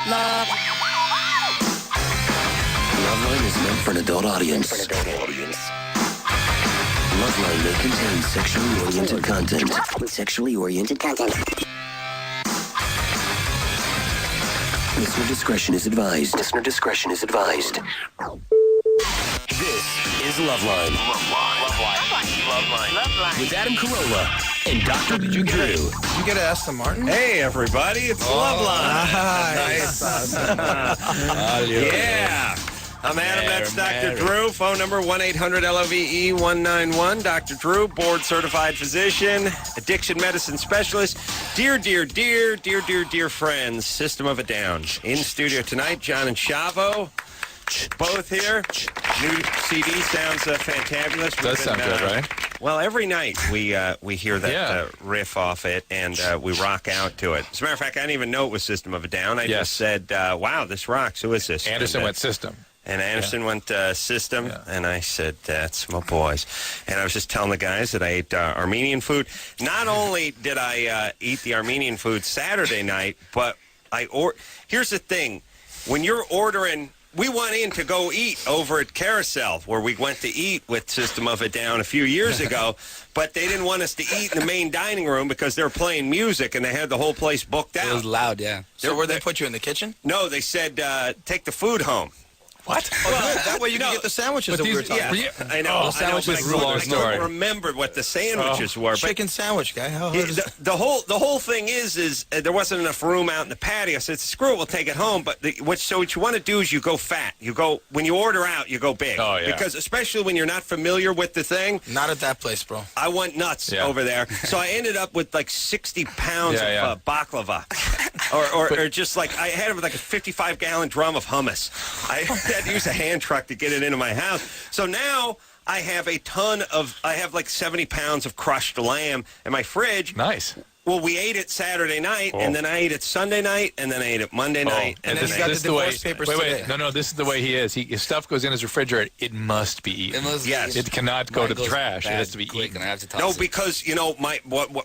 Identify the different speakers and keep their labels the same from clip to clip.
Speaker 1: Loveline is meant for an adult audience. Loveline may contain sexually oriented content. Listener discretion is advised. This is Loveline. With Adam Carolla and Dr. Drew.
Speaker 2: Did you get to Aston Martin?
Speaker 3: Hey, everybody, it's Loveline.
Speaker 2: Nice.
Speaker 3: Yeah. I'm Adam, that's Dr. Drew. Phone number 1-800-LOVE-191. Dr. Drew, board-certified physician, addiction medicine specialist. Dear friends, System of a Down. In studio tonight, John and Chavo, both here. New CD sounds fantabulous.
Speaker 4: Does sound good, right?
Speaker 3: Well, every night we hear that riff off it, and we rock out to it. As a matter of fact, I didn't even know it was System of a Down. I just said, wow, this rocks. Who is this?
Speaker 4: Anderson went System.
Speaker 3: And Anderson went System, and I said, that's my boys. And I was just telling the guys that I ate Armenian food. Not only did I eat the Armenian food Saturday night, but here's the thing. When you're ordering, we went in to go eat over at Carousel, where we went to eat with System of a Down a few years ago, but they didn't want us to eat in the main dining room because they were playing music, and they had the whole place booked out.
Speaker 5: It was loud, yeah.
Speaker 2: So where they put you in the kitchen?
Speaker 3: No, they said, take the food home.
Speaker 2: What? That way you can get the sandwiches that we were talking about.
Speaker 3: I know.
Speaker 4: Sandwiches is a long story.
Speaker 3: I don't remember what the sandwiches were.
Speaker 2: Chicken sandwich, guy. How hard is it?
Speaker 3: The whole thing is there wasn't enough room out in the patio. I said, screw it, we'll take it home. But what you want to do is you go fat. When you order out, you go big.
Speaker 4: Oh, yeah.
Speaker 3: Because especially when you're not familiar with the thing.
Speaker 2: Not at that place, bro.
Speaker 3: I went nuts over there. So I ended up with like 60 pounds of baklava. or just like, I had like a 55-gallon drum of hummus. I had to use a hand truck to get it into my house. So now I have like 70 pounds of crushed lamb in my fridge.
Speaker 4: Nice.
Speaker 3: Well, we ate it Saturday night, and then I ate it Sunday night, and then I ate it Monday night.
Speaker 2: And then you got the divorce papers today.
Speaker 4: No, this is the way he is. His stuff goes in his refrigerator. It must be eaten. It cannot go to the trash. It has to be eaten.
Speaker 5: And I have to toss
Speaker 3: No,
Speaker 5: it.
Speaker 3: because,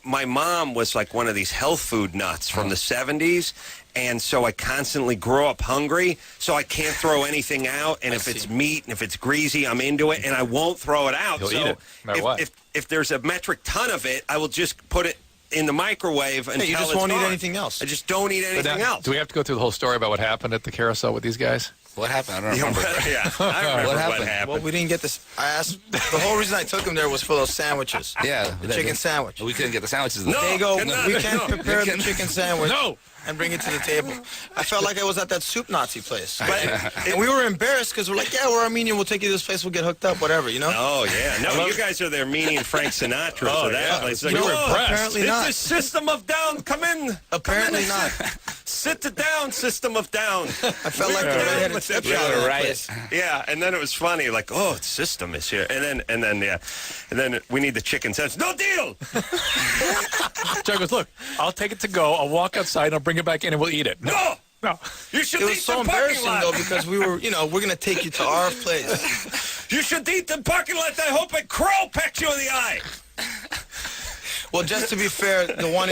Speaker 3: my mom was like one of these health food nuts from the 70s, and so I constantly grow up hungry, so I can't throw anything out, and if it's meat and if it's greasy, I'm into it, and I won't throw it out.
Speaker 4: He'll eat it, no matter what.
Speaker 3: If there's a metric ton of it, I will just put it in the microwave until
Speaker 2: you just
Speaker 3: it's
Speaker 2: won't
Speaker 3: gone.
Speaker 2: eat anything else.
Speaker 3: I just don't eat anything else.
Speaker 4: Do we have to go through the whole story about what happened at the carousel with these guys?
Speaker 5: What happened? I don't remember.
Speaker 3: I remember what happened.
Speaker 2: Well, we didn't get this. I asked. The whole reason I took him there was for those sandwiches.
Speaker 5: Yeah.
Speaker 2: The chicken sandwich.
Speaker 5: We couldn't get the sandwiches.
Speaker 3: No.
Speaker 2: There you go.
Speaker 3: Cannot.
Speaker 2: We can't prepare the chicken sandwich.
Speaker 4: No.
Speaker 2: And bring it to the table. I felt like I was at that soup Nazi place.
Speaker 3: But
Speaker 2: and we were embarrassed because we're like, yeah, we're Armenian. We'll take you to this place. We'll get hooked up, whatever, you know?
Speaker 3: Oh, yeah. No, you guys are the Armenian Frank Sinatra. So that place. Like,
Speaker 4: We were impressed.
Speaker 2: Apparently not.
Speaker 3: It's a System of Down. Come in.
Speaker 2: Apparently not.
Speaker 3: Sit down, System of Down.
Speaker 2: I felt like the redheaded stepchild of that place.
Speaker 3: Yeah, and then it was funny, like, oh, System is here. And then we need the chicken sandwich. No deal!
Speaker 4: Joe goes, look, I'll take it to go. I'll walk outside and I'll bring it back in and we'll eat it.
Speaker 3: No!
Speaker 4: No.
Speaker 3: You should
Speaker 2: It
Speaker 3: eat
Speaker 2: was so
Speaker 3: the parking
Speaker 2: embarrassing,
Speaker 3: lot.
Speaker 2: though, because we were, we're going to take you to our place.
Speaker 3: You should eat the parking lot. I hope a crow pecks you in the eye.
Speaker 2: Well, just to be fair, the one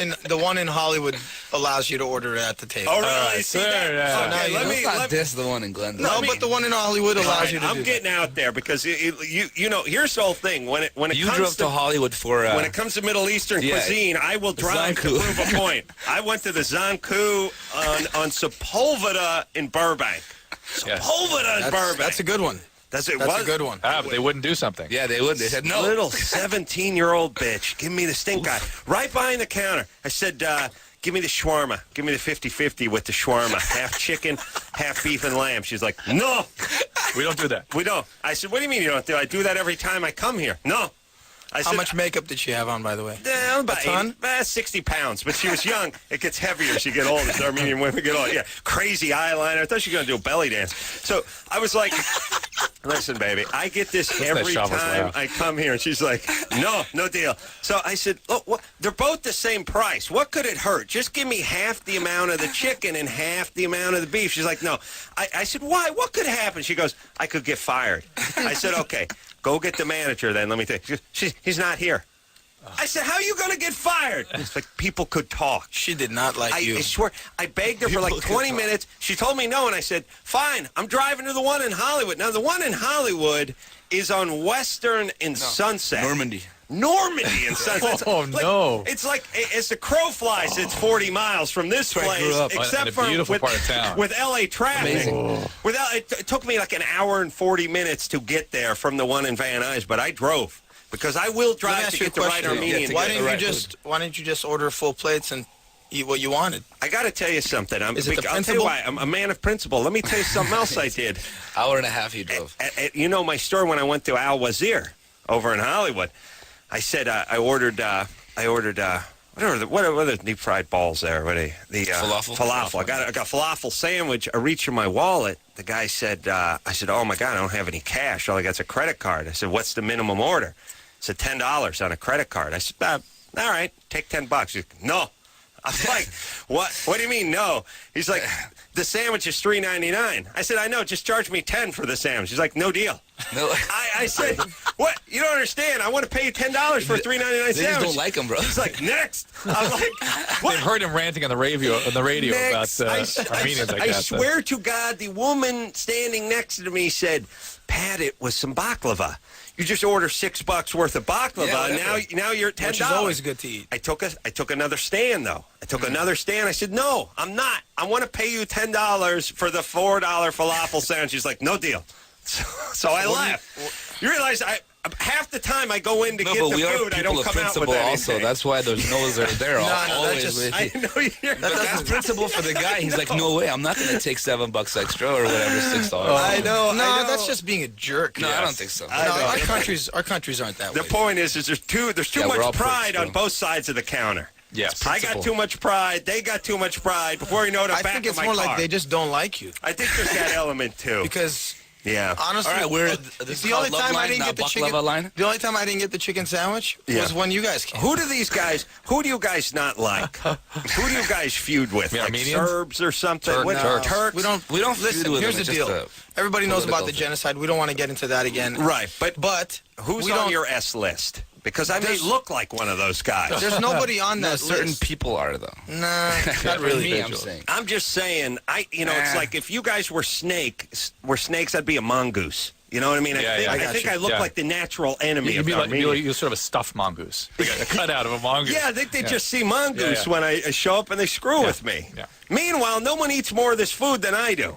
Speaker 2: in Hollywood allows you to order it at the table.
Speaker 3: Oh, really? See that?
Speaker 4: Yeah.
Speaker 3: Okay,
Speaker 2: No,
Speaker 5: Let's not diss the one in Glendale.
Speaker 2: No, but the one in Hollywood allows you to do
Speaker 3: I'm getting out there because here's the whole thing. When it
Speaker 5: You
Speaker 3: comes
Speaker 5: drove to Hollywood for...
Speaker 3: when it comes to Middle Eastern cuisine, I will drive to
Speaker 5: Zanku.
Speaker 3: prove a point. I went to the Zanku on Sepulveda in Burbank. Sepulveda in Burbank.
Speaker 2: That's a good one.
Speaker 3: That's
Speaker 2: a good one.
Speaker 4: But they wouldn't do something.
Speaker 5: Yeah, they would. They said no.
Speaker 3: Little 17-year-old bitch. Give me the stink eye. Right behind the counter. I said, give me the shawarma. Give me the 50-50 with the shawarma. Half chicken, half beef and lamb. She's like, no.
Speaker 4: We don't do that.
Speaker 3: We don't. I said, what do you mean you don't do it? I do that every time I come here. No.
Speaker 2: How much makeup did she have on, by the way?
Speaker 3: About
Speaker 2: a ton?
Speaker 3: 60 pounds. But she was young. It gets heavier as you get older. The Armenian women get older. Yeah, crazy eyeliner. I thought she was going to do a belly dance. So I was like, listen, baby, I get this every time I come here. And she's like, no deal. So I said, look, they're both the same price. What could it hurt? Just give me half the amount of the chicken and half the amount of the beef. She's like, no. I said, why? What could happen? She goes, I could get fired. I said, okay. Go get the manager then. Let me think. He's not here. I said, how are you going to get fired? It's like people could talk.
Speaker 2: She did not like you.
Speaker 3: I swear, I begged her for like 20 minutes. She told me no, and I said, fine, I'm driving to the one in Hollywood. Now, the one in Hollywood is on Western and Sunset.
Speaker 5: Normandy
Speaker 3: And Sunset.
Speaker 4: Oh, no.
Speaker 3: It's like, as the crow flies, it's 40 miles from this
Speaker 5: where I grew
Speaker 3: place,
Speaker 5: up.
Speaker 3: except
Speaker 4: In a
Speaker 3: for
Speaker 4: beautiful part of town.
Speaker 3: with L.A. traffic.
Speaker 5: Amazing.
Speaker 3: It took me like an hour and 40 minutes to get there from the one in Van Nuys, but I drove. Because I will
Speaker 2: Let me
Speaker 3: drive
Speaker 2: ask
Speaker 3: to
Speaker 2: you a
Speaker 3: get the right
Speaker 2: question.
Speaker 3: Armenian.
Speaker 2: Why didn't you just order full plates and eat what you wanted?
Speaker 3: I got to tell you something.
Speaker 2: Is it the
Speaker 3: I'll tell you
Speaker 2: principle?
Speaker 3: why. I'm a man of principle. Let me tell you something else I did.
Speaker 5: hour and a half you drove.
Speaker 3: You know my store when I went to Al Wazir over in Hollywood. I said I ordered what are the deep fried balls there? What are they? The
Speaker 5: Falafel?
Speaker 3: Falafel. I got a falafel sandwich. I reached in my wallet. The guy said, I said, oh my God, I don't have any cash. All I got's a credit card. I said, what's the minimum order? He said, $10 on a credit card. I said, all right, take $10. He's like, no. I was like, what? What do you mean, no? He's like, the sandwich is $3.99. I said, I know, just charge me $10 for the sandwich. He's like, no deal.
Speaker 5: No.
Speaker 3: I said, what? You don't understand. I want to pay you $10 for a $3.99
Speaker 5: They
Speaker 3: sandwich.
Speaker 5: just don't like him, bro.
Speaker 3: He's like, next. I was like, what?
Speaker 4: They've heard him ranting on the radio
Speaker 3: Next.
Speaker 4: about Armenians like
Speaker 3: I
Speaker 4: that.
Speaker 3: swear to God, the woman standing next to me said, Pat, it was some baklava. You just order $6 worth of baklava,
Speaker 5: Yeah,
Speaker 3: now you're at $10.
Speaker 2: Which is always good to eat.
Speaker 3: I took another stand, though. Another stand. I said, no, I'm not. I want to pay you $10 for the $4 falafel sandwich. She's like, no deal. So I left. You realize half the time I go in to get the
Speaker 5: we
Speaker 3: food,
Speaker 5: are
Speaker 3: I don't
Speaker 5: people of
Speaker 3: come out with
Speaker 5: principle
Speaker 3: anything.
Speaker 5: also. That's why those no's are there. Always with
Speaker 3: I
Speaker 5: you.
Speaker 3: know you're
Speaker 5: But that's principle for the guy. He's like, no way, I'm not going to take $7 extra or whatever, $6.
Speaker 3: I know.
Speaker 2: That's just being a jerk.
Speaker 5: No, I don't think so.
Speaker 2: Our countries aren't that way.
Speaker 3: The point is there's too
Speaker 5: we're all
Speaker 3: much pride
Speaker 5: pricks,
Speaker 3: on both sides of the counter.
Speaker 4: Yes.
Speaker 3: I got too much pride. They got too much pride. Before you know it, I'm
Speaker 2: I
Speaker 3: back
Speaker 2: think
Speaker 3: in
Speaker 2: it's
Speaker 3: my
Speaker 2: more
Speaker 3: car.
Speaker 2: like they just don't like you.
Speaker 3: I think there's that element too.
Speaker 2: Because
Speaker 3: Yeah.
Speaker 2: honestly,
Speaker 5: All right, this is
Speaker 2: the only
Speaker 5: called
Speaker 2: time I
Speaker 5: Loveline,
Speaker 2: didn't
Speaker 5: not
Speaker 2: get the chicken.
Speaker 5: Baklava line?
Speaker 2: The only time I didn't get the chicken sandwich was when you guys came.
Speaker 3: Who do you guys not like? Who do you guys feud with?
Speaker 4: Yeah,
Speaker 3: Like
Speaker 4: Armenians?
Speaker 3: Serbs or something?
Speaker 4: Turks.
Speaker 3: Turks?
Speaker 2: We don't
Speaker 5: feud
Speaker 2: listen.
Speaker 5: with
Speaker 2: Here's
Speaker 5: them,
Speaker 2: the
Speaker 5: it's
Speaker 2: deal.
Speaker 5: just
Speaker 2: Everybody knows about
Speaker 5: political
Speaker 2: the
Speaker 5: thing.
Speaker 2: genocide. We don't want to get into that again.
Speaker 3: Right,
Speaker 2: But
Speaker 3: who's
Speaker 2: we
Speaker 3: on
Speaker 2: don't-
Speaker 3: your S list? Because I may
Speaker 2: There's-
Speaker 3: look like one of those guys.
Speaker 2: There's nobody on
Speaker 5: No,
Speaker 2: that
Speaker 5: certain
Speaker 2: list.
Speaker 5: people are, though.
Speaker 2: Nah, not
Speaker 5: For
Speaker 2: really.
Speaker 5: me, I'm saying.
Speaker 3: I'm just saying, it's like if you guys were snakes, I'd be a mongoose. You know what I mean?
Speaker 4: Yeah,
Speaker 3: I think,
Speaker 4: yeah.
Speaker 3: I,
Speaker 4: I got
Speaker 3: think
Speaker 4: you.
Speaker 3: I look
Speaker 4: Yeah.
Speaker 3: like the natural enemy
Speaker 4: You'd
Speaker 3: of
Speaker 4: be like
Speaker 3: Armenia.
Speaker 4: you're sort of a stuffed mongoose, like a cutout of a mongoose.
Speaker 3: Yeah, I think they just see mongoose
Speaker 4: Yeah.
Speaker 3: when I show up and they screw with me.
Speaker 4: Yeah.
Speaker 3: Meanwhile, no one eats more of this food than I do.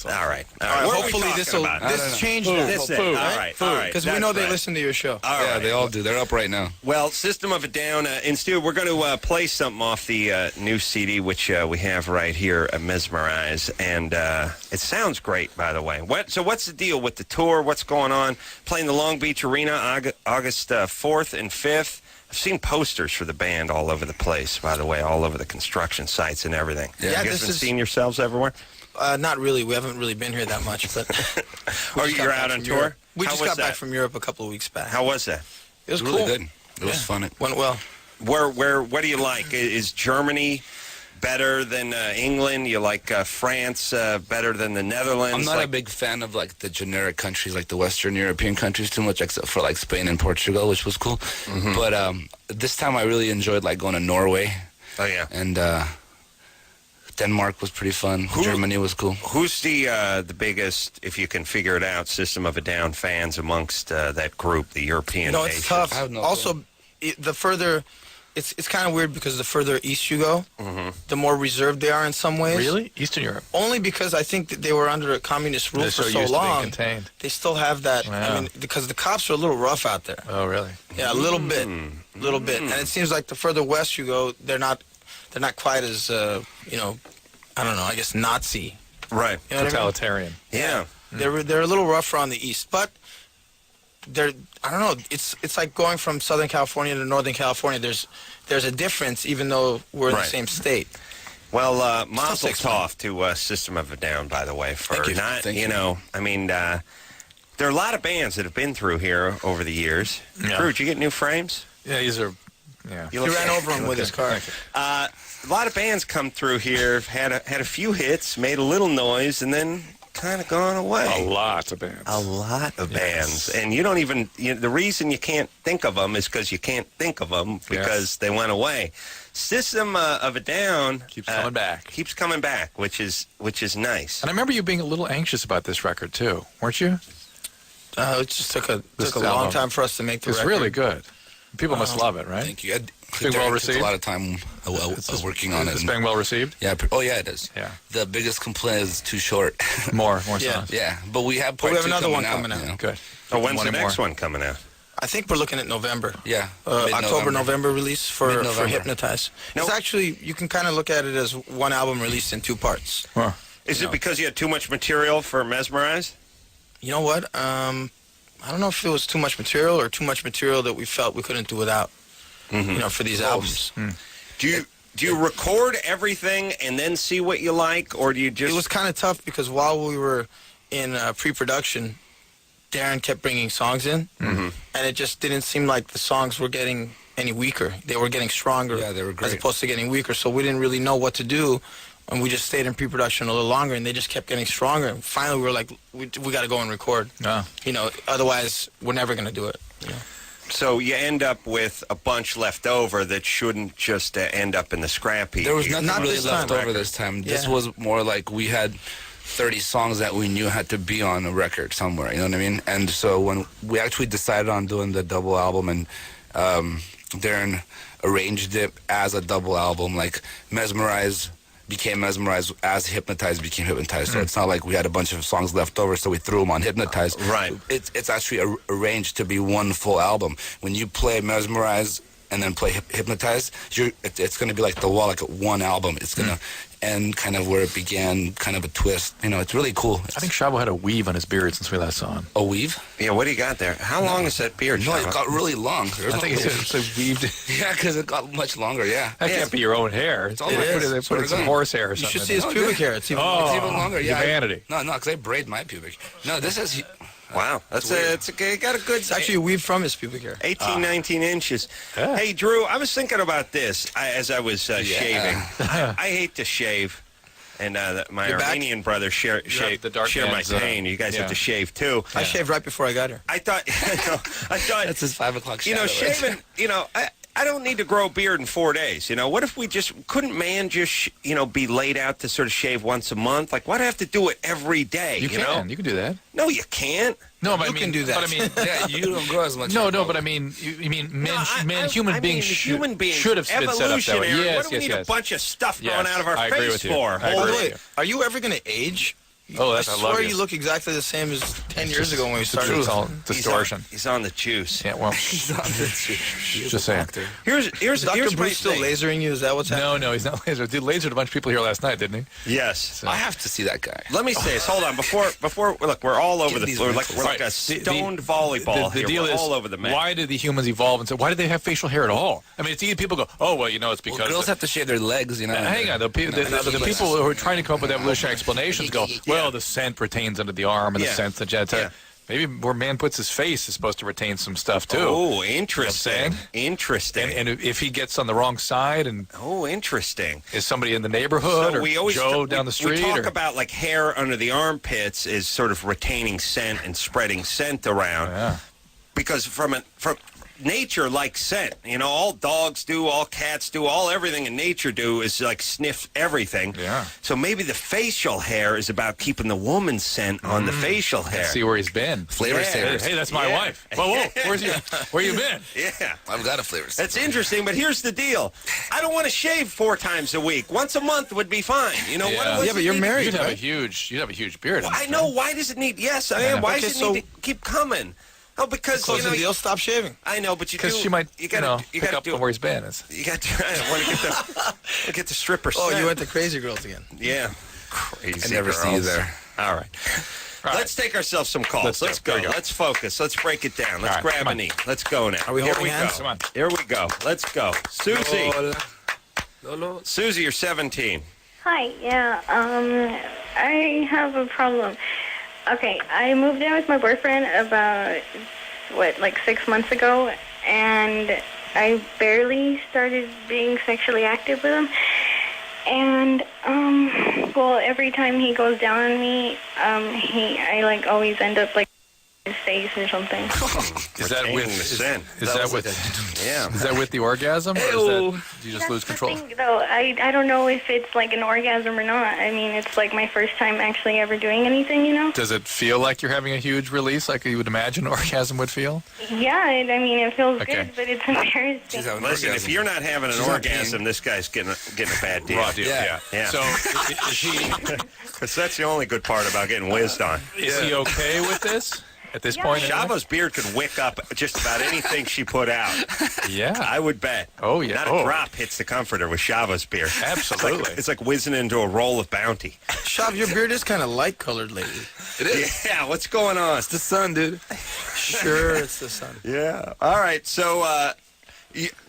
Speaker 3: All right.
Speaker 2: All right,
Speaker 3: What are we
Speaker 2: hopefully
Speaker 3: talking
Speaker 2: this will
Speaker 3: about?
Speaker 2: this change that.
Speaker 3: This it.
Speaker 4: Food.
Speaker 3: All right. All right.
Speaker 2: Because we
Speaker 3: That's
Speaker 2: know they
Speaker 3: right.
Speaker 2: listen to your show.
Speaker 3: All
Speaker 5: Yeah,
Speaker 3: right.
Speaker 5: they all do. They're up right now.
Speaker 3: Well, System of a Down. Instead, we're going to play something off the new CD, which we have right here, Mesmerize. And it sounds great, by the way. So what's the deal with the tour? What's going on? Playing the Long Beach Arena August 4th and 5th. I've seen posters for the band all over the place, by the way, all over the construction sites and everything.
Speaker 2: Yeah,
Speaker 3: you guys
Speaker 2: this
Speaker 3: been
Speaker 2: is-
Speaker 3: seeing yourselves everywhere?
Speaker 2: Not really. We haven't really been here that much. But
Speaker 3: Or you're out on tour?
Speaker 2: Europe. We
Speaker 3: How
Speaker 2: just
Speaker 3: was
Speaker 2: got back
Speaker 3: that?
Speaker 2: from Europe a couple of weeks back.
Speaker 3: How was that?
Speaker 2: It was
Speaker 5: Really
Speaker 2: cool.
Speaker 5: good. It was fun.
Speaker 2: Went well.
Speaker 3: What do you like? Is Germany better than England? You like France better than the Netherlands?
Speaker 5: I'm not
Speaker 3: like,
Speaker 5: a big fan of like the generic countries, like the Western European countries, too much, except for like Spain and Portugal, which was cool.
Speaker 3: Mm-hmm.
Speaker 5: But this time I really enjoyed like going to Norway,
Speaker 3: Oh yeah.
Speaker 5: and Denmark was pretty fun. Germany was cool.
Speaker 3: Who's the biggest, if you can figure it out, System of a Down fans amongst that group, the European
Speaker 2: You know, it's
Speaker 3: nations?
Speaker 2: tough.
Speaker 5: I have no
Speaker 2: Also, the further, it's kind of weird because the further east you go, the more reserved they are in some ways.
Speaker 4: Really? Eastern Europe.
Speaker 2: Only because I think that they were under a communist rule
Speaker 4: They're
Speaker 2: for
Speaker 4: so
Speaker 2: so
Speaker 4: used to being
Speaker 2: long.
Speaker 4: contained.
Speaker 2: They still have that.
Speaker 4: Wow.
Speaker 2: I mean, because the cops are a little rough out there.
Speaker 4: Oh, really?
Speaker 2: Yeah, a little bit, And it seems like the further west you go, they're not quite as I don't know. I guess Nazi.
Speaker 3: Right.
Speaker 2: You know what I mean?
Speaker 4: Totalitarian.
Speaker 3: Yeah.
Speaker 2: They're a little rougher on the east, but they're I don't know. It's like going from Southern California to Northern California. There's a difference, even though we're in
Speaker 3: Right.
Speaker 2: the same state.
Speaker 3: Well,
Speaker 2: tough to
Speaker 3: Mazel
Speaker 2: explain.
Speaker 3: tov to System of a Down, by the way, for
Speaker 2: Thank you.
Speaker 3: not,
Speaker 5: Thank you.
Speaker 3: I mean, there are a lot of bands that have been through here over the years.
Speaker 4: Yeah.
Speaker 3: Crew, did you get new frames?
Speaker 4: Yeah, these are. Yeah.
Speaker 3: You
Speaker 2: He
Speaker 3: look-
Speaker 2: ran over him with his car.
Speaker 3: A lot of bands come through here, had a few hits, made a little noise, and then kind of gone away.
Speaker 4: A lot of bands.
Speaker 3: A lot of bands. And you don't even, the reason you can't think of them is because you can't think of them because they went away. System of a Down
Speaker 4: keeps coming back.
Speaker 3: Keeps coming back, which is nice.
Speaker 4: And I remember you being a little anxious about this record too, weren't you?
Speaker 2: It just took a long time for us to make the record.
Speaker 4: It's really good. People must love it, right?
Speaker 5: Thank you.
Speaker 4: It's been well received.
Speaker 5: A lot of time working on it.
Speaker 4: It's been well received.
Speaker 5: Yeah. Oh yeah, it is.
Speaker 4: Yeah.
Speaker 5: The biggest complaint is too short.
Speaker 4: More songs.
Speaker 5: Yeah, but we have
Speaker 2: another one coming out.
Speaker 5: You know?
Speaker 4: Good.
Speaker 3: So when's the next one coming out?
Speaker 2: I think we're looking at November.
Speaker 5: Yeah.
Speaker 2: October, November release for
Speaker 5: Mid-November.
Speaker 2: Hypnotize. It's actually, you can kind of look at it as one album released in 2 parts.
Speaker 4: Huh.
Speaker 3: Is it because you had too much material for Mesmerize?
Speaker 2: You know what? I don't know if it was too much material or too much material that we felt we couldn't do without. For these albums.
Speaker 3: Do you record everything and then see what you like, or do you just?
Speaker 2: It was kind of tough because while we were in pre-production, Darren kept bringing songs in, and it just didn't seem like the songs were getting any weaker. They were getting stronger.
Speaker 5: Yeah, they were great.
Speaker 2: As opposed to getting weaker. So we didn't really know what to do, and we just stayed in pre-production a little longer, and they just kept getting stronger. And finally, we were like, we got to go and record. Otherwise, we're never going to do it.
Speaker 3: So you end up with a bunch left over that shouldn't just end up in the scrap heap.
Speaker 5: There was nothing really left over
Speaker 2: record.
Speaker 5: this time. This was more like we had 30 songs that we knew had to be on a record somewhere, you know what I mean? And so when we actually decided on doing the double album, and Darren arranged it as a double album, like Mesmerize became Mesmerized as Hypnotize became Hypnotized. So it's not like we had a bunch of songs left over, so we threw them on Hypnotize.
Speaker 3: Right.
Speaker 5: It's actually arranged to be one full album. When you play Mesmerize and then play Hypnotize, it's going to be like The Wall, like one album. It's going to end kind of where it began, kind of a twist. It's really cool.
Speaker 4: I think Shavo had a weave on his beard since we last saw him.
Speaker 5: A weave?
Speaker 3: Yeah, what do you got there? How long is that beard,
Speaker 5: No,
Speaker 3: Shavo?
Speaker 5: it got really long.
Speaker 4: I think it's a weaved.
Speaker 5: Yeah, because it got much longer, yeah.
Speaker 4: That can't be your own hair. It's all
Speaker 2: It is.
Speaker 4: they put in some horse hair or
Speaker 2: You
Speaker 4: something.
Speaker 2: should see his pubic hair. It's even,
Speaker 5: It's even longer, yeah.
Speaker 4: Humanity.
Speaker 5: No, because I braid my pubic. No, this is...
Speaker 3: Wow, it's got a good.
Speaker 2: it's actually a weave from his pubic hair.
Speaker 3: 18, 19 inches.
Speaker 4: Yeah.
Speaker 3: Hey, Drew, I was thinking about this as I was shaving. I hate to shave, and my
Speaker 2: Your back?
Speaker 3: Armenian brother share
Speaker 4: the dark
Speaker 3: my
Speaker 4: hands,
Speaker 3: pain. You guys have to shave too.
Speaker 2: I shaved right before I got here.
Speaker 3: I thought,
Speaker 5: That's his 5 o'clock shadow.
Speaker 3: shaving. I don't need to grow a beard in 4 days. What if we couldn't man just be laid out to sort of shave once a month? Like, why do I have to do it every day?
Speaker 4: You can. You can do that.
Speaker 3: No, you can't.
Speaker 4: No, but
Speaker 2: You can do that.
Speaker 4: But I mean,
Speaker 5: Yeah, you don't grow as much.
Speaker 4: no, but I mean, you mean human beings
Speaker 3: human beings
Speaker 4: should have been set up that way.
Speaker 3: evolutionary.
Speaker 4: Yes,
Speaker 3: What do we need a bunch of stuff growing out of our
Speaker 4: I agree
Speaker 3: face
Speaker 4: with you.
Speaker 3: for?
Speaker 4: I agree
Speaker 2: By the
Speaker 4: with
Speaker 2: way,
Speaker 4: you.
Speaker 2: are you ever going to age?
Speaker 4: Oh,
Speaker 2: I
Speaker 4: that's I
Speaker 2: swear
Speaker 4: love
Speaker 2: you look exactly the same as 10 years ago when we started.
Speaker 4: It's all distortion.
Speaker 3: He's on the juice.
Speaker 4: Yeah, well, just saying.
Speaker 3: Here's
Speaker 2: Dr.
Speaker 3: my
Speaker 2: Bruce still
Speaker 3: thing.
Speaker 2: lasering you? Is that what's happening?
Speaker 4: No, he's not laser. Dude lasered a bunch of people here last night, didn't he?
Speaker 3: Yes.
Speaker 5: I have to see that guy.
Speaker 3: Let me say this. Hold on. Before look, we're all over the
Speaker 5: these
Speaker 3: floor.
Speaker 5: wrinkles.
Speaker 3: We're like a stoned volleyball
Speaker 4: The
Speaker 3: here.
Speaker 4: deal
Speaker 3: We're
Speaker 4: is,
Speaker 3: all over the map.
Speaker 4: why did the humans evolve? And so, why did they have facial hair at all? I mean, it's easy. People go, oh, well, it's because...
Speaker 5: Well, girls have to shave their legs,
Speaker 4: hang on. The people who are trying to come up with evolutionary explanations go, well, the scent retains under the arm and the scent, maybe where man puts his face is supposed to retain some stuff, too.
Speaker 3: Oh, interesting.
Speaker 4: You know what I'm saying?
Speaker 3: Interesting.
Speaker 4: And if he gets on the wrong side and
Speaker 3: interesting.
Speaker 4: is somebody in the neighborhood or Joe down the street?
Speaker 3: We talk about like hair under the armpits is sort of retaining scent and spreading scent around.
Speaker 4: Yeah.
Speaker 3: Because from nature likes scent. All dogs do, all cats do, everything in nature do is like sniff everything.
Speaker 4: Yeah.
Speaker 3: So maybe the facial hair is about keeping the woman's scent on the facial hair.
Speaker 4: Let's see where he's been.
Speaker 5: Flavor savers.
Speaker 4: Hey, that's my wife. Whoa, where you been?
Speaker 3: Yeah.
Speaker 5: I've got a flavor saver.
Speaker 3: That's interesting, but here's the deal. I don't want to shave 4 times a week. Once a month would be fine.
Speaker 2: Yeah, but you're married,
Speaker 4: You'd have
Speaker 2: right?
Speaker 4: you'd have a huge beard.
Speaker 3: Well, I know. Why does it need... Yes, I am. Why does it need to keep coming? Oh, because,
Speaker 2: Close the deal, stop shaving.
Speaker 3: I know, but you do...
Speaker 4: Because she might,
Speaker 3: you gotta
Speaker 4: pick up
Speaker 3: do
Speaker 4: on where he's been.
Speaker 3: You got to... I want to get the stripper
Speaker 2: Oh,
Speaker 3: scent.
Speaker 2: you went to Crazy Girls again.
Speaker 3: Yeah. Crazy
Speaker 5: I never see you
Speaker 3: girls.
Speaker 5: there.
Speaker 3: All right. Let's take ourselves some calls. Let's go. Let's focus. Let's break it down. Let's grab a knee. Let's go now.
Speaker 2: Are we
Speaker 3: Here
Speaker 2: holding
Speaker 3: we
Speaker 2: hands?
Speaker 3: go.
Speaker 4: Come on.
Speaker 3: Here we go. Let's go. Susie.
Speaker 5: No.
Speaker 3: Susie, you're 17.
Speaker 6: Hi, yeah, I have a problem. Okay, I moved in with my boyfriend about, 6 months ago, and I barely started being sexually active with him. And well, every time he goes down on me, I like always end up like his face or something.
Speaker 3: Is that with the sin?
Speaker 4: Is that with? Yeah. Is that with the orgasm, or is that do you just lose control?
Speaker 6: Thing, though, I don't know if it's like an orgasm or not. I mean, it's like my first time actually ever doing anything, you know?
Speaker 4: Does it feel like you're having a huge release, like you would imagine an orgasm would feel?
Speaker 6: Yeah, I mean, it feels good, but it's embarrassing.
Speaker 3: Listen, if you're not having an orgasm, this guy's getting a bad deal.
Speaker 4: Raw deal, yeah.
Speaker 3: So is he? Because that's the only good part about getting whizzed on.
Speaker 4: Is he okay with this? At this point,
Speaker 3: Shava's beard could wick up just about anything she put out.
Speaker 4: Yeah,
Speaker 3: I would bet.
Speaker 4: Oh yeah,
Speaker 3: not a drop hits the comforter with Shava's beard.
Speaker 4: Absolutely,
Speaker 3: it's like whizzing into a roll of Bounty.
Speaker 2: Shav, your beard is kind of light colored lately.
Speaker 5: It is.
Speaker 3: Yeah, what's going on?
Speaker 5: It's the sun, dude.
Speaker 2: Sure, it's the sun.
Speaker 3: Yeah. All right. So,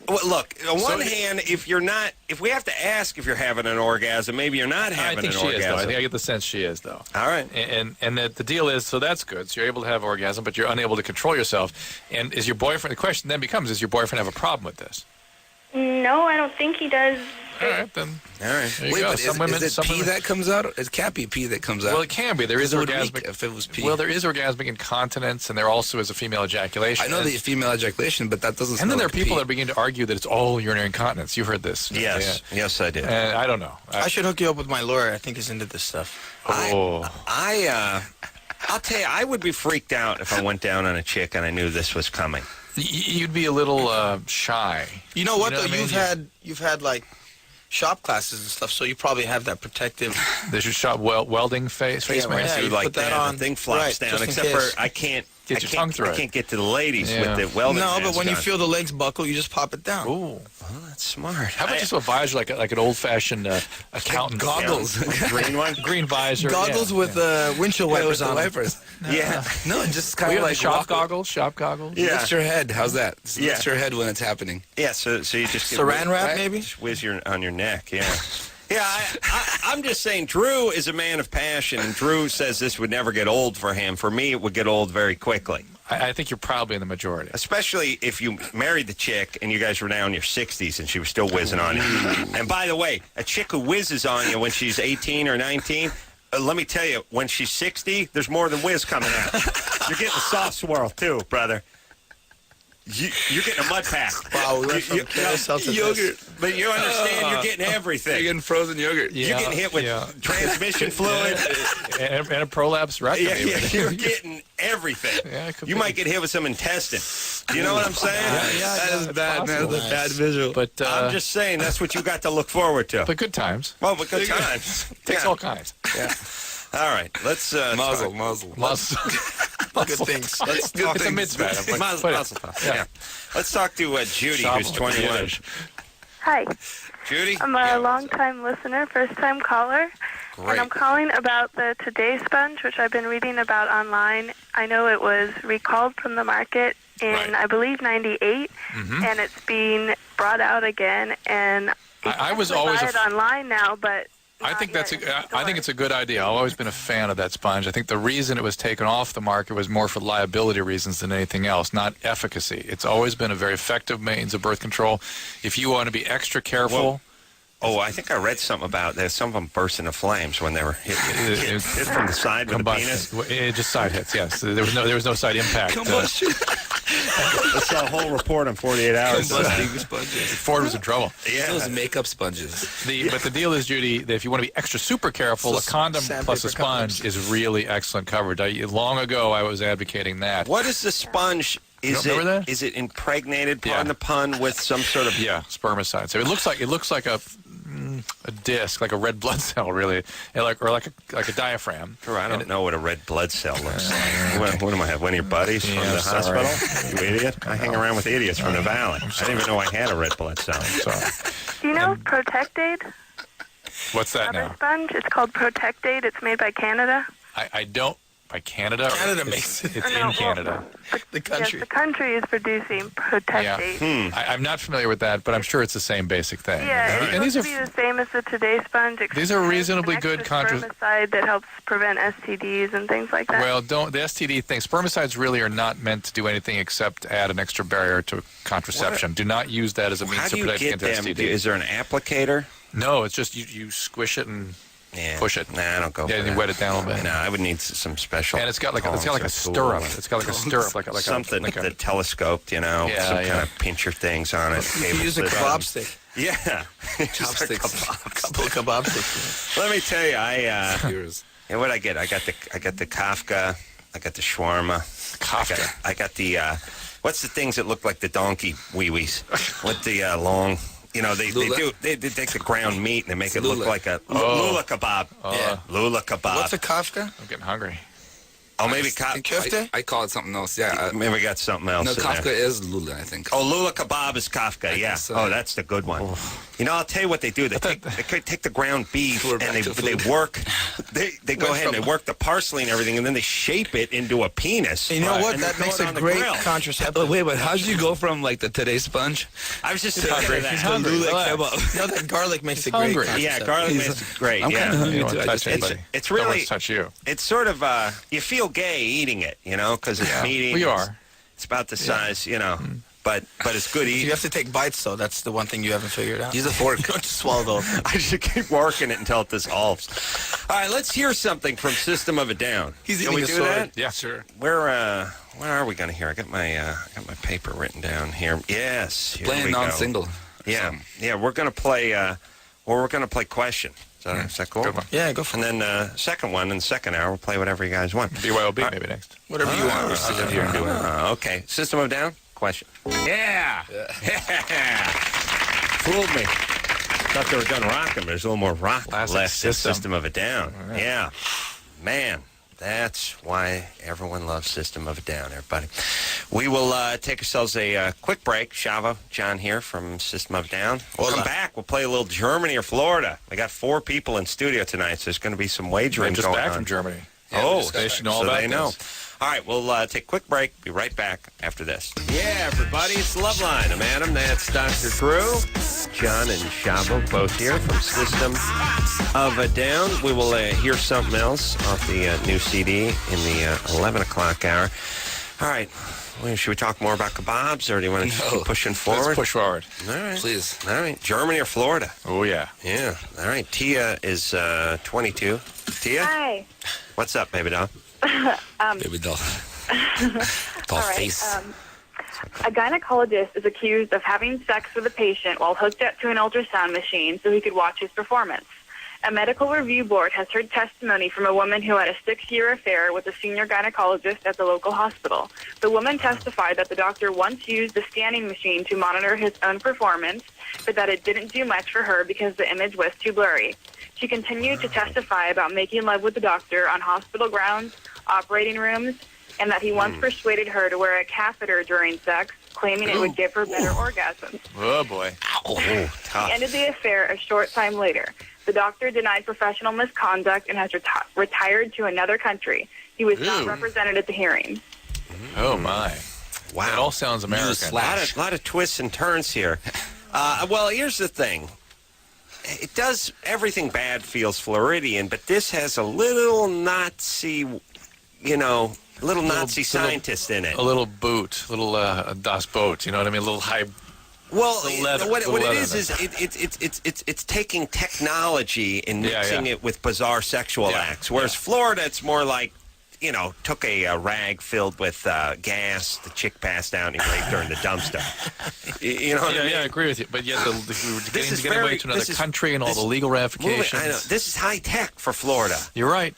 Speaker 3: look. On one hand, if we have to ask if you're having an orgasm, maybe you're not having an orgasm.
Speaker 4: I think she is, though. I think I get the sense she is, though.
Speaker 3: All right.
Speaker 4: And the deal is, so that's good. So you're able to have orgasm, but you're unable to control yourself. And is your boyfriend? The question then becomes: does your boyfriend have a problem with this?
Speaker 6: No, I don't think he does.
Speaker 4: All right, then.
Speaker 3: All right.
Speaker 4: There you
Speaker 5: Wait,
Speaker 4: go.
Speaker 5: but is it pee that comes out? It can't be pee that comes out.
Speaker 4: Well, it can be. There is orgasmic.
Speaker 5: If it was pee.
Speaker 4: Well, there is orgasmic incontinence, and there also is a female ejaculation.
Speaker 5: I know the female ejaculation, but that doesn't.
Speaker 4: And then there are
Speaker 5: like
Speaker 4: people
Speaker 5: pee.
Speaker 4: that begin to argue that it's all urinary incontinence. You heard this?
Speaker 3: Yes.
Speaker 4: Yeah.
Speaker 3: Yes, I did.
Speaker 4: And I don't know.
Speaker 2: I should hook you up with my lawyer. I think he's into this stuff.
Speaker 3: I'll tell you, I would be freaked out if I went down on a chick and I knew this was coming.
Speaker 4: You'd be a little shy.
Speaker 2: You know what,
Speaker 4: You know
Speaker 2: though?
Speaker 4: what I mean?
Speaker 2: You've had like shop classes and stuff, so you probably have that protective.
Speaker 4: There's your shop welding face
Speaker 2: Yeah,
Speaker 4: mask.
Speaker 2: yeah, you
Speaker 3: like
Speaker 2: put that
Speaker 3: that,
Speaker 2: on.
Speaker 3: the thing flops
Speaker 2: Right,
Speaker 3: down.
Speaker 2: just in
Speaker 3: Except
Speaker 2: case.
Speaker 3: for I can't
Speaker 4: Get your tongue through
Speaker 3: I
Speaker 4: it.
Speaker 3: can't get to the ladies
Speaker 4: Yeah.
Speaker 3: with the welding.
Speaker 2: No, but
Speaker 3: mask
Speaker 2: when you
Speaker 3: on.
Speaker 2: feel the legs buckle, you just pop it down.
Speaker 4: Ooh.
Speaker 3: Well, that's smart.
Speaker 4: How about just a visor, like an old-fashioned accountant?
Speaker 2: Goggles.
Speaker 3: Green one?
Speaker 4: Green visor.
Speaker 2: Goggles with windshield wipers on them.
Speaker 5: wipers.
Speaker 3: Yeah.
Speaker 5: No, just
Speaker 4: We
Speaker 5: kind of
Speaker 4: have
Speaker 5: like
Speaker 4: shop
Speaker 5: walk-
Speaker 4: goggles. Shop goggles.
Speaker 3: Yeah.
Speaker 5: Lift your head. How's that? Just
Speaker 3: Yeah.
Speaker 5: Lift your head when it's happening.
Speaker 3: Yeah, so you just get
Speaker 2: Saran wrap,
Speaker 5: right?
Speaker 2: maybe?
Speaker 3: just whiz on your neck, yeah. Yeah, I'm just saying Drew is a man of passion, and Drew says this would never get old for him. For me, it would get old very quickly.
Speaker 4: I think you're probably in the majority.
Speaker 3: Especially if you married the chick and you guys were now in your 60s and she was still whizzing on you. And by the way, a chick who whizzes on you when she's 18 or 19, let me tell you, when she's 60, there's more than whiz coming out. You're getting a soft swirl, too, brother. You're getting a mud pack.
Speaker 2: Wow, we went from carousel to
Speaker 5: Yogurt.
Speaker 3: But you understand, you're getting everything.
Speaker 5: You're getting frozen yogurt.
Speaker 3: You're getting hit with transmission fluid.
Speaker 4: and a prolapse rectum.
Speaker 3: Yeah, you're getting everything.
Speaker 4: Yeah, it could
Speaker 3: you
Speaker 4: be.
Speaker 3: might get hit with some intestine. Do you know what I'm saying?
Speaker 5: That is bad, man. That's a bad visual.
Speaker 4: But
Speaker 3: I'm just saying that's what you got to look forward to.
Speaker 4: but good times.
Speaker 3: Well, but good times.
Speaker 4: Takes
Speaker 3: Yeah.
Speaker 4: all kinds.
Speaker 3: All right, let's
Speaker 5: muzzle.
Speaker 2: Good things.
Speaker 3: Let's talk.
Speaker 4: It's a mitzvah. but-
Speaker 3: Muzzle,
Speaker 4: but-
Speaker 3: muzzle. Yeah. Let's talk to Judy, who's 21.
Speaker 7: Hi,
Speaker 3: Judy?
Speaker 7: I'm a long-time listener, first-time caller, and I'm calling about the Today Sponge, which I've been reading about online. I know it was recalled from the market in, I believe, '98, and it's being brought out again. And
Speaker 4: I was always
Speaker 7: buy it online now, but
Speaker 4: I think
Speaker 7: not
Speaker 4: that's
Speaker 7: yet in the
Speaker 4: I think
Speaker 7: store.
Speaker 4: it's a good idea. I've always been a fan of that sponge. I think the reason it was taken off the market was more for liability reasons than anything else, not efficacy. It's always been a very effective means of birth control. If you want to be extra careful.
Speaker 3: Oh, I think I read something about that. Some of them burst into flames when they were hit from the side with the penis.
Speaker 4: Just side hits, yes. There was no side impact.
Speaker 3: I saw a whole report on 48 hours.
Speaker 5: Combusting sponges.
Speaker 4: Ford was in trouble.
Speaker 3: Yeah.
Speaker 5: Those makeup sponges.
Speaker 4: But the deal is, Judy, that if you want to be extra super careful, a condom plus a sponge is really excellent coverage. Long ago, I was advocating that.
Speaker 3: What is the sponge?
Speaker 4: Remember that?
Speaker 3: Is it impregnated, pardon the pun, with some sort of...
Speaker 4: Yeah, spermicide. So it looks like a disc, like a red blood cell, really, and like a diaphragm.
Speaker 3: Sure, I don't know what a red blood cell looks like. What am I have? One of your buddies from the
Speaker 4: sorry.
Speaker 3: hospital? You idiot! I hang around with idiots from the valley. I didn't even know I had a red blood cell.
Speaker 7: Do you know Protect-Aid?
Speaker 4: What's that
Speaker 7: Other
Speaker 4: now?
Speaker 7: sponge? It's called Protect-Aid. It's made by Canada.
Speaker 4: I don't. By Canada?
Speaker 2: Canada makes it.
Speaker 4: It's
Speaker 7: No,
Speaker 4: in Canada.
Speaker 2: The country.
Speaker 7: Yes, the country is producing Protect-Aid.
Speaker 4: I'm not familiar with that, but I'm sure it's the same basic thing.
Speaker 7: Yeah, it's
Speaker 4: and these
Speaker 7: supposed to be the same as the Today Sponge. except
Speaker 4: These are
Speaker 7: there's
Speaker 4: reasonably
Speaker 7: an
Speaker 4: good
Speaker 7: extra spermicide that helps prevent STDs and things like that.
Speaker 4: Well, the STD thing, spermicides really are not meant to do anything except add an extra barrier to contraception. Do not use that as a means
Speaker 3: How
Speaker 4: to
Speaker 3: do you
Speaker 4: protect
Speaker 3: get
Speaker 4: against
Speaker 3: them?
Speaker 4: STD.
Speaker 3: Is there an applicator?
Speaker 4: No, it's just you squish it and push it.
Speaker 3: Nah, I don't go.
Speaker 4: Yeah,
Speaker 3: for
Speaker 4: and you
Speaker 3: that.
Speaker 4: wet it down a little bit.
Speaker 3: No, I would need some special.
Speaker 4: And it's got like a
Speaker 3: tongs
Speaker 4: stirrup.
Speaker 3: or tool.
Speaker 4: It's got like a stirrup, like
Speaker 3: something
Speaker 4: like
Speaker 3: that telescoped, some kind of pincher things on it.
Speaker 2: You use a kebab stick.
Speaker 3: Yeah.
Speaker 5: Chopsticks.
Speaker 2: Couple of kebab sticks.
Speaker 3: Let me tell you,
Speaker 5: Skewers.
Speaker 3: what I get? I got the Kafka. I got the shawarma.
Speaker 4: Kafka.
Speaker 3: I got the what's the things that look like the donkey wee-wees with the long. They take the ground meat and they make it look like a lula kebab.
Speaker 2: Yeah.
Speaker 3: Lula kebab.
Speaker 2: What's a kafka?
Speaker 4: I'm getting hungry.
Speaker 3: Oh, maybe
Speaker 2: Kofta?
Speaker 5: I call it something else. Yeah.
Speaker 3: maybe we got something else.
Speaker 5: No,
Speaker 3: in
Speaker 5: Kafka
Speaker 3: there.
Speaker 5: is Lula, I think.
Speaker 3: Oh, lula kebab is Kafka. Yeah.
Speaker 5: think so.
Speaker 3: Oh, that's the good one. I'll tell you what they do. They take the ground beef
Speaker 5: We're
Speaker 3: and
Speaker 5: back to
Speaker 3: they
Speaker 5: food.
Speaker 3: work. They go ahead and they work the parsley and everything, and then they shape it into a penis.
Speaker 2: You know what?
Speaker 3: And
Speaker 2: That
Speaker 3: they
Speaker 2: makes
Speaker 3: throw it
Speaker 2: a
Speaker 3: on the
Speaker 2: great
Speaker 3: grill.
Speaker 2: contraceptive.
Speaker 5: Wait, but how did you go from like the Today Sponge
Speaker 3: I was just
Speaker 4: He's
Speaker 3: thinking
Speaker 4: hungry.
Speaker 3: of that.
Speaker 4: He's hungry.
Speaker 5: Lula
Speaker 4: Relax.
Speaker 5: kebab?
Speaker 2: No, that garlic makes a
Speaker 4: hungry.
Speaker 2: great
Speaker 3: Yeah,
Speaker 2: contraceptive.
Speaker 3: garlic makes it great.
Speaker 5: I'm
Speaker 3: yeah.
Speaker 5: kinda hungry
Speaker 4: You don't
Speaker 5: too.
Speaker 4: want to
Speaker 5: I
Speaker 4: touch
Speaker 5: just
Speaker 4: anybody.
Speaker 3: It's
Speaker 4: Don't want
Speaker 3: really
Speaker 4: to touch you.
Speaker 3: It's sort of you feel gay eating it, because it's meaty.
Speaker 4: We are.
Speaker 3: It's about the size, but it's good
Speaker 2: You
Speaker 3: eating.
Speaker 2: have to take bites, though. That's the one thing you haven't figured out.
Speaker 5: Use a fork.
Speaker 2: You don't just swallow the whole thing.
Speaker 3: I should keep working it until it dissolves. All right, let's hear something from System of a Down.
Speaker 2: He's
Speaker 3: Can
Speaker 2: eating
Speaker 3: we
Speaker 2: a
Speaker 3: do
Speaker 2: sword.
Speaker 3: that?
Speaker 4: Yeah, sure.
Speaker 3: Where are we going to hear? I got my paper written down here. Yes, here
Speaker 5: Playing
Speaker 3: we go.
Speaker 5: non-single.
Speaker 3: Yeah, we're going to play. We're going to play question. Is that cool?
Speaker 4: Good one.
Speaker 2: Yeah, go for it.
Speaker 3: And then second one in the second hour, we'll play whatever you guys want.
Speaker 4: BYOB maybe next.
Speaker 2: Whatever you want.
Speaker 5: We're sitting here and doing it.
Speaker 3: Okay, System of a Down question. Yeah. Fooled me. Thought they were done rocking, but there's a little more rock
Speaker 4: Classic
Speaker 3: left in
Speaker 4: System.
Speaker 3: System of a Down.
Speaker 4: All right.
Speaker 3: Yeah. Man, that's why everyone loves System of a Down, everybody. We will take ourselves a quick break. Shavo, John here from System of a Down. We'll come back. We'll play a little Germany or Florida. We got 4 people in studio tonight, so there's going to be some wagering
Speaker 4: I'm just
Speaker 3: going
Speaker 4: back
Speaker 3: on.
Speaker 4: from Germany.
Speaker 3: They
Speaker 4: should know all
Speaker 3: so
Speaker 4: about
Speaker 3: they know.
Speaker 4: this.
Speaker 3: All right, we'll take a quick break. Be right back after this. Yeah, everybody, it's Loveline. I'm Adam. That's Dr. Drew. John and Shavo both here from System of a Down. We will hear something else off the new CD in the 11 o'clock hour. All right. Well, should we talk more about kebabs, or do you want to keep pushing forward?
Speaker 4: Let's push forward.
Speaker 3: All right.
Speaker 5: Please.
Speaker 3: All right. Germany or Florida?
Speaker 4: Oh, yeah.
Speaker 3: Yeah. All right. Tia is 22. Tia?
Speaker 8: Hi.
Speaker 3: What's up, baby doll?
Speaker 5: Baby doll.
Speaker 8: All right.
Speaker 5: Face.
Speaker 8: A gynecologist is accused of having sex with a patient while hooked up to an ultrasound machine so he could watch his performance. A medical review board has heard testimony from a woman who had a 6-year affair with a senior gynecologist at the local hospital. The woman testified that the doctor once used the scanning machine to monitor his own performance, but that it didn't do much for her because the image was too blurry. She continued to testify about making love with the doctor on hospital grounds, operating rooms, and that he once persuaded her to wear a catheter during sex, claiming it would give her better orgasms.
Speaker 4: Oh, boy.
Speaker 3: Oh,
Speaker 8: He
Speaker 3: tough.
Speaker 8: ended the affair a short time later. The doctor denied professional misconduct and has retired to another country. He was not represented at the hearing.
Speaker 4: Oh, my.
Speaker 3: Wow.
Speaker 4: That all sounds American.
Speaker 3: A lot of twists and turns here. Well, here's the thing. It does, everything bad feels Floridian, but this has a little Nazi, Nazi scientist in it.
Speaker 4: A little boot, little Das Boot, you know what I mean? A little high.
Speaker 3: Well,
Speaker 4: the leather-
Speaker 3: what
Speaker 4: the
Speaker 3: it
Speaker 4: leather
Speaker 3: is
Speaker 4: in
Speaker 3: it's taking technology and mixing it with bizarre sexual
Speaker 4: Yeah,
Speaker 3: acts. Whereas Florida, it's more like, took a rag filled with gas, the chick passed out, and he raped her in the dumpster. You know what I mean?
Speaker 4: Yeah, I agree with you. But yet, we were
Speaker 3: is
Speaker 4: getting away
Speaker 3: very-
Speaker 4: to another
Speaker 3: this is-
Speaker 4: country and all
Speaker 3: this-
Speaker 4: the legal ramifications.
Speaker 3: I know. This is high tech for Florida.
Speaker 4: You're right.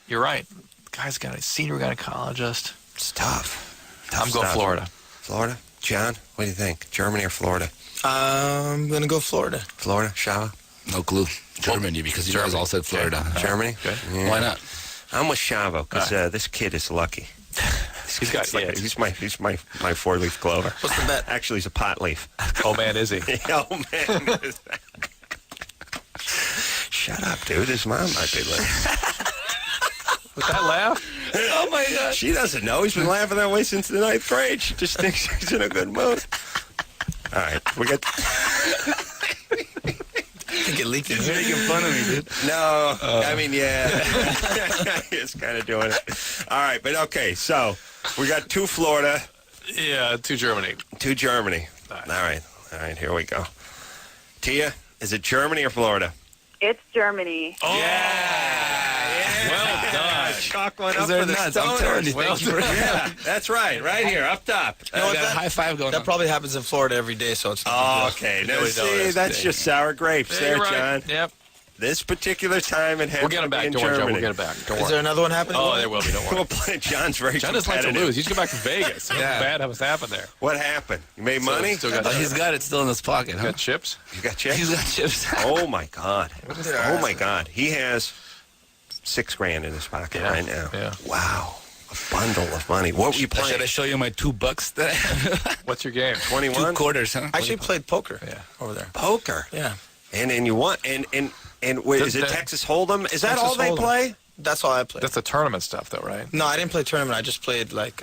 Speaker 4: Guy's got a senior gynecologist.
Speaker 3: It's tough.
Speaker 4: I'm going
Speaker 3: stuff.
Speaker 4: Florida.
Speaker 3: Florida? John, what do you think? Germany or Florida?
Speaker 2: I'm going to go Florida.
Speaker 3: Florida? Shava?
Speaker 5: No clue. Germany, because you guys all said Florida.
Speaker 3: Germany?
Speaker 4: Good.
Speaker 3: Yeah.
Speaker 5: Why not?
Speaker 3: I'm with Shavo because this kid is lucky.
Speaker 4: He's got
Speaker 3: He's my 4-leaf clover.
Speaker 2: What's the bet?
Speaker 3: Actually, he's a pot leaf.
Speaker 4: Oh, man, is he?
Speaker 3: Oh, man. Shut up, dude. His mom might be listening.
Speaker 4: With that laugh?
Speaker 3: Oh, my God. She doesn't know. He's been laughing that way since the 9th grade. She just thinks he's in a good mood. All right. We got...
Speaker 2: I think it leaked in
Speaker 5: He's
Speaker 2: here.
Speaker 5: making fun of me, dude.
Speaker 3: No, I mean, yeah. He's kind of doing it. All right, but okay, so we got 2 Florida,
Speaker 4: Yeah, to Germany.
Speaker 3: 2 Germany. All right, here we go. Tia, is it Germany or Florida?
Speaker 8: It's Germany.
Speaker 3: Oh, yeah.
Speaker 4: Well done.
Speaker 3: Chalk one up
Speaker 5: They're
Speaker 3: for the
Speaker 5: nuts. I'm telling you.
Speaker 3: stoners.
Speaker 5: Thank you for
Speaker 3: Yeah, that's right. Right here, up top.
Speaker 2: You know what,
Speaker 5: got a
Speaker 2: that-
Speaker 5: high five going
Speaker 2: That
Speaker 5: on.
Speaker 2: probably happens in Florida every day, so it's not
Speaker 3: Oh,
Speaker 2: a big deal.
Speaker 3: okay.
Speaker 4: You
Speaker 3: No,
Speaker 4: really know
Speaker 3: see,
Speaker 4: that's
Speaker 3: that's
Speaker 4: big.
Speaker 3: just sour grapes there,
Speaker 4: You're right.
Speaker 3: John.
Speaker 4: Yep.
Speaker 3: This particular time it
Speaker 4: We'll get him
Speaker 3: happened
Speaker 4: back.
Speaker 3: in
Speaker 4: Don't worry, John.
Speaker 3: Germany.
Speaker 4: We'll get it back. Don't
Speaker 2: Is
Speaker 4: worry.
Speaker 2: there another one happening?
Speaker 4: Oh, there will be. Don't worry.
Speaker 3: We'll play. John's very
Speaker 4: John just likes to
Speaker 3: competitive.
Speaker 4: lose. He's going back to Vegas.
Speaker 5: Yeah.
Speaker 4: Bad was happened there.
Speaker 3: What happened? You made money?
Speaker 4: Still got,
Speaker 5: He's got it still in his pocket, huh?
Speaker 4: got chips.
Speaker 3: You got chips?
Speaker 5: He's got chips.
Speaker 3: Oh my God! Oh my God! He has $6,000 in his pocket
Speaker 4: Yeah.
Speaker 3: right now.
Speaker 4: Yeah.
Speaker 3: Wow, a bundle of money. What were you
Speaker 5: Should
Speaker 3: playing?
Speaker 5: I show you my $2 that I have?
Speaker 4: What's your game?
Speaker 3: 21
Speaker 5: 2 quarters, huh?
Speaker 2: I actually played poker.
Speaker 4: Yeah.
Speaker 2: Over there.
Speaker 3: poker.
Speaker 2: Yeah.
Speaker 3: And you won. And wait, is it
Speaker 4: The-
Speaker 3: Texas Hold'em? Is that
Speaker 2: Texas
Speaker 3: all they
Speaker 2: Hold'em.
Speaker 3: play?
Speaker 2: That's all I played.
Speaker 4: That's the tournament stuff, though, right?
Speaker 2: No, I didn't play tournament. I just played like,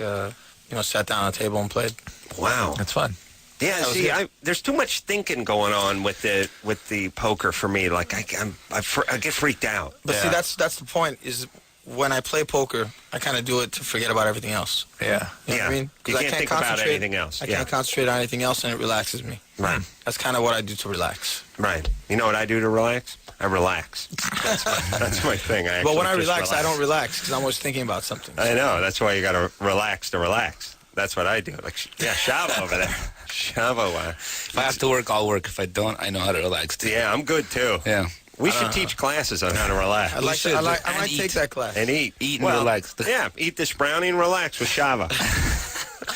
Speaker 2: sat down at a table and played.
Speaker 3: Wow.
Speaker 4: That's fun.
Speaker 3: Yeah.
Speaker 2: was
Speaker 3: See,
Speaker 2: good.
Speaker 3: there's too much thinking going on with the poker for me. Like I get freaked out.
Speaker 2: But see,
Speaker 4: Yeah.
Speaker 2: that's the point. Is when I play poker, I kind of do it to forget about everything else.
Speaker 4: Yeah.
Speaker 2: You know what
Speaker 3: Yeah.
Speaker 2: I mean? 'Cause
Speaker 3: You
Speaker 2: I
Speaker 3: can't think about anything else.
Speaker 2: I
Speaker 3: Yeah.
Speaker 2: can't concentrate on anything else, and it relaxes me.
Speaker 3: Right.
Speaker 2: That's kind of what I do to relax.
Speaker 3: Right. You know what I do to relax? I relax. That's my thing.
Speaker 2: But when I
Speaker 3: just
Speaker 2: relax, I don't relax because I'm always thinking about something.
Speaker 3: I know. That's why you got to relax to relax. That's what I do. Like, yeah, Shava over there. Shava.
Speaker 5: If I have to work, I'll work. If I don't, I know how to relax too.
Speaker 3: Yeah, I'm good too.
Speaker 5: Yeah.
Speaker 3: We should teach classes on how to relax.
Speaker 2: I like.
Speaker 5: should.
Speaker 2: I
Speaker 5: And
Speaker 2: might take
Speaker 5: eat.
Speaker 2: that class.
Speaker 3: And eat.
Speaker 5: Eat and relax.
Speaker 3: Yeah, eat this brownie and relax with Shava.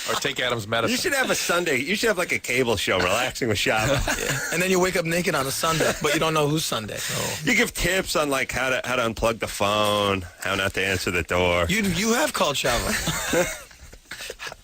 Speaker 4: Or take Adam's medicine.
Speaker 3: You should have a Sunday. You should have like a cable show, Relaxing with Shava.
Speaker 2: And then you wake up naked on a Sunday, but you don't know whose Sunday.
Speaker 3: You give tips on like how to unplug the phone, how not to answer the door.
Speaker 2: You have called Shava,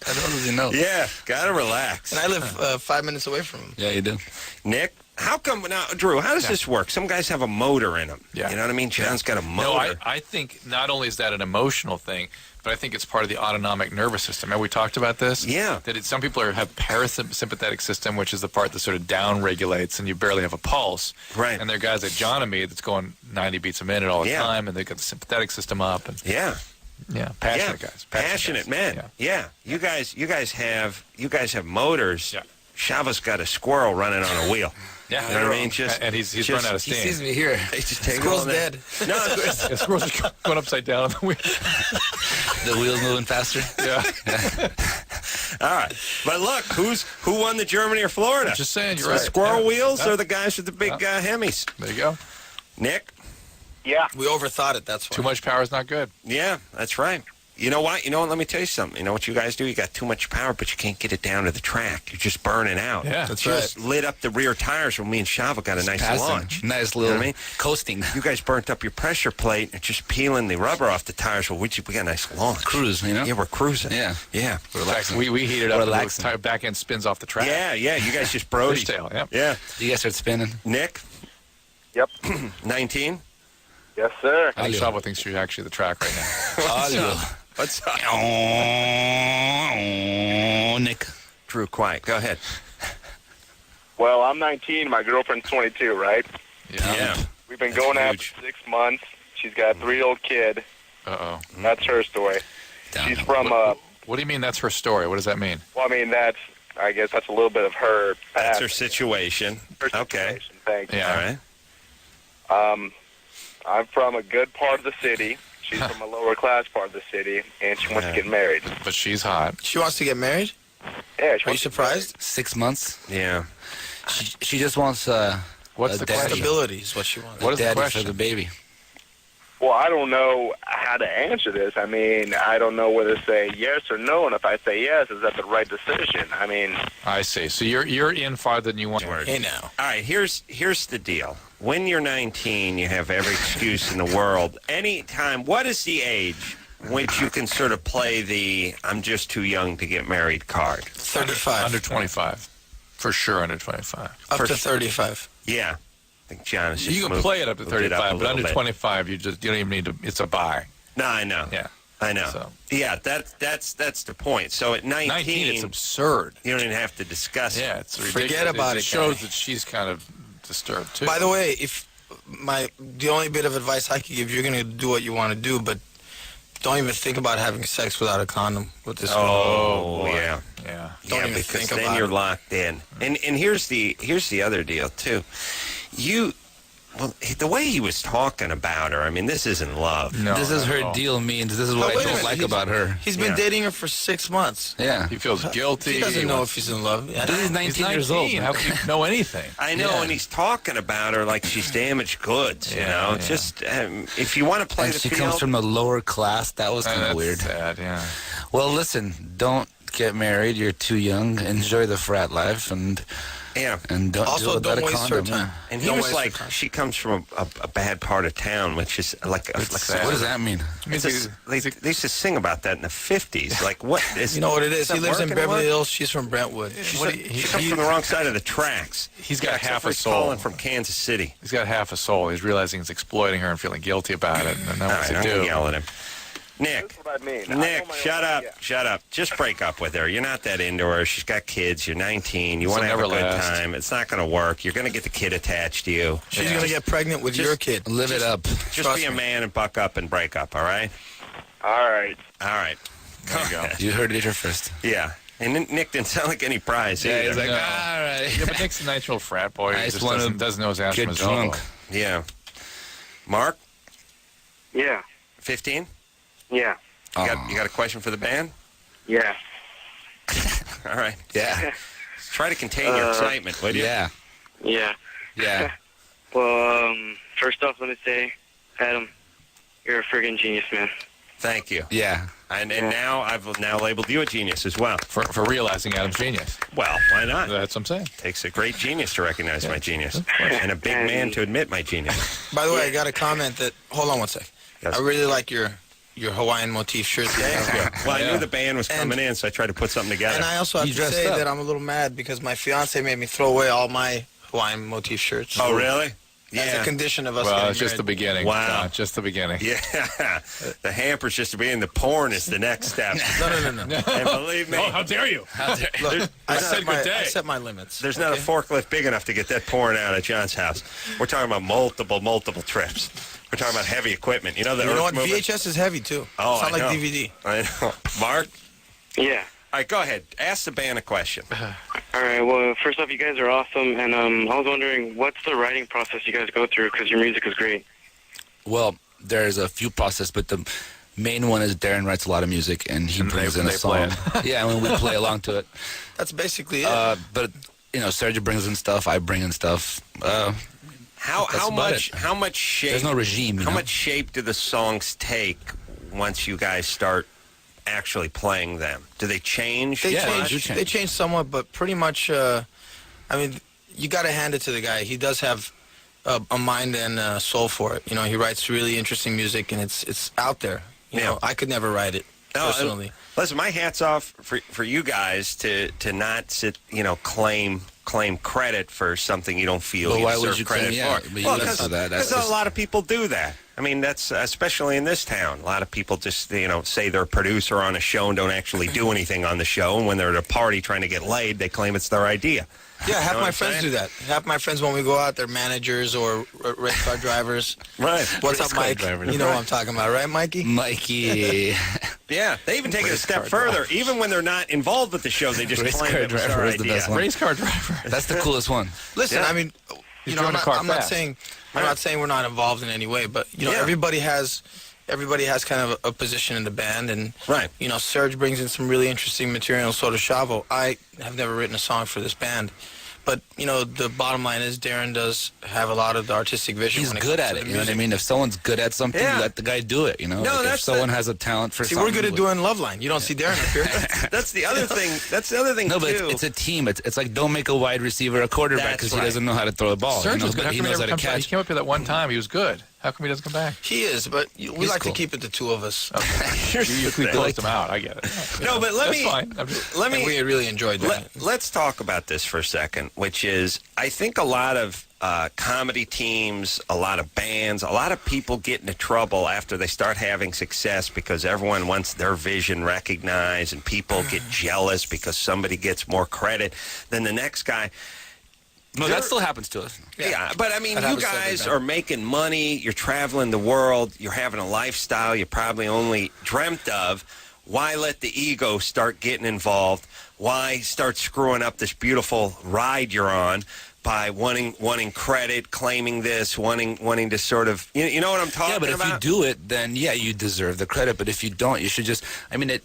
Speaker 5: I don't really know.
Speaker 3: Yeah, gotta relax.
Speaker 2: and I live 5 minutes away from him.
Speaker 5: Yeah, you do.
Speaker 3: Nick, how come now, Drew? How does this work? Some guys have a motor in them.
Speaker 4: Yeah.
Speaker 3: You know what I mean? John's got a motor.
Speaker 4: No, I think not only is that an emotional thing, but I think it's part of the autonomic nervous system. Have we talked about this?
Speaker 3: Yeah.
Speaker 4: That some people have parasympathetic system, which is the part that sort of down regulates and you barely have a pulse.
Speaker 3: Right.
Speaker 4: And there are guys like John and me that's going 90 beats a minute all the
Speaker 3: Yeah.
Speaker 4: time, and they got the sympathetic system up. And
Speaker 3: Yeah.
Speaker 4: passionate
Speaker 3: yeah.
Speaker 4: guys.
Speaker 3: Passionate
Speaker 4: guys.
Speaker 3: men. Yeah. You guys have motors.
Speaker 4: Yeah.
Speaker 3: Shava's got a squirrel running on a wheel.
Speaker 4: Yeah.
Speaker 3: You know what I mean? Just
Speaker 4: And he's
Speaker 3: just-
Speaker 4: run out of
Speaker 5: He
Speaker 4: steam.
Speaker 5: sees me here.
Speaker 3: They just take
Speaker 2: Squirrel's
Speaker 3: all that-
Speaker 2: dead.
Speaker 3: No,
Speaker 4: Yeah, squirrels are going upside down on the wheel.
Speaker 5: The wheels moving faster.
Speaker 4: Yeah.
Speaker 3: all right. But look, who won the Germany or Florida?
Speaker 4: Just saying, you're
Speaker 3: the
Speaker 4: right.
Speaker 3: squirrel
Speaker 4: Yeah.
Speaker 3: wheels
Speaker 4: Yeah.
Speaker 3: or the guys with the big Hemis?
Speaker 4: There you go.
Speaker 3: Nick?
Speaker 9: Yeah.
Speaker 2: We overthought it. That's why.
Speaker 4: Too much power is not good.
Speaker 3: Yeah, that's right. You know what? Let me tell you something. You know what you guys do? You got too much power, but you can't get it down to the track. You're just burning out.
Speaker 4: Yeah.
Speaker 2: That's
Speaker 3: Just lit up the rear tires when me and Shava got a nice
Speaker 5: Passing.
Speaker 3: launch.
Speaker 5: Nice
Speaker 3: You
Speaker 5: little
Speaker 3: know what I mean?
Speaker 5: coasting.
Speaker 3: You guys burnt up your pressure plate and just peeling the rubber off the tires. Well, we got a nice launch.
Speaker 5: Cruise, you know?
Speaker 3: Yeah, we're cruising.
Speaker 5: Yeah.
Speaker 3: Yeah.
Speaker 4: In fact, we heated up and the
Speaker 5: Relaxing.
Speaker 4: tire back end spins off the track.
Speaker 3: Yeah, you guys just Brody.
Speaker 4: Fishtail, yep.
Speaker 3: Yeah.
Speaker 5: You guys start spinning.
Speaker 3: Nick,
Speaker 9: Yep.
Speaker 3: 19.
Speaker 9: Yes, sir.
Speaker 4: I think
Speaker 5: Alio.
Speaker 4: Shava thinks you're actually the track right now.
Speaker 5: Alio.
Speaker 3: What's up?
Speaker 5: Nick.
Speaker 3: Drew, quiet. Go ahead.
Speaker 9: Well, I'm 19. My girlfriend's 22, right?
Speaker 3: Yeah.
Speaker 9: We've been
Speaker 3: That's
Speaker 9: going out
Speaker 3: huge.
Speaker 9: for 6 months. She's got a 3-year-old kid.
Speaker 4: Uh-oh.
Speaker 9: That's her story.
Speaker 5: Down.
Speaker 9: She's from,
Speaker 4: What do you mean that's her story? What does that mean?
Speaker 9: well, I mean, I guess that's a little bit of her
Speaker 3: That's
Speaker 9: past.
Speaker 3: her situation.
Speaker 9: Her
Speaker 3: Okay.
Speaker 9: situation. Thanks.
Speaker 4: Yeah.
Speaker 3: All right.
Speaker 9: I'm from a good part of the city. She's from a lower class part of the city, and she wants to get married.
Speaker 4: But she's hot.
Speaker 2: She wants to get married.
Speaker 9: Yeah, she
Speaker 2: Are you
Speaker 9: wants to get
Speaker 2: surprised?
Speaker 5: 6 months.
Speaker 3: Yeah.
Speaker 5: She just wants
Speaker 4: What's
Speaker 5: a
Speaker 4: the
Speaker 5: daddy.
Speaker 4: question?
Speaker 2: Stability is what she wants.
Speaker 4: What is the
Speaker 5: daddy
Speaker 4: question?
Speaker 5: for the baby.
Speaker 9: Well, I don't know how to answer this. I mean, I don't know whether to say yes or no, and if I say yes, is that the right decision? I mean,
Speaker 4: I see. So you're in farther than you want.
Speaker 2: Hey now.
Speaker 3: All right, here's the deal. When you're 19, you have every excuse in the world. Anytime, what is the age which you can sort of play the "I'm just too young to get married" card?
Speaker 2: 35.
Speaker 4: Under 25. For sure under 25.
Speaker 2: Up
Speaker 3: for-
Speaker 2: to 35.
Speaker 3: Yeah, I think John is just
Speaker 4: You can
Speaker 3: moved-
Speaker 4: play it up to
Speaker 3: moved it
Speaker 4: 35,
Speaker 3: a
Speaker 4: but
Speaker 3: little
Speaker 4: under
Speaker 3: bit.
Speaker 4: 25, you don't even need to. It's a buy.
Speaker 3: No, I know.
Speaker 4: Yeah.
Speaker 3: I know.
Speaker 4: So.
Speaker 3: Yeah, that's the point. So at 19,
Speaker 4: 19, it's absurd.
Speaker 3: you don't even have to discuss
Speaker 4: Yeah,
Speaker 3: it.
Speaker 4: it's
Speaker 2: Forget
Speaker 4: ridiculous.
Speaker 2: about
Speaker 4: It
Speaker 2: it,
Speaker 4: shows
Speaker 2: guy.
Speaker 4: that she's kind of disturbed too.
Speaker 2: By the way, if the only bit of advice I could give, you're going to do what you want to do, but don't even think about having sex without a condom with this girl.
Speaker 3: Oh,
Speaker 4: boy.
Speaker 3: yeah.
Speaker 4: Yeah.
Speaker 2: Don't
Speaker 3: Yeah,
Speaker 2: even
Speaker 3: because
Speaker 2: think
Speaker 3: then
Speaker 2: about
Speaker 3: you're
Speaker 2: it.
Speaker 3: locked in. And here's the other deal too. Well, the way he was talking about her, I mean, this isn't love.
Speaker 4: No,
Speaker 5: This is
Speaker 4: not at
Speaker 5: her
Speaker 4: all.
Speaker 5: deal means this is what
Speaker 2: Oh, wait
Speaker 5: I
Speaker 2: a
Speaker 5: don't
Speaker 2: minute.
Speaker 5: like
Speaker 2: He's-
Speaker 5: about her.
Speaker 2: He's been
Speaker 3: Yeah.
Speaker 2: dating her for 6 months.
Speaker 5: Yeah.
Speaker 4: He feels guilty.
Speaker 2: He doesn't know
Speaker 4: wants-
Speaker 2: if he's in love. Yeah.
Speaker 5: This is 19 years old.
Speaker 4: How can you know anything?
Speaker 3: I know,
Speaker 5: Yeah.
Speaker 3: and he's talking about her like she's damaged goods. You
Speaker 4: Yeah,
Speaker 3: know,
Speaker 4: yeah.
Speaker 3: just if you want to play
Speaker 5: And
Speaker 3: the
Speaker 5: she
Speaker 3: field,
Speaker 5: comes from a lower class. That was kind of
Speaker 4: That's
Speaker 5: weird.
Speaker 4: sad, yeah.
Speaker 5: Well, listen, don't get married. You're too young. Enjoy the frat life and
Speaker 3: yeah.
Speaker 5: don't do
Speaker 2: Also,
Speaker 5: it without
Speaker 2: don't
Speaker 5: a
Speaker 2: waste her
Speaker 5: condom.
Speaker 2: time.
Speaker 3: And he
Speaker 2: Don't
Speaker 3: was
Speaker 2: waste
Speaker 3: like,
Speaker 2: her time.
Speaker 3: she comes from a bad part of town, which is like
Speaker 5: What does that mean?
Speaker 3: It's they used to sing about that in the 50s. Like, what is...
Speaker 2: You know what it is?
Speaker 3: Is that
Speaker 2: He lives in
Speaker 3: working
Speaker 2: Beverly
Speaker 3: anymore?
Speaker 2: Hills. She's from Brentwood.
Speaker 3: She comes from the wrong side of the tracks.
Speaker 4: He's got
Speaker 3: Except
Speaker 4: half
Speaker 3: for
Speaker 4: a
Speaker 3: he's
Speaker 4: soul.
Speaker 3: calling from Kansas City.
Speaker 4: He's got half a soul. He's realizing he's exploiting her and feeling guilty about it. And then
Speaker 3: All
Speaker 4: what's
Speaker 3: right,
Speaker 4: he
Speaker 3: I'm
Speaker 4: do?
Speaker 3: gonna yell at him. Nick,
Speaker 9: That's what I mean. I
Speaker 3: Nick,
Speaker 9: know my
Speaker 3: shut
Speaker 9: own-
Speaker 3: up,
Speaker 9: yeah.
Speaker 3: shut up. Just break up with her. You're not that into her. She's got kids. You're 19. You
Speaker 4: This'll
Speaker 3: want to have a
Speaker 4: never
Speaker 3: good
Speaker 4: last.
Speaker 3: time. It's not going to work. You're going to get the kid attached to you.
Speaker 2: She's going to get pregnant with
Speaker 3: Just-
Speaker 2: your kid.
Speaker 5: Live it up.
Speaker 3: Just
Speaker 2: Trust
Speaker 3: be a
Speaker 2: me.
Speaker 3: man and buck up and break up, all right?
Speaker 9: All right.
Speaker 3: All right.
Speaker 4: There you go.
Speaker 5: You heard it here first.
Speaker 3: Yeah. And Nick didn't sound like any prize
Speaker 5: Yeah,
Speaker 3: either.
Speaker 5: he's like,
Speaker 4: No.
Speaker 5: all right.
Speaker 4: Yeah, but Nick's a natural frat boy.
Speaker 5: I
Speaker 4: He
Speaker 5: just
Speaker 4: just
Speaker 5: wanna
Speaker 4: doesn't know his answer
Speaker 5: Get
Speaker 4: from his
Speaker 5: drunk.
Speaker 4: elbow.
Speaker 3: Yeah. Mark,
Speaker 9: Yeah.
Speaker 3: 15?
Speaker 9: Yeah.
Speaker 3: You got a question for the band?
Speaker 9: Yeah.
Speaker 3: All right.
Speaker 5: Yeah.
Speaker 3: Try to contain your excitement, would you?
Speaker 5: Yeah.
Speaker 9: Yeah.
Speaker 5: Yeah.
Speaker 9: Well, first off, let me say, Adam, you're a friggin' genius, man.
Speaker 3: Thank you.
Speaker 5: Yeah.
Speaker 3: And now I've now labeled you a genius as well.
Speaker 4: For realizing Adam's genius.
Speaker 3: Well, why not?
Speaker 4: That's what I'm saying.
Speaker 3: Takes a great genius to recognize my genius, and a big man to admit my genius.
Speaker 2: By the way, I got a comment that. Hold on one sec.
Speaker 3: Yes.
Speaker 2: I really like your Hawaiian motif shirt.
Speaker 3: Well, I knew the band was coming in, so I tried to put something together.
Speaker 2: And I also have
Speaker 5: You
Speaker 2: to
Speaker 5: dressed
Speaker 2: say
Speaker 5: up.
Speaker 2: that I'm a little mad because my fiance made me throw away all my Hawaiian motif shirts.
Speaker 3: Oh, really?
Speaker 2: As a condition of us
Speaker 4: Well,
Speaker 2: getting
Speaker 4: it's just the
Speaker 2: married.
Speaker 4: beginning.
Speaker 3: Wow.
Speaker 4: Just the beginning.
Speaker 3: Yeah, the hamper's just being the porn is the next step.
Speaker 2: No.
Speaker 3: And believe me,
Speaker 4: Oh, how dare you?
Speaker 2: Look, I
Speaker 4: said
Speaker 2: set my
Speaker 4: good day.
Speaker 2: I set my limits.
Speaker 3: there's not a forklift big enough to get that porn out of John's house. We're talking about multiple trips. We're talking about heavy equipment. You know the
Speaker 2: You know
Speaker 3: Earth
Speaker 2: what?
Speaker 3: movement?
Speaker 2: VHS is heavy too.
Speaker 3: Oh,
Speaker 2: it's not
Speaker 3: I know.
Speaker 2: like DVD.
Speaker 3: I know. Mark?
Speaker 9: Yeah.
Speaker 3: All right, go ahead. Ask the band a question.
Speaker 9: All right. Well, first off, you guys are awesome, and I was wondering, what's the writing process you guys go through? Because your music is great.
Speaker 5: Well, there's a few processes, but the main one is Darren writes a lot of music, and he brings in a
Speaker 4: they play
Speaker 5: song. Yeah, when we play along to it.
Speaker 2: That's basically it.
Speaker 5: But, Sergio brings in stuff, I bring in stuff.
Speaker 3: How
Speaker 5: about
Speaker 3: much shape?
Speaker 5: There's no regime, you
Speaker 3: How
Speaker 5: know?
Speaker 3: much shape do the songs take once you guys start actually playing them? Do they change?
Speaker 2: They
Speaker 5: Yeah, they
Speaker 2: change.
Speaker 5: do change.
Speaker 2: They change somewhat, but pretty much. I mean, you got to hand it to the guy. He does have a mind and a soul for it. You know, he writes really interesting music, and it's out there. You know, I could never write it personally.
Speaker 3: Listen, my hat's off for you guys to not sit, claim credit for something you don't feel
Speaker 5: Well,
Speaker 3: you
Speaker 5: why
Speaker 3: deserve
Speaker 5: would you
Speaker 3: credit
Speaker 5: claim- yeah,
Speaker 3: for.
Speaker 5: but you don't do that. That's
Speaker 3: Because
Speaker 5: just-
Speaker 3: a lot of people do that. I mean, that's especially in this town. A lot of people just say they're a producer on a show and don't actually do anything on the show. And when they're at a party trying to get laid, they claim it's their idea.
Speaker 2: Yeah, half
Speaker 3: know what
Speaker 2: my
Speaker 3: I'm
Speaker 2: friends
Speaker 3: saying?
Speaker 2: do that. Half my friends, when we go out, they're managers or race car drivers.
Speaker 3: Right.
Speaker 2: What's up,
Speaker 5: Race car
Speaker 2: Mike?
Speaker 5: drivers.
Speaker 2: You know what I'm talking about, right, Mikey?
Speaker 5: Mikey.
Speaker 3: Yeah, they even take it a step
Speaker 4: car
Speaker 3: further. Even when they're not involved with the show, they just
Speaker 5: Race
Speaker 3: claim
Speaker 5: car
Speaker 3: it was
Speaker 5: driver
Speaker 3: their
Speaker 5: is the
Speaker 3: idea.
Speaker 5: best one.
Speaker 4: Race car driver.
Speaker 5: That's the coolest one.
Speaker 2: Listen,
Speaker 3: Yeah.
Speaker 2: I mean,
Speaker 4: He's driving a car
Speaker 2: I'm not
Speaker 4: fast.
Speaker 2: saying we're not involved in any way, but
Speaker 3: Yeah.
Speaker 2: everybody has kind of a position in the band, and
Speaker 3: Right.
Speaker 2: Serge brings in some really interesting material. So does Chavo. I have never written a song for this band, but the bottom line is Darren does have a lot of the artistic vision.
Speaker 5: He's
Speaker 2: when
Speaker 5: good
Speaker 2: comes
Speaker 5: at
Speaker 2: to
Speaker 5: it.
Speaker 2: the
Speaker 5: You know what I
Speaker 2: music.
Speaker 5: mean? If someone's good at something,
Speaker 3: Yeah.
Speaker 5: let the guy do it.
Speaker 3: No,
Speaker 5: if
Speaker 3: that's
Speaker 5: someone
Speaker 3: the-
Speaker 5: has a talent for
Speaker 2: See,
Speaker 5: something.
Speaker 2: we're good at doing Loveline. You don't see Darren up here.
Speaker 3: That's the other thing. That's the other thing
Speaker 5: No, but
Speaker 3: too.
Speaker 5: it's a team. It's like don't make a wide receiver a quarterback
Speaker 3: That's
Speaker 5: because he
Speaker 3: right.
Speaker 5: doesn't know how to throw the ball.
Speaker 4: Serge was good.
Speaker 5: But
Speaker 4: How
Speaker 5: he
Speaker 4: come he
Speaker 5: knows
Speaker 4: never
Speaker 5: how to
Speaker 4: comes back? He
Speaker 5: catch.
Speaker 4: came up here that one time. He was good. How come he doesn't come back?
Speaker 2: He is, but we
Speaker 5: He's
Speaker 2: like
Speaker 5: cool.
Speaker 2: to keep it the two of us.
Speaker 4: You closed him out. I get it.
Speaker 3: No, but let
Speaker 4: That's
Speaker 3: me-
Speaker 4: fine. I'm just,
Speaker 3: Let
Speaker 2: And
Speaker 3: me
Speaker 2: we really enjoyed that.
Speaker 3: let's talk about this for a second, which is I think a lot of comedy teams, a lot of bands, a lot of people get into trouble after they start having success because everyone wants their vision recognized and people get jealous because somebody gets more credit than the next guy.
Speaker 5: No, that still happens to us.
Speaker 3: Yeah, but I mean,
Speaker 2: That
Speaker 3: you
Speaker 2: happens to every
Speaker 3: guys
Speaker 2: band.
Speaker 3: are making money, you're traveling the world, you're having a lifestyle you probably only dreamt of. Why let the ego start getting involved? Why start screwing up this beautiful ride you're on by wanting credit, claiming this, wanting to sort of, you know what I'm talking about?
Speaker 5: Yeah, but if you do it, then yeah, you deserve the credit. But if you don't, you should just. I mean,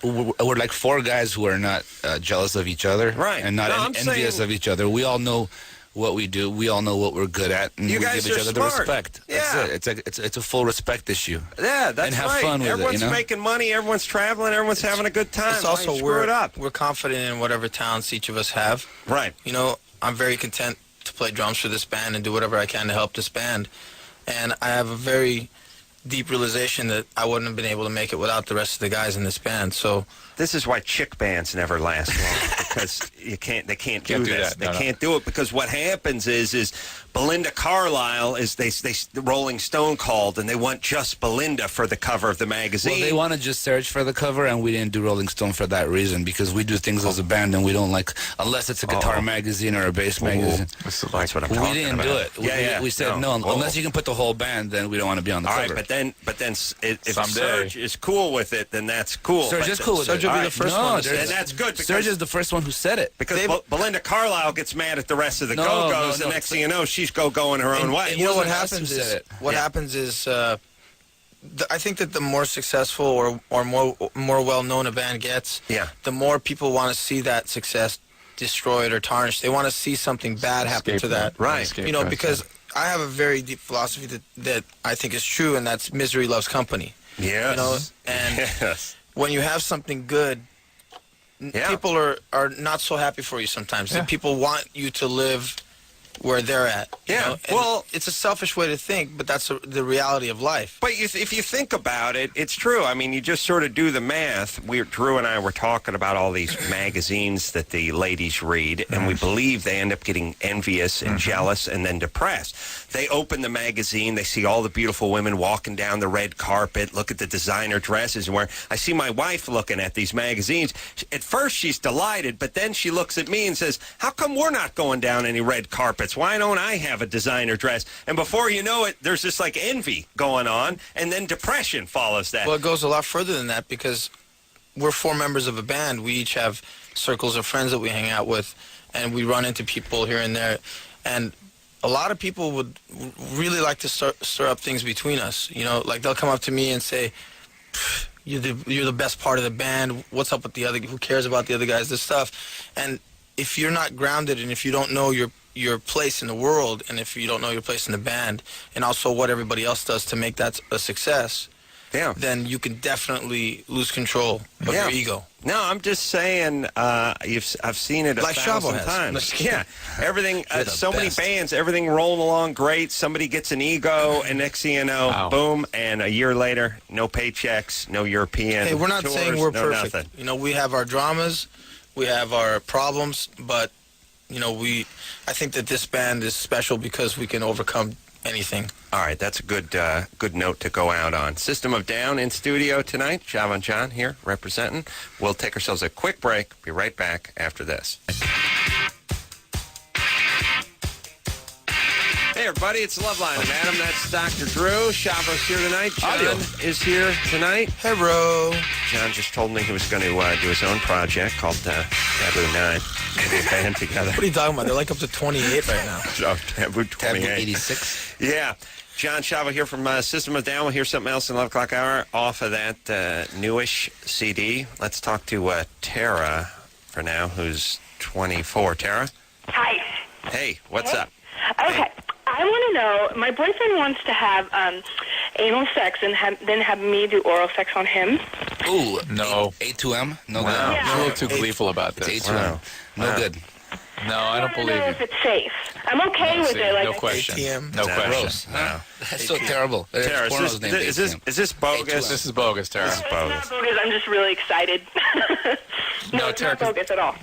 Speaker 5: we're like four guys who are not jealous of each other,
Speaker 3: right?
Speaker 5: And not envious of each other. We all know what we do. We all know what we're good at, and we give each other the respect.
Speaker 3: Yeah.
Speaker 5: That's it. It's a full respect issue.
Speaker 3: Yeah, that's
Speaker 5: and have
Speaker 3: right.
Speaker 5: fun with
Speaker 3: everyone's
Speaker 5: it.
Speaker 3: Making money. Everyone's traveling. Everyone's having a good time.
Speaker 2: It's also
Speaker 3: we're
Speaker 2: confident in whatever talents each of us have.
Speaker 3: Right.
Speaker 2: You know, I'm very content to play drums for this band and do whatever I can to help this band, and I have a very deep realization that I wouldn't have been able to make it without the rest of the guys in this band. So
Speaker 3: this is why chick bands never last long, because they can't do this. They can't do it because what happens is Belinda Carlisle is the Rolling Stone called and they want just Belinda for the cover of the magazine.
Speaker 5: Well, they want to just search for the cover, and we didn't do Rolling Stone for that reason, because we do things as a band and we don't like, unless it's a guitar magazine or a bass magazine.
Speaker 3: That's what I'm talking about.
Speaker 5: We didn't do it. We said no, unless you can put the whole band, then we don't want to be on the cover.
Speaker 3: All right, but then if
Speaker 4: Someday.
Speaker 3: Serge is cool with it, then that's cool.
Speaker 5: Serge is cool with it.
Speaker 2: Serge will be the first one.
Speaker 3: And that's good. Because
Speaker 5: Serge is the first one who said it.
Speaker 3: Because Belinda Carlisle gets mad at the rest of the Go-Go's, and next thing you know, she's going her own way.
Speaker 2: And you know what happens is, I think that the more successful or more well-known a band gets, the more people want to see that success destroyed or tarnished. They want to see something bad happen to that.
Speaker 3: Right.
Speaker 2: You know, because I have a very deep philosophy that I think is true, and that's misery loves company.
Speaker 3: Yes.
Speaker 2: You know, and when you have something good, people are not so happy for you sometimes.
Speaker 4: Yeah.
Speaker 2: People want you to live where they're at. You know?
Speaker 3: Well,
Speaker 2: it's a selfish way to think, but that's the reality of life.
Speaker 3: But if you think about it, it's true. I mean, you just sort of do the math. Drew and I were talking about all these magazines that the ladies read, and we believe they end up getting envious and jealous and then depressed. They open the magazine, they see all the beautiful women walking down the red carpet, look at the designer dresses and wear. I see my wife looking at these magazines. At first, she's delighted, but then she looks at me and says, "How come we're not going down any red carpets? Why don't I have a designer dress?" And before you know it, there's this like envy going on, and then depression follows that.
Speaker 2: Well, it goes a lot further than that, because we're four members of a band. We each have circles of friends that we hang out with, and we run into people here and there. And a lot of people would really like to stir up things between us. You know, like they'll come up to me and say, you're the best part of the band. What's up with the other? Who cares about the other guys? This stuff. And if you're not grounded, and if you don't know your place in the world, and if you don't know your place in the band, and also what everybody else does to make that a success, then you can definitely lose control of your ego.
Speaker 3: No, I'm just saying, I've seen it
Speaker 2: like
Speaker 3: 1,000 times. Yeah, everything, so many bands, everything rolling along great. Somebody gets an ego, and next thing you know, boom, and a year later, no paychecks, no European.
Speaker 2: Hey, we're not
Speaker 3: tours,
Speaker 2: saying we're
Speaker 3: no
Speaker 2: perfect.
Speaker 3: Nothing.
Speaker 2: You know, we have our dramas, we have our problems, but you know, I think that this band is special because we can overcome anything.
Speaker 3: All right, that's a good note to go out on. System of Down in studio tonight. Javan John here representing. We'll take ourselves a quick break. Be right back after this. Hey, everybody, it's Loveline. I'm Adam. That's Dr. Drew. Shavo's here tonight. John is here tonight.
Speaker 2: Hey, bro.
Speaker 3: John just told me he was going to do his own project called Taboo 9. Maybe a band together.
Speaker 2: What are you talking about? They're like up to 28 right now.
Speaker 3: Taboo 28.
Speaker 5: Taboo 86.
Speaker 3: Yeah. John Shavo here from System of Down. We'll hear something else in 11 o'clock hour off of that newish CD. Let's talk to Tara for now, who's 24. Tara?
Speaker 10: Hi.
Speaker 3: Hey, what's up?
Speaker 10: Okay.
Speaker 3: Hey.
Speaker 10: I want to know, my boyfriend wants to have anal sex and then have me do oral sex on him.
Speaker 5: Ooh,
Speaker 4: no.
Speaker 5: A2M? No good.
Speaker 4: Wow.
Speaker 10: Yeah.
Speaker 4: You're a little too gleeful about this.
Speaker 5: It's A2M.
Speaker 3: Wow.
Speaker 5: No
Speaker 3: Wow.
Speaker 5: good.
Speaker 4: No, I don't believe
Speaker 10: know
Speaker 4: you.
Speaker 10: if it's safe. I'm okay with it. Like,
Speaker 4: No question.
Speaker 2: ATM.
Speaker 4: No
Speaker 3: No.
Speaker 4: question.
Speaker 5: Gross.
Speaker 3: No.
Speaker 5: That's so terrible.
Speaker 3: Tara, is this bogus?
Speaker 4: This is bogus, Tara.
Speaker 3: This is bogus.
Speaker 10: It's not bogus. I'm just really excited.
Speaker 4: No,
Speaker 10: it's
Speaker 4: Tara,
Speaker 10: not bogus at all.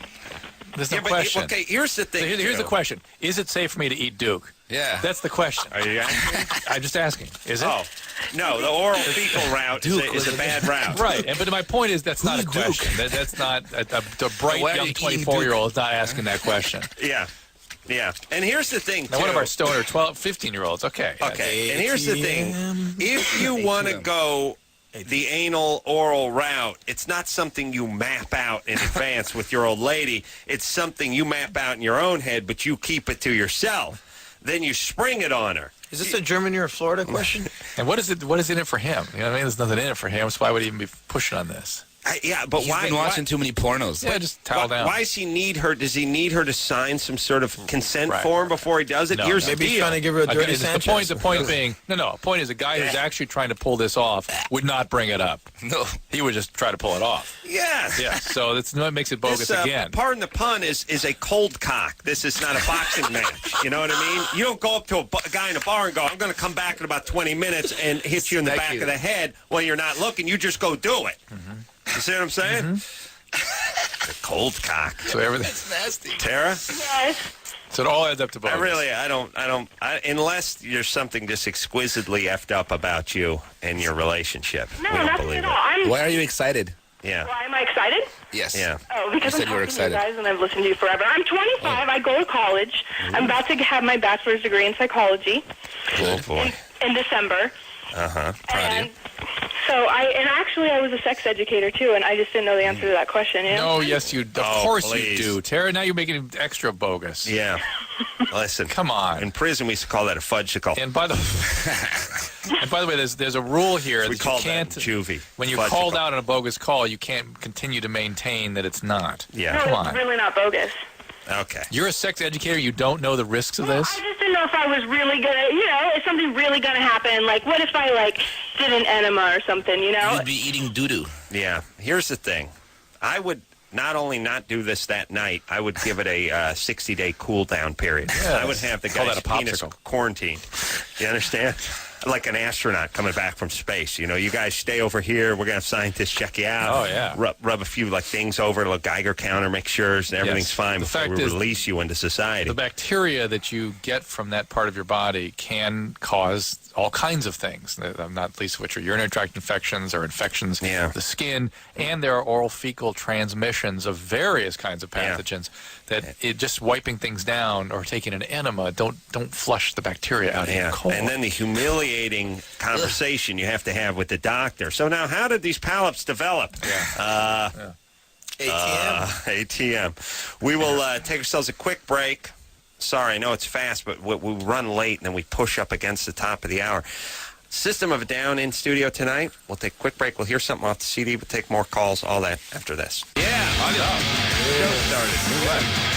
Speaker 4: There's
Speaker 3: Yeah,
Speaker 4: no
Speaker 3: but,
Speaker 4: question.
Speaker 3: okay, here's the thing.
Speaker 4: Here's the question. Is it safe for me to eat Duke?
Speaker 5: Yeah.
Speaker 4: That's the question.
Speaker 3: Are you asking?
Speaker 4: I'm just asking. Is it?
Speaker 3: Oh, no, the oral fecal route is a bad route.
Speaker 4: Right, but my point is that's not a question. That's not a bright
Speaker 5: Why are
Speaker 4: young
Speaker 5: you eating
Speaker 4: 24-year-old is not asking that question.
Speaker 3: Yeah. Yeah. And here's the thing,
Speaker 4: Now,
Speaker 3: too.
Speaker 4: one of our stoner 12, 15-year-olds, okay.
Speaker 3: Okay, and here's the thing. If you want to go the anal oral route, it's not something you map out in advance with your old lady. It's something you map out in your own head, but you keep it to yourself. Then you spring it on her.
Speaker 2: Is this a Germany or Florida question?
Speaker 4: And what is in it for him? You know what I mean? There's nothing in it for him, so why would he even be pushing on this?
Speaker 3: Yeah, but
Speaker 5: He's
Speaker 3: why?
Speaker 5: been watching too many pornos.
Speaker 4: Yeah, just towel down.
Speaker 3: Why does he need her? Does he need her to sign some sort of consent form before he does it?
Speaker 4: No,
Speaker 3: Here's
Speaker 4: no.
Speaker 3: the
Speaker 2: Maybe he's
Speaker 3: deal.
Speaker 2: trying to give her a dirty Sanchez.
Speaker 4: The point being, the point is a guy who's actually trying to pull this off would not bring it up.
Speaker 5: No.
Speaker 4: He would just try to pull it off.
Speaker 3: Yes.
Speaker 4: Yeah, so that's what makes it bogus
Speaker 3: This,
Speaker 4: again.
Speaker 3: pardon the pun, is a cold cock. This is not a boxing match. You know what I mean? You don't go up to a guy in a bar and go, I'm going to come back in about 20 minutes and hit you in the back of the head when you're not looking. You just go do it. You see what I'm saying? The cold cock.
Speaker 4: So everything.
Speaker 5: That's nasty.
Speaker 3: Tara?
Speaker 10: Yes.
Speaker 4: So it all adds up to bogus.
Speaker 3: I don't, unless there's something just exquisitely effed up about you and your relationship.
Speaker 10: No,
Speaker 3: we don't
Speaker 10: nothing
Speaker 3: believe
Speaker 10: at
Speaker 3: it.
Speaker 10: all.
Speaker 5: Why are you excited?
Speaker 3: Yeah.
Speaker 10: Why am I excited?
Speaker 5: Yes.
Speaker 3: Yeah.
Speaker 10: Oh, because
Speaker 5: You said
Speaker 10: I'm
Speaker 5: you were
Speaker 10: talking to you
Speaker 5: excited.
Speaker 10: guys and I've listened to you forever. I'm 25. I go to college. I'm about to have my bachelor's degree in psychology
Speaker 3: Oh, boy.
Speaker 10: in December.
Speaker 3: Uh-huh.
Speaker 10: And so I was a sex educator too, and I just didn't know the answer to that question. You know?
Speaker 4: No, yes, you. Of
Speaker 3: Oh,
Speaker 4: course
Speaker 3: please.
Speaker 4: you do, Tara. Now you're making it extra bogus.
Speaker 3: Yeah. Listen.
Speaker 4: Come on.
Speaker 3: In prison, we used to call that a fudgesicle.
Speaker 4: And by the way, there's a rule here
Speaker 3: We
Speaker 4: that
Speaker 3: call
Speaker 4: you can't.
Speaker 3: that juvie.
Speaker 4: When you're
Speaker 3: Fudgesicle.
Speaker 4: called out on a bogus call, you can't continue to maintain that it's not.
Speaker 3: Yeah.
Speaker 10: No,
Speaker 4: Come
Speaker 10: it's
Speaker 4: on.
Speaker 10: really not bogus.
Speaker 3: Okay.
Speaker 4: You're a sex educator. You don't know the risks of
Speaker 10: I
Speaker 4: this.
Speaker 10: just didn't know if I was really gonna, is something really gonna happen? Like, what if I did an enema or something? You know?
Speaker 5: You'd be eating doo-doo.
Speaker 3: Yeah. Here's the thing. I would not only not do this that night, I would give it a 60-day cool-down period.
Speaker 4: Yes.
Speaker 3: I would have the
Speaker 4: Call
Speaker 3: guy's
Speaker 4: that a
Speaker 3: penis
Speaker 4: popsicle.
Speaker 3: quarantined. You understand? Like an astronaut coming back from space. You know, you guys stay over here. We're going to have scientists check you out.
Speaker 4: Oh, yeah.
Speaker 3: Rub a few things over, a Geiger counter, make sure everything's
Speaker 4: Yes.
Speaker 3: fine
Speaker 4: The
Speaker 3: before
Speaker 4: fact
Speaker 3: we
Speaker 4: is,
Speaker 3: release you into society.
Speaker 4: The bacteria that you get from that part of your body can cause all kinds of things, not least of which are urinary tract infections or infections of the skin, and there are oral fecal transmissions of various kinds of pathogens that just wiping things down or taking an enema don't flush the bacteria out of your colon.
Speaker 3: And then the humiliating conversation you have to have with the doctor. So now, how did these polyps develop? ATM. We will take ourselves a quick break. Sorry, I know it's fast, but we run late and then we push up against the top of the hour. System of a Down in studio tonight. We'll take a quick break. We'll hear something off the CD. We'll take more calls, all that after this. Yeah, show started.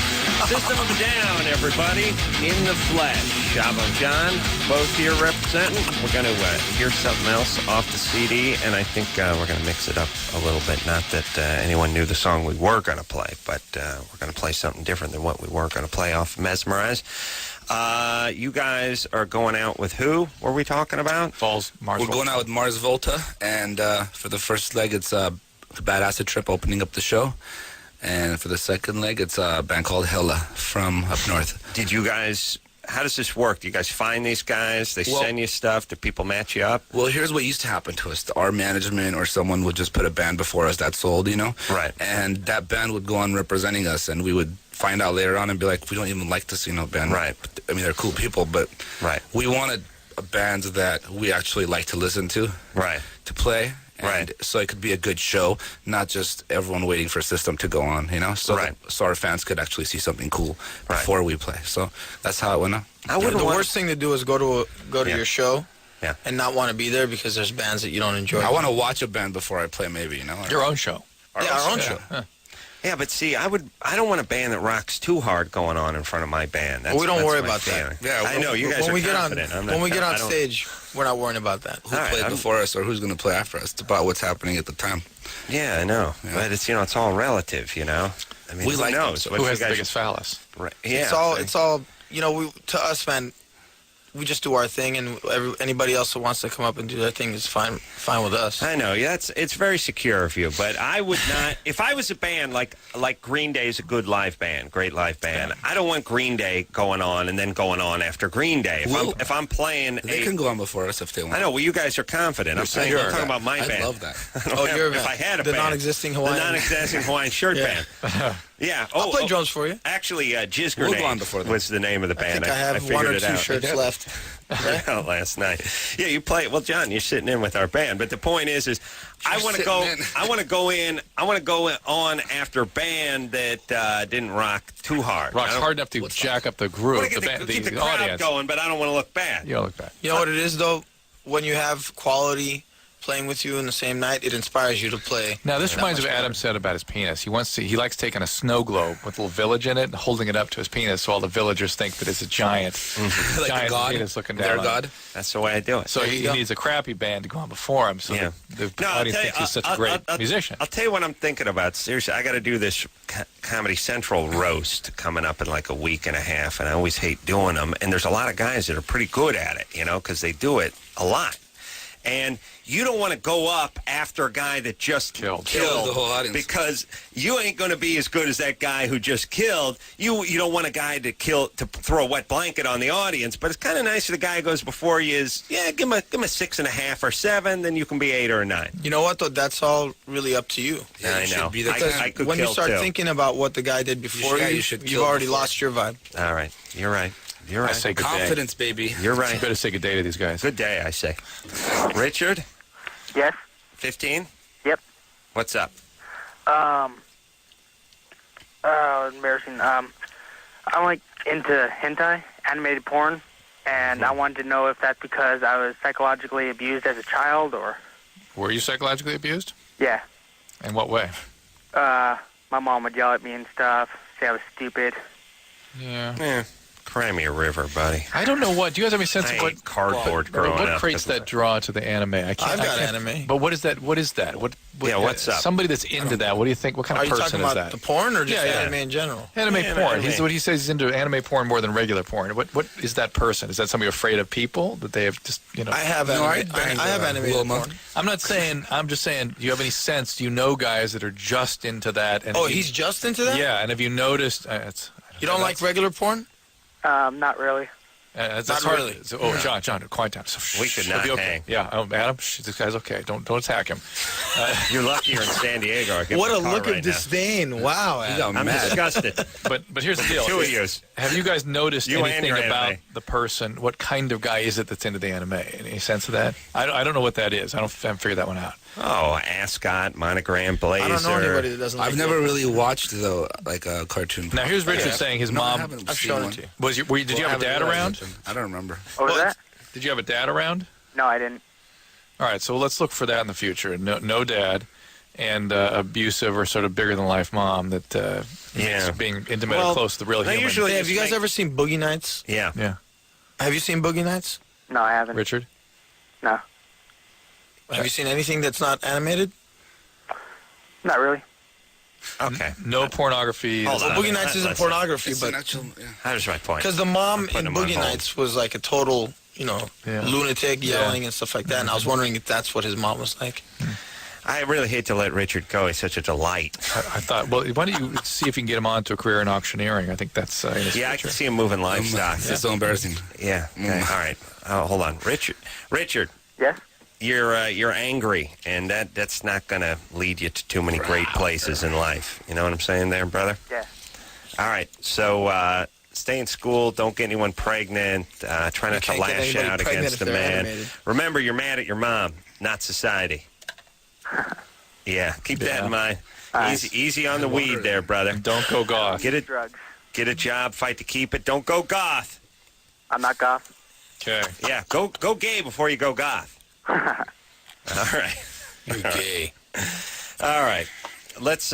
Speaker 3: System of a Down, everybody, in the flesh. Shabo and John, both here representing. We're going to hear something else off the CD, and I think we're going to mix it up a little bit. Not that anyone knew the song we were going to play, but we're going to play something different than what we were going to play off Mesmerize. You guys are going out with who? Were we talking about?
Speaker 5: We're going out with Mars Volta, and for the first leg, it's Bad Acid Trip opening up the show. And for the second leg, it's a band called Hella from up north.
Speaker 3: Did you guys, how does this work? Do you guys find these guys? They send you stuff? Do people match you up?
Speaker 5: Well, here's what used to happen to us. Our management or someone would just put a band before us that sold,
Speaker 3: Right.
Speaker 5: And that band would go on representing us, and we would find out later on and be like, we don't even like this, band.
Speaker 3: Right.
Speaker 5: I mean, they're cool people, but
Speaker 3: right.
Speaker 5: We wanted bands that we actually like to listen to.
Speaker 3: Right.
Speaker 5: To play.
Speaker 3: Right.
Speaker 5: So it could be a good show, not just everyone waiting for System to go on, So, so our fans could actually see something cool before we play. So that's how it went on.
Speaker 2: The worst thing to do is go to your show and not want to be there because there's bands that you don't enjoy.
Speaker 5: I want to watch a band before I play, maybe,
Speaker 4: Your own show.
Speaker 2: Our own show.
Speaker 4: Yeah.
Speaker 3: Yeah, but see, I don't want a band that rocks too hard going on in front of my band.
Speaker 2: We don't worry
Speaker 3: my
Speaker 2: about
Speaker 3: feeling.
Speaker 2: that.
Speaker 5: Yeah,
Speaker 3: I know you guys
Speaker 2: when
Speaker 3: are confident.
Speaker 2: When we get on stage, we're not worrying about that.
Speaker 5: Who played before us or who's going to play after us? It's about what's happening at the time.
Speaker 3: Yeah, I know.
Speaker 5: Yeah.
Speaker 3: But it's it's all relative, I mean,
Speaker 5: We
Speaker 3: who
Speaker 5: like
Speaker 3: knows?
Speaker 5: them, so
Speaker 3: What
Speaker 4: Who
Speaker 3: you
Speaker 4: has the
Speaker 3: guys-
Speaker 4: biggest phallus?
Speaker 3: Right. Yeah.
Speaker 2: It's all to us, man. We just do our thing, and anybody else who wants to come up and do their thing is fine with us.
Speaker 3: I know. Yeah, it's very secure of you, but I would not. If I was a band like Green Day is a good live band, great live band. I don't want Green Day going on and then going on after Green Day. If I'm playing,
Speaker 5: They can go on before us if they want.
Speaker 3: I know. Well, you guys are confident. I'm saying I'm talking about my band.
Speaker 5: I love that.
Speaker 3: If I had a band,
Speaker 2: non-existing Hawaiian.
Speaker 3: the non-existing Hawaiian shirt band. Yeah.
Speaker 2: I'll play drums for you.
Speaker 3: Actually, Jizz
Speaker 5: We'll go
Speaker 3: Grenade
Speaker 5: on before that.
Speaker 3: was the name of the band.
Speaker 2: I think I have
Speaker 3: figured
Speaker 2: one or
Speaker 3: it
Speaker 2: two
Speaker 3: out.
Speaker 2: shirts left.
Speaker 3: Out last night. Yeah, you play. Well, John, you're sitting in with our band. But the point is I want to go. I want to go in. I want to go on after a band that didn't rock too hard.
Speaker 4: Rocks hard enough to jack up the
Speaker 3: I
Speaker 4: groove,
Speaker 3: want to keep the crowd
Speaker 4: audience
Speaker 3: going, but I don't want to look bad.
Speaker 4: You don't look bad.
Speaker 2: You know what it is, though? When you have quality playing with you in the same night, it inspires you to play.
Speaker 4: Now, this
Speaker 2: that
Speaker 4: reminds me
Speaker 2: much
Speaker 4: of what Adam
Speaker 2: better.
Speaker 4: said about his penis. He likes taking a snow globe with a little village in it and holding it up to his penis so all the villagers think that it's a giant,
Speaker 5: Like
Speaker 4: giant
Speaker 5: a god,
Speaker 4: penis looking
Speaker 5: their
Speaker 4: down on
Speaker 5: god.
Speaker 4: him.
Speaker 3: That's the way I do it.
Speaker 4: So he needs a crappy band to go on before him so the
Speaker 3: I'll
Speaker 4: audience
Speaker 3: tell you,
Speaker 4: thinks he's such a great musician.
Speaker 3: I'll tell you what I'm thinking about. Seriously, I got to do this Comedy Central roast coming up in like a week and a half, and I always hate doing them. And there's a lot of guys that are pretty good at it, because they do it a lot. And you don't want to go up after a guy that just killed
Speaker 5: the whole audience,
Speaker 3: because you ain't going to be as good as that guy who just killed. You don't want a guy to throw a wet blanket on the audience. But it's kind of nice if the guy who goes before you is give him a 6.5 or 7, then you can be 8 or 9.
Speaker 2: You know what, though? That's all really up to you.
Speaker 5: Yeah,
Speaker 3: I know. I could
Speaker 2: when you
Speaker 3: kill
Speaker 2: start
Speaker 3: too.
Speaker 2: thinking about what the guy did before you've already lost your vibe.
Speaker 3: All right, you're right. You're right.
Speaker 4: I say good
Speaker 5: Confidence, baby.
Speaker 3: You're right.
Speaker 4: You better say good day to these guys.
Speaker 3: Good day, I say. Richard?
Speaker 11: Yes.
Speaker 3: 15?
Speaker 11: Yep.
Speaker 3: What's up?
Speaker 11: Embarrassing. I'm like into hentai, animated porn, and I wanted to know if that's because I was psychologically abused as a child, or...
Speaker 4: Were you psychologically abused?
Speaker 11: Yeah.
Speaker 4: In what way?
Speaker 11: My mom would yell at me and stuff, say I was stupid.
Speaker 4: Yeah.
Speaker 3: Cry me a river, buddy.
Speaker 4: I don't know what. Do you guys have any sense of what
Speaker 3: cardboard growing
Speaker 4: what
Speaker 3: up?
Speaker 4: creates that draw to the anime?
Speaker 2: I've got anime.
Speaker 4: But what is that? What is that? What
Speaker 3: what's up?
Speaker 4: Somebody that's into that. What do you think? What kind
Speaker 2: Are
Speaker 4: of
Speaker 2: you
Speaker 4: person
Speaker 2: talking
Speaker 4: is
Speaker 2: about
Speaker 4: that?
Speaker 2: the porn or just
Speaker 4: Yeah.
Speaker 2: anime in general?
Speaker 4: Anime porn.
Speaker 3: anime.
Speaker 4: What he says he's into anime porn more than regular porn. What is that person? Is that somebody afraid of people that they have just
Speaker 2: I have anime. I have animated porn.
Speaker 4: I'm not saying. I'm just saying. Do you have any sense? Do you know guys that are just into that? And
Speaker 2: He's just into that?
Speaker 4: Yeah. And have you noticed?
Speaker 2: You don't like regular porn?
Speaker 11: Not really.
Speaker 2: Not
Speaker 4: hard.
Speaker 2: really.
Speaker 4: So, John, quiet down. So,
Speaker 3: We could not
Speaker 4: okay.
Speaker 3: hang.
Speaker 4: Yeah, Adam, this guy's okay. Don't attack him.
Speaker 3: You're lucky you're in San Diego.
Speaker 2: What a look of disdain! Wow, Adam.
Speaker 3: I'm disgusted.
Speaker 4: But here's the deal.
Speaker 3: Two of you.
Speaker 4: Have you guys noticed
Speaker 3: You and
Speaker 4: anything
Speaker 3: your
Speaker 4: about
Speaker 3: anime.
Speaker 4: the person? What kind of guy is it that's into the anime? Any sense of that? I don't know what that is. I haven't figured that one out.
Speaker 3: Oh, ascot, monogram, blazer.
Speaker 2: I don't know anybody that doesn't.
Speaker 5: I've never really watched though, like a cartoon.
Speaker 4: Now here's Richard saying his mom.
Speaker 5: I've shown it to you.
Speaker 4: Did you have a dad around?
Speaker 5: I don't remember.
Speaker 11: What was that?
Speaker 4: Did you have a dad around?
Speaker 11: No, I didn't.
Speaker 4: All right, so let's look for that in the future. No dad, and abusive or sort of bigger than life mom that makes being intimate or close to the real human.
Speaker 3: Usually
Speaker 2: Hey, have you guys ever seen Boogie Nights?
Speaker 3: Yeah.
Speaker 4: Yeah.
Speaker 2: Have you seen Boogie Nights?
Speaker 11: No, I haven't.
Speaker 4: Richard?
Speaker 11: No.
Speaker 2: Have you seen anything that's not animated?
Speaker 11: Not really.
Speaker 3: Okay.
Speaker 4: No pornography.
Speaker 3: Hold on.
Speaker 2: Boogie Nights isn't pornography,
Speaker 5: It's
Speaker 2: but
Speaker 5: an actual,
Speaker 3: There's my point.
Speaker 2: because the mom
Speaker 3: I'm putting
Speaker 2: in
Speaker 3: them on
Speaker 2: Boogie
Speaker 3: hold.
Speaker 2: Nights was like a total, lunatic, yelling and stuff like that. And I was wondering if that's what his mom was like.
Speaker 3: I really hate to let Richard go. He's such a delight.
Speaker 4: I thought, well, why don't you see if you can get him on to a career in auctioneering? I think that's in his
Speaker 3: Yeah, I
Speaker 4: future.
Speaker 3: can see him moving livestock.
Speaker 5: It's so embarrassing.
Speaker 3: Yeah. Okay. All right. Oh, hold on, Richard.
Speaker 11: Yes?
Speaker 3: You're angry, and that's not going to lead you to too many great places in life. You know what I'm saying there, brother?
Speaker 11: Yeah.
Speaker 3: All right. So stay in school. Don't get anyone pregnant. Try not to
Speaker 2: can't get
Speaker 3: lash
Speaker 2: anybody
Speaker 3: out
Speaker 2: pregnant
Speaker 3: against
Speaker 2: if
Speaker 3: the
Speaker 2: they're
Speaker 3: man.
Speaker 2: animated.
Speaker 3: Remember, you're mad at your mom, not society. Yeah, keep that in mind. Easy on the weed there, brother.
Speaker 4: Don't go goth.
Speaker 11: Drugs.
Speaker 3: Get a job, fight to keep it. Don't go goth.
Speaker 11: I'm not goth.
Speaker 4: Okay.
Speaker 3: Yeah, go gay before you go goth. All right.
Speaker 5: You're gay.
Speaker 3: All right. Let's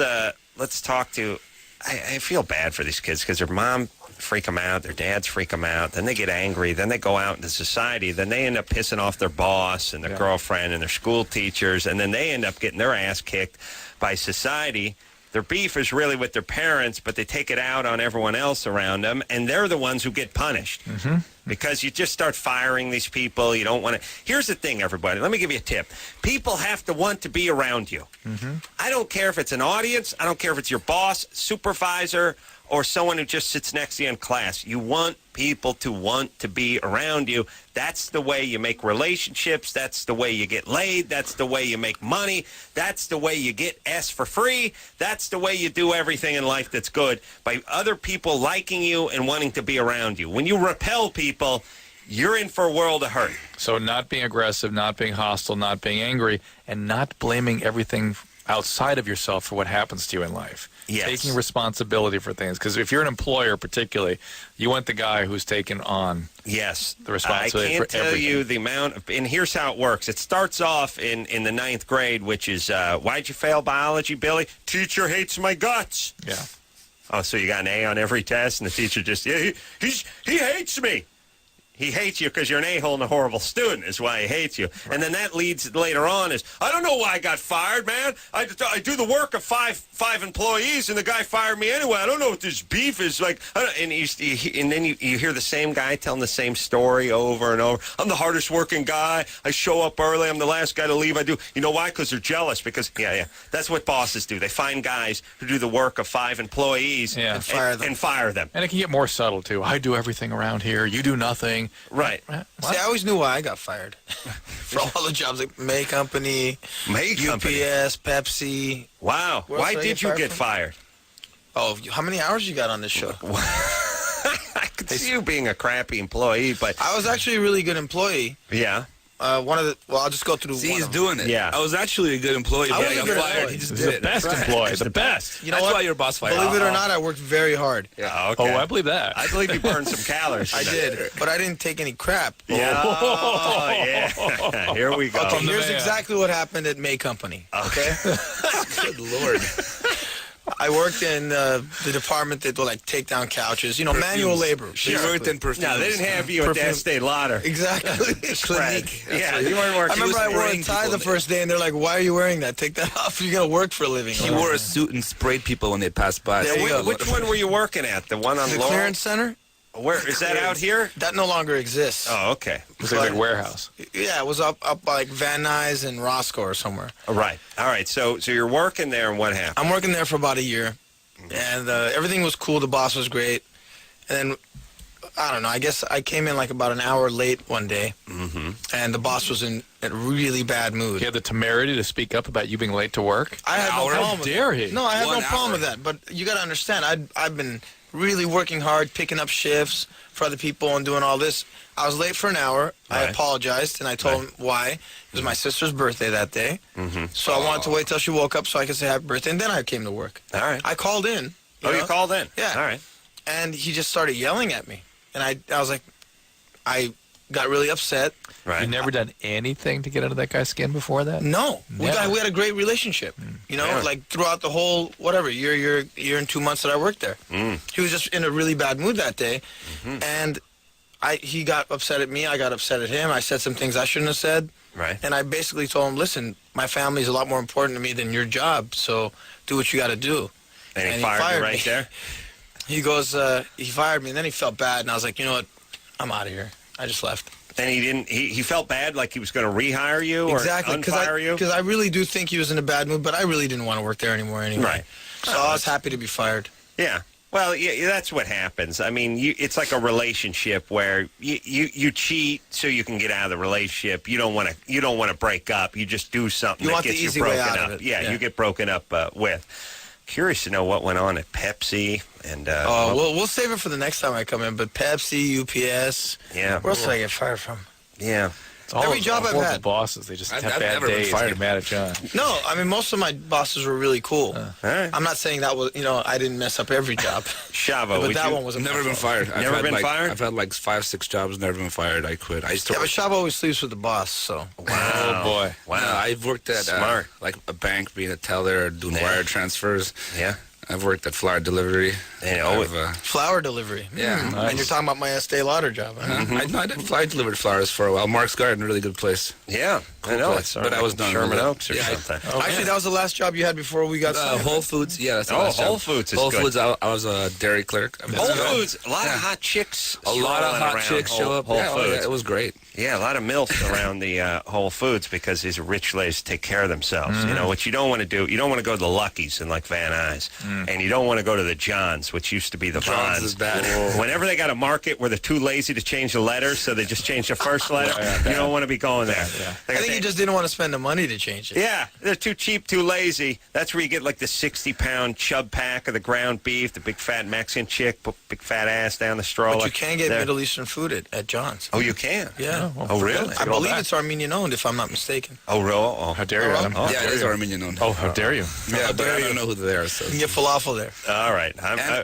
Speaker 3: talk to. I feel bad for these kids because their mom freak them out, their dads freak them out, then they get angry, then they go out into society, then they end up pissing off their boss and their girlfriend and their school teachers, and then they end up getting their ass kicked by society. Their beef is really with their parents, but they take it out on everyone else around them, and they're the ones who get punished. Mm-hmm. Because you just start firing these people. You don't want to. Here's the thing, everybody. Let me give you a tip. People have to want to be around you. Mm-hmm. I don't care if it's an audience. I don't care if it's your boss, supervisor, or someone who just sits next to you in class. You want people to want to be around you. That's the way you make relationships. That's the way you get laid. That's the way you make money. That's the way you get S for free. That's the way you do everything in life that's good, by other people liking you and wanting to be around you. When you repel people, you're in for a world of hurt.
Speaker 4: So not being aggressive, not being hostile, not being angry, and not blaming everything outside of yourself for what happens to you in life.
Speaker 3: Yes.
Speaker 4: Taking responsibility for things. Because if you're an employer particularly, you want the guy who's taken on the responsibility for everything.
Speaker 3: I can't tell you the amount of, and here's how it works. It starts off in the 9th grade, which is, why'd you fail biology, Billy? Teacher hates my guts.
Speaker 4: Yeah.
Speaker 3: Oh, so you got an A on every test, and the teacher just, he hates me. He hates you because you're an a-hole and a horrible student is why he hates you. Right. And then that leads later on is, I don't know why I got fired, man. I do the work of five employees, and the guy fired me anyway. I don't know what this beef is like. And then you hear the same guy telling the same story over and over. I'm the hardest working guy. I show up early. I'm the last guy to leave. You know why? Because they're jealous. Because, that's what bosses do. They find guys who do the work of 5 employees and fire them.
Speaker 4: And it can get more subtle, too. I do everything around here. You do nothing.
Speaker 3: Right.
Speaker 2: See, I always knew why I got fired. For all the jobs, like May Company, UPS, Pepsi.
Speaker 3: Wow. Why did you get fired?
Speaker 2: Oh, how many hours you got on this show?
Speaker 3: I could see you being a crappy employee, but...
Speaker 2: I was actually a really good employee.
Speaker 3: Yeah.
Speaker 2: I'll just go through.
Speaker 5: See, he's doing it.
Speaker 3: Yeah.
Speaker 5: I was actually a good employee.
Speaker 2: I was a good
Speaker 5: fired.
Speaker 2: employee.
Speaker 5: He just
Speaker 4: He's
Speaker 5: did
Speaker 4: the
Speaker 5: it.
Speaker 4: best employee. The best.
Speaker 2: You know
Speaker 5: That's
Speaker 2: what?
Speaker 5: why your boss fired.
Speaker 2: Believe it or not, I worked very hard.
Speaker 3: Yeah. Okay.
Speaker 4: Oh, I believe that.
Speaker 3: I believe you burned some calories.
Speaker 2: I did, but I didn't take any crap.
Speaker 3: Yeah. Oh, yeah. Here we go.
Speaker 2: Okay, here's exactly what happened at May Company. Okay.
Speaker 5: Good Lord.
Speaker 2: I worked in the department that will take down couches. Manual labor.
Speaker 5: She worked in perfumes.
Speaker 3: No, they didn't have you at the Estee Lauder.
Speaker 2: Exactly. Clinique.
Speaker 3: Yeah, you weren't working.
Speaker 2: I remember I wore a tie the first day, and they're like, "Why are you wearing that? Take that off. You're gonna work for a living."
Speaker 5: He wore a suit and sprayed people when they passed by.
Speaker 3: Which one were you working at? The one on
Speaker 2: the
Speaker 3: Laurel?
Speaker 2: clearance center?
Speaker 3: Where is that out here?
Speaker 2: That no longer exists.
Speaker 3: Oh, okay.
Speaker 4: It was like a warehouse.
Speaker 2: Yeah, it was up by like Van Nuys and Roscoe or somewhere.
Speaker 3: Oh, right. All right. So you're working there, and what happened?
Speaker 2: I'm working there for about a year, and everything was cool. The boss was great, and then I don't know. I guess I came in like about an hour late one day, and the boss was in a really bad mood.
Speaker 4: He had the temerity to speak up about you being late to work.
Speaker 2: I had no problem.
Speaker 4: How dare he?
Speaker 2: No, I had no problem with that. But you got to understand, I've been really working hard, picking up shifts for other people and doing all this. I was late for an hour. I apologized, and I told him why. It was my sister's birthday that day. So I wanted to wait till she woke up so I could say happy birthday, and then I came to work.
Speaker 3: All right.
Speaker 2: I called in.
Speaker 3: You called in?
Speaker 2: Yeah.
Speaker 3: All right.
Speaker 2: And he just started yelling at me. And I was like, I got really upset.
Speaker 3: Right.
Speaker 4: You've never done anything to get under that guy's skin before that?
Speaker 2: No. We
Speaker 4: Never.
Speaker 2: had a great relationship. Like throughout the whole, year and 2 months that I worked there. He was just in a really bad mood that day. And he got upset at me. I got upset at him. I said some things I shouldn't have said.
Speaker 3: Right.
Speaker 2: And I basically told him, listen, my family is a lot more important to me than your job, so do what you got to do.
Speaker 3: And he fired you right
Speaker 2: me.
Speaker 3: there?
Speaker 2: He goes, he fired me, and then he felt bad, and I was like, you know what, I'm out of here. I just left.
Speaker 3: And he felt bad, like he was going to rehire you or unfire you?
Speaker 2: Because I really do think he was in a bad mood, but I really didn't want to work there anymore anyway.
Speaker 3: Right.
Speaker 2: So I was happy to be fired.
Speaker 3: Yeah. Well, yeah, that's what happens. I mean, it's like a relationship where you cheat so you can get out of the relationship. You don't want to break up. You just do something that gets you broken up. Yeah, you get broken up with. Curious to know what went on at Pepsi and.
Speaker 2: We'll save it for the next time I come in. But Pepsi, UPS.
Speaker 3: Yeah.
Speaker 2: Where else did I get fired from?
Speaker 3: Yeah.
Speaker 2: Every job I've had.
Speaker 4: Bosses, they just have bad
Speaker 5: never been
Speaker 4: days.
Speaker 5: fired.
Speaker 4: Get mad at John.
Speaker 2: No, I mean most of my bosses were really cool. I'm not saying that was I didn't mess up every job.
Speaker 3: Shavo,
Speaker 2: but that one was
Speaker 5: never been fired.
Speaker 3: Never been fired?
Speaker 5: I've had like 5-6 jobs, never been fired. I quit. I used to.
Speaker 2: Yeah, but Shavo always sleeps with the boss, so.
Speaker 3: Wow.
Speaker 4: Oh boy.
Speaker 5: Wow. I've worked at like a bank, being a teller, doing wire transfers.
Speaker 3: Yeah.
Speaker 5: I've worked at flower delivery.
Speaker 2: Flower delivery.
Speaker 5: Yeah.
Speaker 2: Nice. And you're talking about my Estee Lauder job, huh?
Speaker 5: I delivered flowers for a while. Mark's Garden, really good place.
Speaker 3: Yeah, I know.
Speaker 5: Place. But I was done.
Speaker 3: Sherman Oaks or something.
Speaker 2: Actually, that was the last job you had before we got started.
Speaker 5: Whole Foods. Yeah, that's the last
Speaker 3: Whole
Speaker 5: job.
Speaker 3: Foods is
Speaker 5: Whole
Speaker 3: good.
Speaker 5: Foods, I was a dairy clerk.
Speaker 3: Whole Foods, a lot of hot chicks.
Speaker 5: A lot of hot chicks show up.
Speaker 3: Whole Foods.
Speaker 5: Yeah, it was great.
Speaker 3: Yeah, a lot of MILFs around the Whole Foods because these rich ladies take care of themselves.
Speaker 4: Mm-hmm.
Speaker 3: You know, what you don't want to do, you don't want to go to the Lucky's in like Van Nuys, and you don't want to go to the John's, which used to be the
Speaker 5: John's
Speaker 3: Bonds.
Speaker 5: is bad.
Speaker 3: Whenever they got a market where they're too lazy to change the letters, so they just change the first letter, you don't want to be going there.
Speaker 2: I think you just didn't want to spend the money to change it.
Speaker 3: Yeah, they're too cheap, too lazy. That's where you get like the 60-pound chub pack of the ground beef, the big fat Mexican chick, put big fat ass down the stroller.
Speaker 2: But you can get
Speaker 3: There.
Speaker 2: Middle Eastern food at John's.
Speaker 3: Oh, you can?
Speaker 2: Yeah.
Speaker 3: Oh, really?
Speaker 2: I believe it's Armenian owned, if I'm not mistaken.
Speaker 3: Oh, really? Oh.
Speaker 4: How dare you, Adam?
Speaker 3: Oh,
Speaker 5: Yeah, it is Armenian owned.
Speaker 4: Oh, how dare you?
Speaker 5: Yeah, but I don't know who they are. So.
Speaker 2: You can get falafel there.
Speaker 3: all right.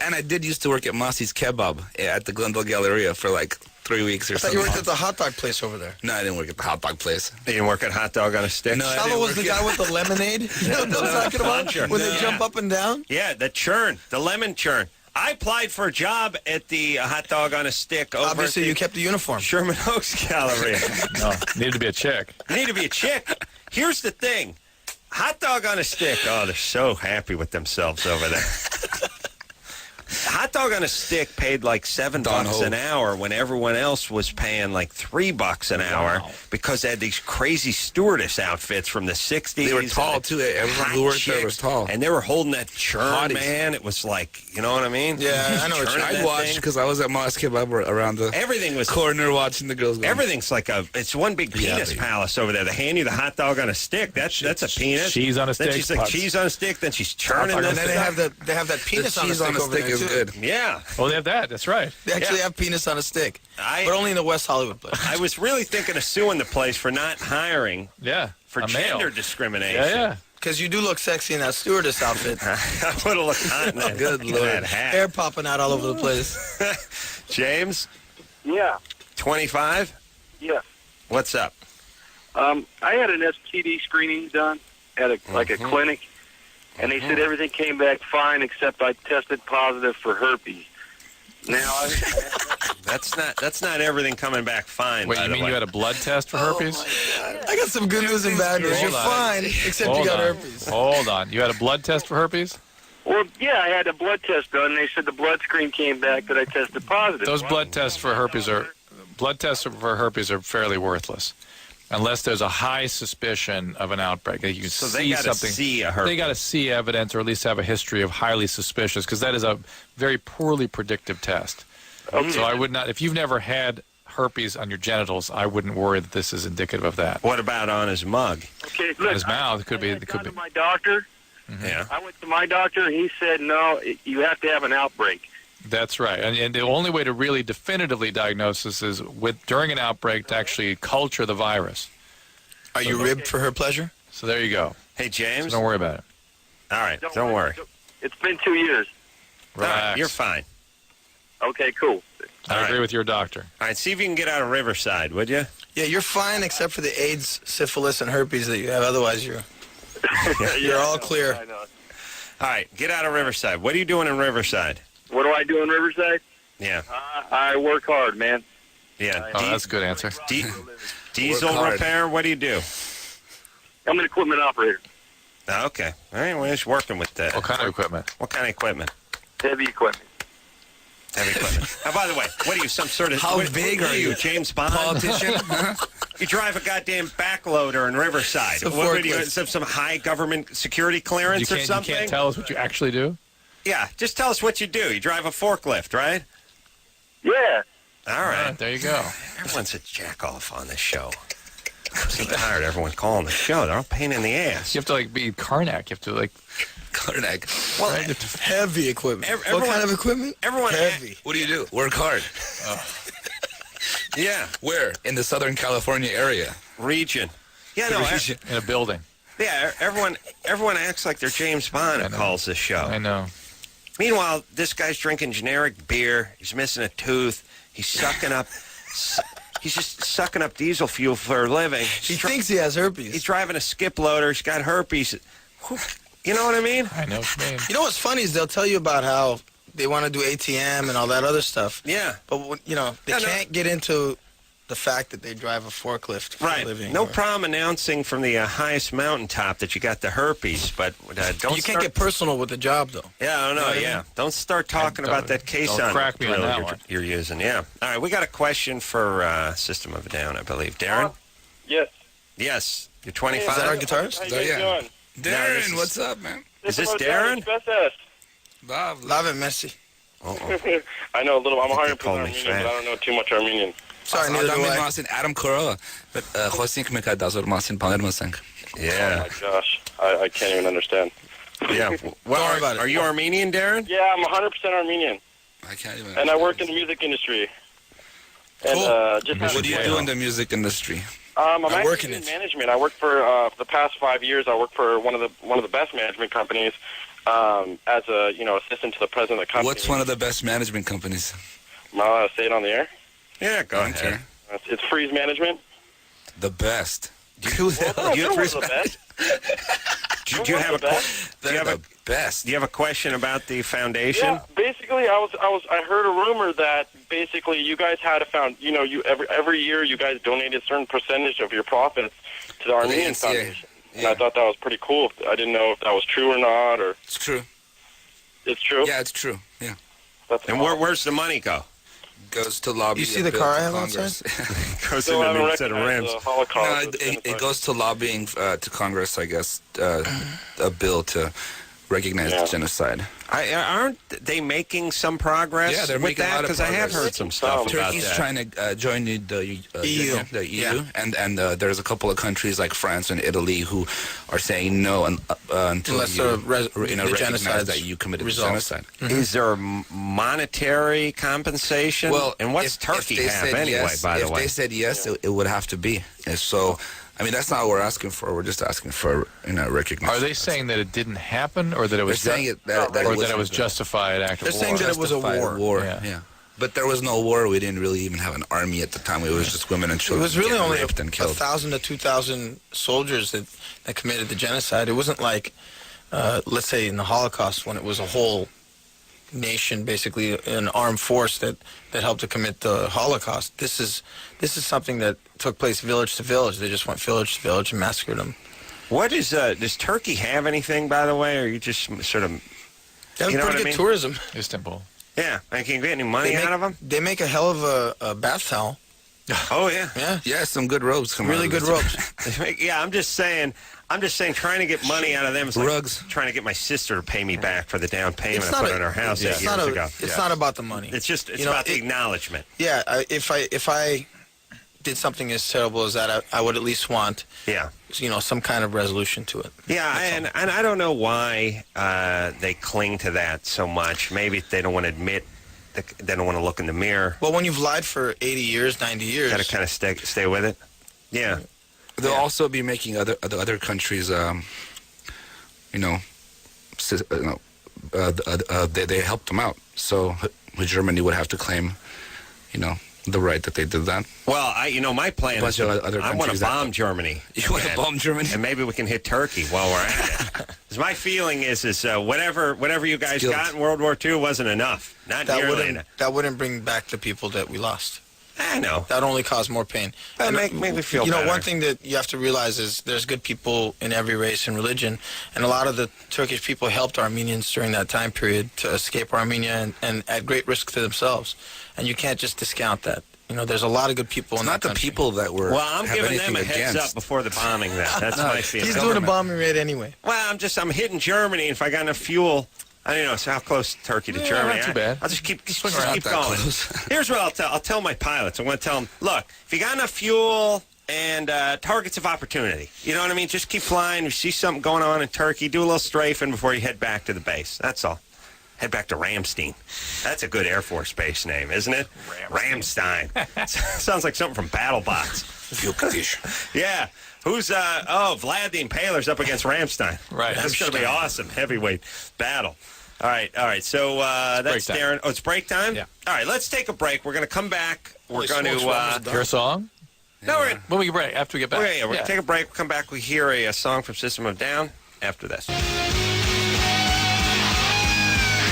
Speaker 5: And I did used to work at Masi's Kebab at the Glendale Galleria for like 3 weeks or
Speaker 2: I thought
Speaker 5: something.
Speaker 2: you worked at the hot dog place over there.
Speaker 5: No, I didn't work at the hot dog place.
Speaker 3: You didn't work at Hot Dog on a Stick?
Speaker 5: No, I
Speaker 2: Shallow
Speaker 5: didn't
Speaker 2: was
Speaker 5: work
Speaker 2: the guy with the lemonade. You know what I'm talking about?
Speaker 3: Sure.
Speaker 2: When they jump up and down?
Speaker 3: Yeah, the churn, the lemon churn. I applied for a job at the Hot Dog on a Stick over
Speaker 2: Obviously,
Speaker 3: at the
Speaker 2: you kept the uniform.
Speaker 3: Sherman Oaks Galleria.
Speaker 4: No, needed to be a chick.
Speaker 3: You need to be a chick. Here's the thing. Hot Dog on a Stick. Oh, they're so happy with themselves over there. Hot Dog on a Stick paid like $7 an hour when everyone else was paying like $3 an hour because they had these crazy stewardess outfits from the 60s.
Speaker 5: They were tall, too. Everyone who worked there was tall.
Speaker 3: And they were holding that churn,
Speaker 5: Hotties.
Speaker 3: man. It was like, you know what I mean?
Speaker 2: Yeah, I know what
Speaker 3: Churning
Speaker 2: you're
Speaker 3: that
Speaker 5: I watched
Speaker 3: thing.
Speaker 5: because I was at Masi's Kebab around the
Speaker 3: Everything was
Speaker 5: corner watching the girls go.
Speaker 3: Everything's like it's one big penis palace over there. They hand you the hot dog on a stick. That's a penis.
Speaker 4: Cheese on a
Speaker 3: Then
Speaker 4: stick,
Speaker 3: she's like
Speaker 4: putz.
Speaker 3: cheese on a stick. Then she's churning
Speaker 2: And
Speaker 3: that
Speaker 2: then they have that
Speaker 5: The
Speaker 2: penis on a
Speaker 5: cheese
Speaker 2: stick
Speaker 5: on a
Speaker 2: over
Speaker 5: stick
Speaker 2: there,
Speaker 5: is
Speaker 2: too.
Speaker 5: good.
Speaker 3: Yeah.
Speaker 4: Oh, they have that. That's right.
Speaker 2: They actually
Speaker 3: Yeah.
Speaker 2: have penis on a stick.
Speaker 3: I-
Speaker 2: But only in the West Hollywood place.
Speaker 3: I was really thinking of suing the place for not hiring
Speaker 4: Yeah.
Speaker 3: for
Speaker 4: a male.
Speaker 3: gender discrimination.
Speaker 4: Yeah, yeah.
Speaker 2: Because you do look sexy in that stewardess outfit.
Speaker 3: I would have looked hot in that,
Speaker 5: Good
Speaker 3: in
Speaker 5: Lord.
Speaker 3: that hat.
Speaker 2: Hair popping out all over the place.
Speaker 3: James,
Speaker 9: Yeah,
Speaker 3: 25?
Speaker 9: yeah.
Speaker 3: What's up?
Speaker 9: I had an STD screening done at a clinic, and they said everything came back fine except I tested positive for herpes. Now,
Speaker 3: That's not everything coming back fine.
Speaker 4: Wait,
Speaker 3: by
Speaker 4: you
Speaker 3: the
Speaker 4: mean
Speaker 3: way.
Speaker 4: you had a blood test for herpes?
Speaker 2: I got some good news and bad news. You're
Speaker 4: Hold on.
Speaker 2: fine, except
Speaker 4: Hold
Speaker 2: you got
Speaker 4: on.
Speaker 2: herpes.
Speaker 4: Hold on. You had a blood test for herpes?
Speaker 9: well, yeah, I had a blood test done, and they said the blood screen came back that I tested positive.
Speaker 4: Those blood tests for herpes are fairly worthless, unless there's a high suspicion of an outbreak. You can
Speaker 3: So
Speaker 4: see
Speaker 3: they got to
Speaker 4: something.
Speaker 3: see a herpes.
Speaker 4: They got to see evidence, or at least have a history of highly suspicious, because that is a very poorly predictive test.
Speaker 9: Okay.
Speaker 4: So I would not. If you've never had herpes on your genitals, I wouldn't worry that this is indicative of that.
Speaker 3: What about on his mug?
Speaker 9: Okay,
Speaker 4: On
Speaker 9: look,
Speaker 4: his mouth, it could be.
Speaker 9: I
Speaker 4: It
Speaker 9: had
Speaker 4: could
Speaker 9: gone
Speaker 4: be.
Speaker 9: to my doctor.
Speaker 3: Yeah.
Speaker 9: I went to my doctor, and he said, no, you have to have an outbreak.
Speaker 4: That's right. And the only way to really definitively diagnose this is during an outbreak to actually culture the virus.
Speaker 2: Are you ribbed for her pleasure?
Speaker 4: So there you go.
Speaker 3: Hey, James.
Speaker 4: So don't worry about it.
Speaker 3: All right, don't worry.
Speaker 9: It's been 2 years.
Speaker 3: All right,
Speaker 4: Relax.
Speaker 3: you're fine.
Speaker 9: Okay, cool.
Speaker 4: I agree with your doctor.
Speaker 3: All right, see if you can get out of Riverside, would you?
Speaker 2: Yeah, you're fine except for the AIDS, syphilis, and herpes that you have. Otherwise, you're all clear.
Speaker 9: I know.
Speaker 3: All right, get out of Riverside. What are you doing in Riverside?
Speaker 9: What do I do in Riverside?
Speaker 3: Yeah,
Speaker 9: I work hard, man.
Speaker 3: yeah.
Speaker 4: Oh, that's a good answer.
Speaker 3: Diesel
Speaker 5: Work hard.
Speaker 3: repair. What do you do?
Speaker 9: I'm an equipment operator.
Speaker 3: Oh, okay. All right, we're just working with that.
Speaker 4: What kind of equipment?
Speaker 3: What kind of equipment?
Speaker 9: Heavy equipment.
Speaker 3: Heavy equipment. Oh, by the way, what are you? Some sort of
Speaker 5: How
Speaker 3: what
Speaker 5: big
Speaker 3: are
Speaker 5: are
Speaker 3: you?
Speaker 5: you?
Speaker 3: James Bond?
Speaker 5: Politician?
Speaker 3: You drive a goddamn backloader in Riverside.
Speaker 2: It's a
Speaker 3: What would you?
Speaker 2: forklift.
Speaker 3: Some high government security
Speaker 4: You
Speaker 3: clearance or
Speaker 4: can't, you
Speaker 3: something?
Speaker 4: can't tell us what you actually do?
Speaker 3: Yeah, just tell us what you do. You drive a forklift, right?
Speaker 9: Yeah.
Speaker 3: All right.
Speaker 4: There you go.
Speaker 3: Everyone's a jack off on this show. I'm so tired of everyone calling the show. They're all pain in the ass.
Speaker 4: You have to be Karnak. You have to
Speaker 5: Karnak.
Speaker 3: Well,
Speaker 2: Heavy equipment.
Speaker 3: Everyone-
Speaker 2: what kind of equipment?
Speaker 3: everyone-
Speaker 2: Heavy.
Speaker 5: What do you do? Work hard.
Speaker 3: yeah,
Speaker 5: Where? In the Southern California area.
Speaker 3: region. Yeah, no,
Speaker 4: in a building.
Speaker 3: yeah. Everyone acts like they're James Bond who calls this show.
Speaker 4: I know.
Speaker 3: Meanwhile, this guy's drinking generic beer. He's missing a tooth. He's sucking up. He's just sucking up diesel fuel for a living.
Speaker 2: He thinks he has herpes.
Speaker 3: He's driving a skip loader. He's got herpes. You know what I mean?
Speaker 4: I know what you mean.
Speaker 2: You know what's funny is they'll tell you about how they want to do ATM and all that other stuff.
Speaker 3: Yeah.
Speaker 2: But, they
Speaker 3: No, no.
Speaker 2: can't get into the fact that they drive a forklift for a living.
Speaker 3: No problem announcing from the highest mountaintop that you got the herpes, but don't.
Speaker 2: You can't get personal with the job, though.
Speaker 3: Yeah, I don't know. Yeah, don't start talking about that Caisson
Speaker 4: crack me on that one.
Speaker 3: you're using. Yeah. All right, we got a question for System of a Down, I believe. Darren.
Speaker 9: Yes.
Speaker 3: Yes. You're 25.
Speaker 2: Is that our guitarist?
Speaker 9: How you guys doing?
Speaker 5: Darren, what's up, man?
Speaker 3: Is this Darren?
Speaker 5: Love
Speaker 2: it, Messi.
Speaker 9: I know a little. I'm 100%
Speaker 3: call me
Speaker 9: Armenian,
Speaker 3: fat.
Speaker 9: but I don't know too much Armenian.
Speaker 2: Sorry, neither do I.
Speaker 5: Adam Carolla. But խոսենք մեկ այդ դասոր մասին բաներ մսենք.
Speaker 3: Yeah.
Speaker 9: Oh my gosh, I can't even understand.
Speaker 3: Yeah. Well,
Speaker 2: Don't worry about it.
Speaker 3: Are you Armenian, Darren?
Speaker 9: Yeah, I'm 100% Armenian,
Speaker 5: I can't even.
Speaker 9: and I work in the music industry. And just
Speaker 5: What do you do in the music industry?
Speaker 9: I'm
Speaker 2: I work
Speaker 9: actually
Speaker 2: in
Speaker 9: in
Speaker 2: it.
Speaker 9: management. I work for the past 5 years. I work for one of the best management companies as a assistant to the president of the company.
Speaker 5: What's one of the best management companies?
Speaker 9: Am I allowed to say it on the air?
Speaker 3: Yeah, go ahead.
Speaker 5: Okay.
Speaker 9: It's Freeze Management.
Speaker 5: The best.
Speaker 9: Well, they're one of the best.
Speaker 3: Do you have a
Speaker 5: They're the best.
Speaker 3: Do you have a question about the foundation?
Speaker 9: Yeah, basically, I heard a rumor that basically you guys had you every year you guys donated a certain percentage of your profits to the Armenian Foundation. And I thought that was pretty cool. I didn't know if that was true or not. Or
Speaker 5: It's true.
Speaker 9: it's true.
Speaker 5: Yeah, it's true. Yeah.
Speaker 9: That's
Speaker 3: And where's the money go?
Speaker 5: Goes to lobby.
Speaker 2: You see
Speaker 5: a
Speaker 2: the
Speaker 5: bill
Speaker 2: car
Speaker 5: to
Speaker 2: I have
Speaker 5: Congress.
Speaker 3: Goes
Speaker 9: Still
Speaker 3: into
Speaker 9: haven't
Speaker 3: a set of
Speaker 9: recognized
Speaker 3: rims.
Speaker 9: the Holocaust.
Speaker 5: No, it goes to lobbying to Congress, I guess, a bill to recognize the genocide.
Speaker 3: Aren't they making some progress
Speaker 5: Yeah, they're
Speaker 3: with
Speaker 5: making a
Speaker 3: that?
Speaker 5: lot of
Speaker 3: Because I have
Speaker 5: progress.
Speaker 3: heard some stuff about
Speaker 5: Turkey's
Speaker 3: that.
Speaker 5: trying to join the
Speaker 2: EU.
Speaker 5: The EU, and there's a couple of countries like France and Italy who are saying no until
Speaker 2: Unless
Speaker 5: you
Speaker 2: the
Speaker 5: recognize
Speaker 2: genocide's
Speaker 5: that you committed
Speaker 2: resolved.
Speaker 5: genocide.
Speaker 3: Is there monetary compensation?
Speaker 5: Well,
Speaker 3: and what's
Speaker 5: if
Speaker 3: Turkey
Speaker 5: they
Speaker 3: have
Speaker 5: said
Speaker 3: anyway?
Speaker 5: yes,
Speaker 3: By the
Speaker 5: if
Speaker 3: way,
Speaker 5: they said yes, it would have to be. And so, I mean, that's not what we're asking for. We're just asking for recognition.
Speaker 4: Are they saying that it didn't happen, or that it was
Speaker 5: They're saying that
Speaker 4: it was justified act of
Speaker 2: They're
Speaker 4: war?
Speaker 2: saying that it was a
Speaker 5: Justified
Speaker 2: war.
Speaker 5: Yeah. But there was no war. We didn't really even have an army at the time. It was just women and
Speaker 2: It
Speaker 5: children
Speaker 2: was really
Speaker 5: getting
Speaker 2: only
Speaker 5: raped and killed.
Speaker 2: 1,000 to 2,000 soldiers that committed the genocide. It wasn't like, let's say, in the Holocaust when it was a whole nation, basically an armed force that helped to commit the Holocaust. This is something that took place village to village. They just went village to village and massacred them.
Speaker 3: what is does Turkey have anything? By the way, or you just sort of
Speaker 2: They have
Speaker 3: You know
Speaker 2: pretty
Speaker 3: what I
Speaker 2: good
Speaker 3: mean?
Speaker 2: tourism.
Speaker 4: Istanbul.
Speaker 3: yeah? And can you get any money out of them?
Speaker 2: They make a hell of a bath towel.
Speaker 3: Oh yeah.
Speaker 2: Yeah.
Speaker 5: Yeah, some good robes come
Speaker 2: Really
Speaker 5: out of
Speaker 2: good
Speaker 5: this.
Speaker 2: ropes.
Speaker 3: Yeah, I'm just saying, trying to get money out of them is like
Speaker 5: Rugs.
Speaker 3: trying to get my sister to pay me back for the down payment
Speaker 2: It's
Speaker 3: I
Speaker 2: not
Speaker 3: put
Speaker 2: a-
Speaker 3: on her house
Speaker 2: It's
Speaker 3: 8
Speaker 2: not
Speaker 3: years
Speaker 2: a-
Speaker 3: ago.
Speaker 2: It's not about the money.
Speaker 3: It's just
Speaker 2: You know,
Speaker 3: about the acknowledgement.
Speaker 2: Yeah, if I did something as terrible as that, I would at least want
Speaker 3: Yeah.
Speaker 2: some kind of resolution to it.
Speaker 3: Yeah, and I don't know why they cling to that so much. Maybe they don't want to admit, they don't want to look in the mirror.
Speaker 2: Well, when you've lied for 80 years, 90 years,
Speaker 3: Got to kind of stay with it. Yeah.
Speaker 5: They'll also be making other countries, they helped them out. So Germany would have to claim, the right that they did that.
Speaker 3: Well, my plan is
Speaker 5: bunch of other
Speaker 3: I want to
Speaker 5: countries that-
Speaker 3: bomb Germany.
Speaker 5: You want to bomb Germany?
Speaker 3: And maybe we can hit Turkey while we're at it. 'Cause my feeling is whatever you guys
Speaker 5: Guilt.
Speaker 3: got in World War II wasn't enough. Not nearly enough.
Speaker 2: that wouldn't bring back the people that we lost.
Speaker 3: I know.
Speaker 2: That only caused more pain.
Speaker 3: That make me feel better.
Speaker 2: One thing that you have to realize is there's good people in every race and religion, and a lot of the Turkish people helped Armenians during that time period to escape Armenia and at great risk to themselves. And you can't just discount that. There's a lot of good people
Speaker 5: It's
Speaker 2: in
Speaker 5: not
Speaker 2: that
Speaker 5: the
Speaker 2: country.
Speaker 5: people that were.
Speaker 3: Well, I'm
Speaker 5: have
Speaker 3: giving
Speaker 5: anything
Speaker 3: them a heads
Speaker 5: against.
Speaker 3: up before the bombing. That's my feeling.
Speaker 2: He's doing a bombing raid anyway.
Speaker 3: Well, I'm hitting Germany. If I got enough fuel, I don't know. So how close is Turkey to Germany?
Speaker 4: not too bad.
Speaker 3: I'll just keep
Speaker 5: Swing around
Speaker 3: keep
Speaker 5: that
Speaker 3: going.
Speaker 5: close.
Speaker 3: Here's what I'll tell. I'll tell my pilots. I'm going to tell them, look, if you got enough fuel and targets of opportunity, you know what I mean? Just keep flying. You see something going on in Turkey, do a little strafing before you head back to the base. That's all. Head back to Ramstein. That's a good Air Force base name, isn't it? Ramstein. Sounds like something from BattleBots. Yeah. Who's, Vlad the Impaler's up against Ramstein.
Speaker 4: Right.
Speaker 3: That's going to be awesome. Heavyweight battle. All right. So that's
Speaker 4: break time.
Speaker 3: Darren. Oh, it's break time?
Speaker 4: Yeah.
Speaker 3: All right, let's take a break. We're going to come back. We're going to...
Speaker 4: Your song?
Speaker 3: no, we're
Speaker 4: When we get break, after we get back.
Speaker 3: we're going to take a break. We'll come back. We hear a song from System of a Down after this.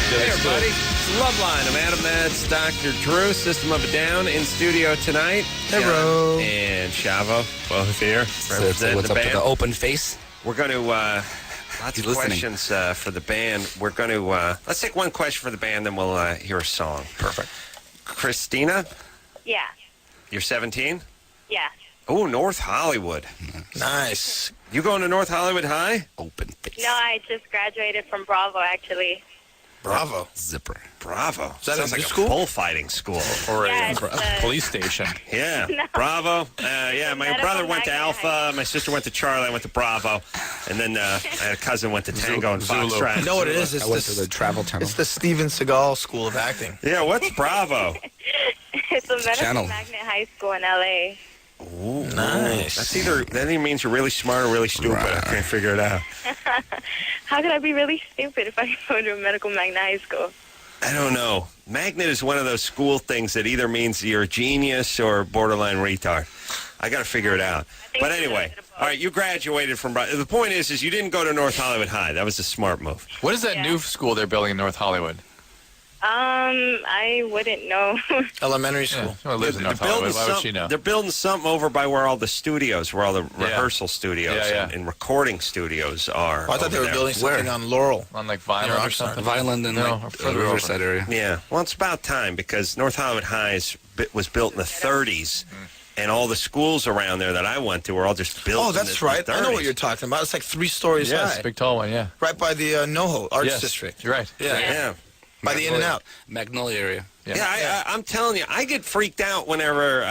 Speaker 3: Hey, everybody. It's Loveline. I'm Adam. That's Dr. Drew, System of a Down, in studio tonight.
Speaker 2: Hello.
Speaker 3: John and Shavo, both here.
Speaker 5: So what's up to the open face?
Speaker 3: We're going to, lots of questions for the band. We're going to, let's take one question for the band, then we'll hear a song.
Speaker 4: Perfect.
Speaker 3: Christina,
Speaker 6: Yeah.
Speaker 3: you're 17?
Speaker 6: Yeah.
Speaker 3: Oh, North Hollywood.
Speaker 2: Nice.
Speaker 3: You going to North Hollywood High?
Speaker 5: Open face.
Speaker 6: No, I just graduated from Bravo, actually.
Speaker 2: Bravo.
Speaker 5: Zipper.
Speaker 3: Bravo.
Speaker 2: Is that
Speaker 3: Sounds
Speaker 2: a
Speaker 3: like
Speaker 2: new
Speaker 3: a
Speaker 2: school?
Speaker 3: bullfighting school.
Speaker 4: Or
Speaker 6: Yeah,
Speaker 4: a
Speaker 6: it's the-
Speaker 4: police station.
Speaker 3: Yeah,
Speaker 6: No.
Speaker 3: Bravo. Yeah, my
Speaker 6: Medical
Speaker 3: brother went to
Speaker 6: Magnet
Speaker 3: Alpha.
Speaker 6: High.
Speaker 3: My sister went to Charlie. I went to Bravo. And then I had a cousin went to Tango and
Speaker 4: Zulu.
Speaker 3: Foxtrot.
Speaker 2: You know what it is? It's
Speaker 5: I went to the Travel Channel.
Speaker 2: It's the Steven Seagal School of Acting.
Speaker 3: Yeah, what's Bravo?
Speaker 6: It's a medical
Speaker 5: channel.
Speaker 6: magnet high school in L.A.
Speaker 3: Ooh,
Speaker 2: Nice.
Speaker 3: That either means you're really smart or really stupid. I can't figure it out.
Speaker 6: How could I be really stupid if I go to a medical magnet high school?
Speaker 3: I don't know. Magnet is one of those school things that either means you're a genius or borderline retard. I got to figure it out. But anyway, all right, you graduated from Bravo. The point is you didn't go to North Hollywood High. That was a smart move.
Speaker 4: What is that new school they're building in North Hollywood?
Speaker 6: I wouldn't know.
Speaker 2: Elementary school.
Speaker 4: Well, lives in North Hollywood. Why would she know?
Speaker 3: They're building something over by where all the studios, where all the rehearsal studios and recording studios are.
Speaker 2: Oh, I thought they were building something on Laurel.
Speaker 4: On like Vineland or something?
Speaker 5: Vineland and the Riverside area.
Speaker 3: Yeah. Well, it's about time because North Hollywood High was built in the 30s. And all the schools around there that I went to were all just built
Speaker 2: Oh,
Speaker 3: in
Speaker 2: that's
Speaker 3: the
Speaker 2: right.
Speaker 3: 30s.
Speaker 2: I know what you're talking about. It's like 3 stories
Speaker 4: Yes,
Speaker 2: high.
Speaker 4: big tall one, yeah.
Speaker 2: Right by the NoHo Arts
Speaker 4: Yes,
Speaker 2: District.
Speaker 4: you're right.
Speaker 2: Yeah. By the In-N-Out.
Speaker 5: Magnolia area.
Speaker 3: Yeah, I'm telling you, I get freaked out whenever,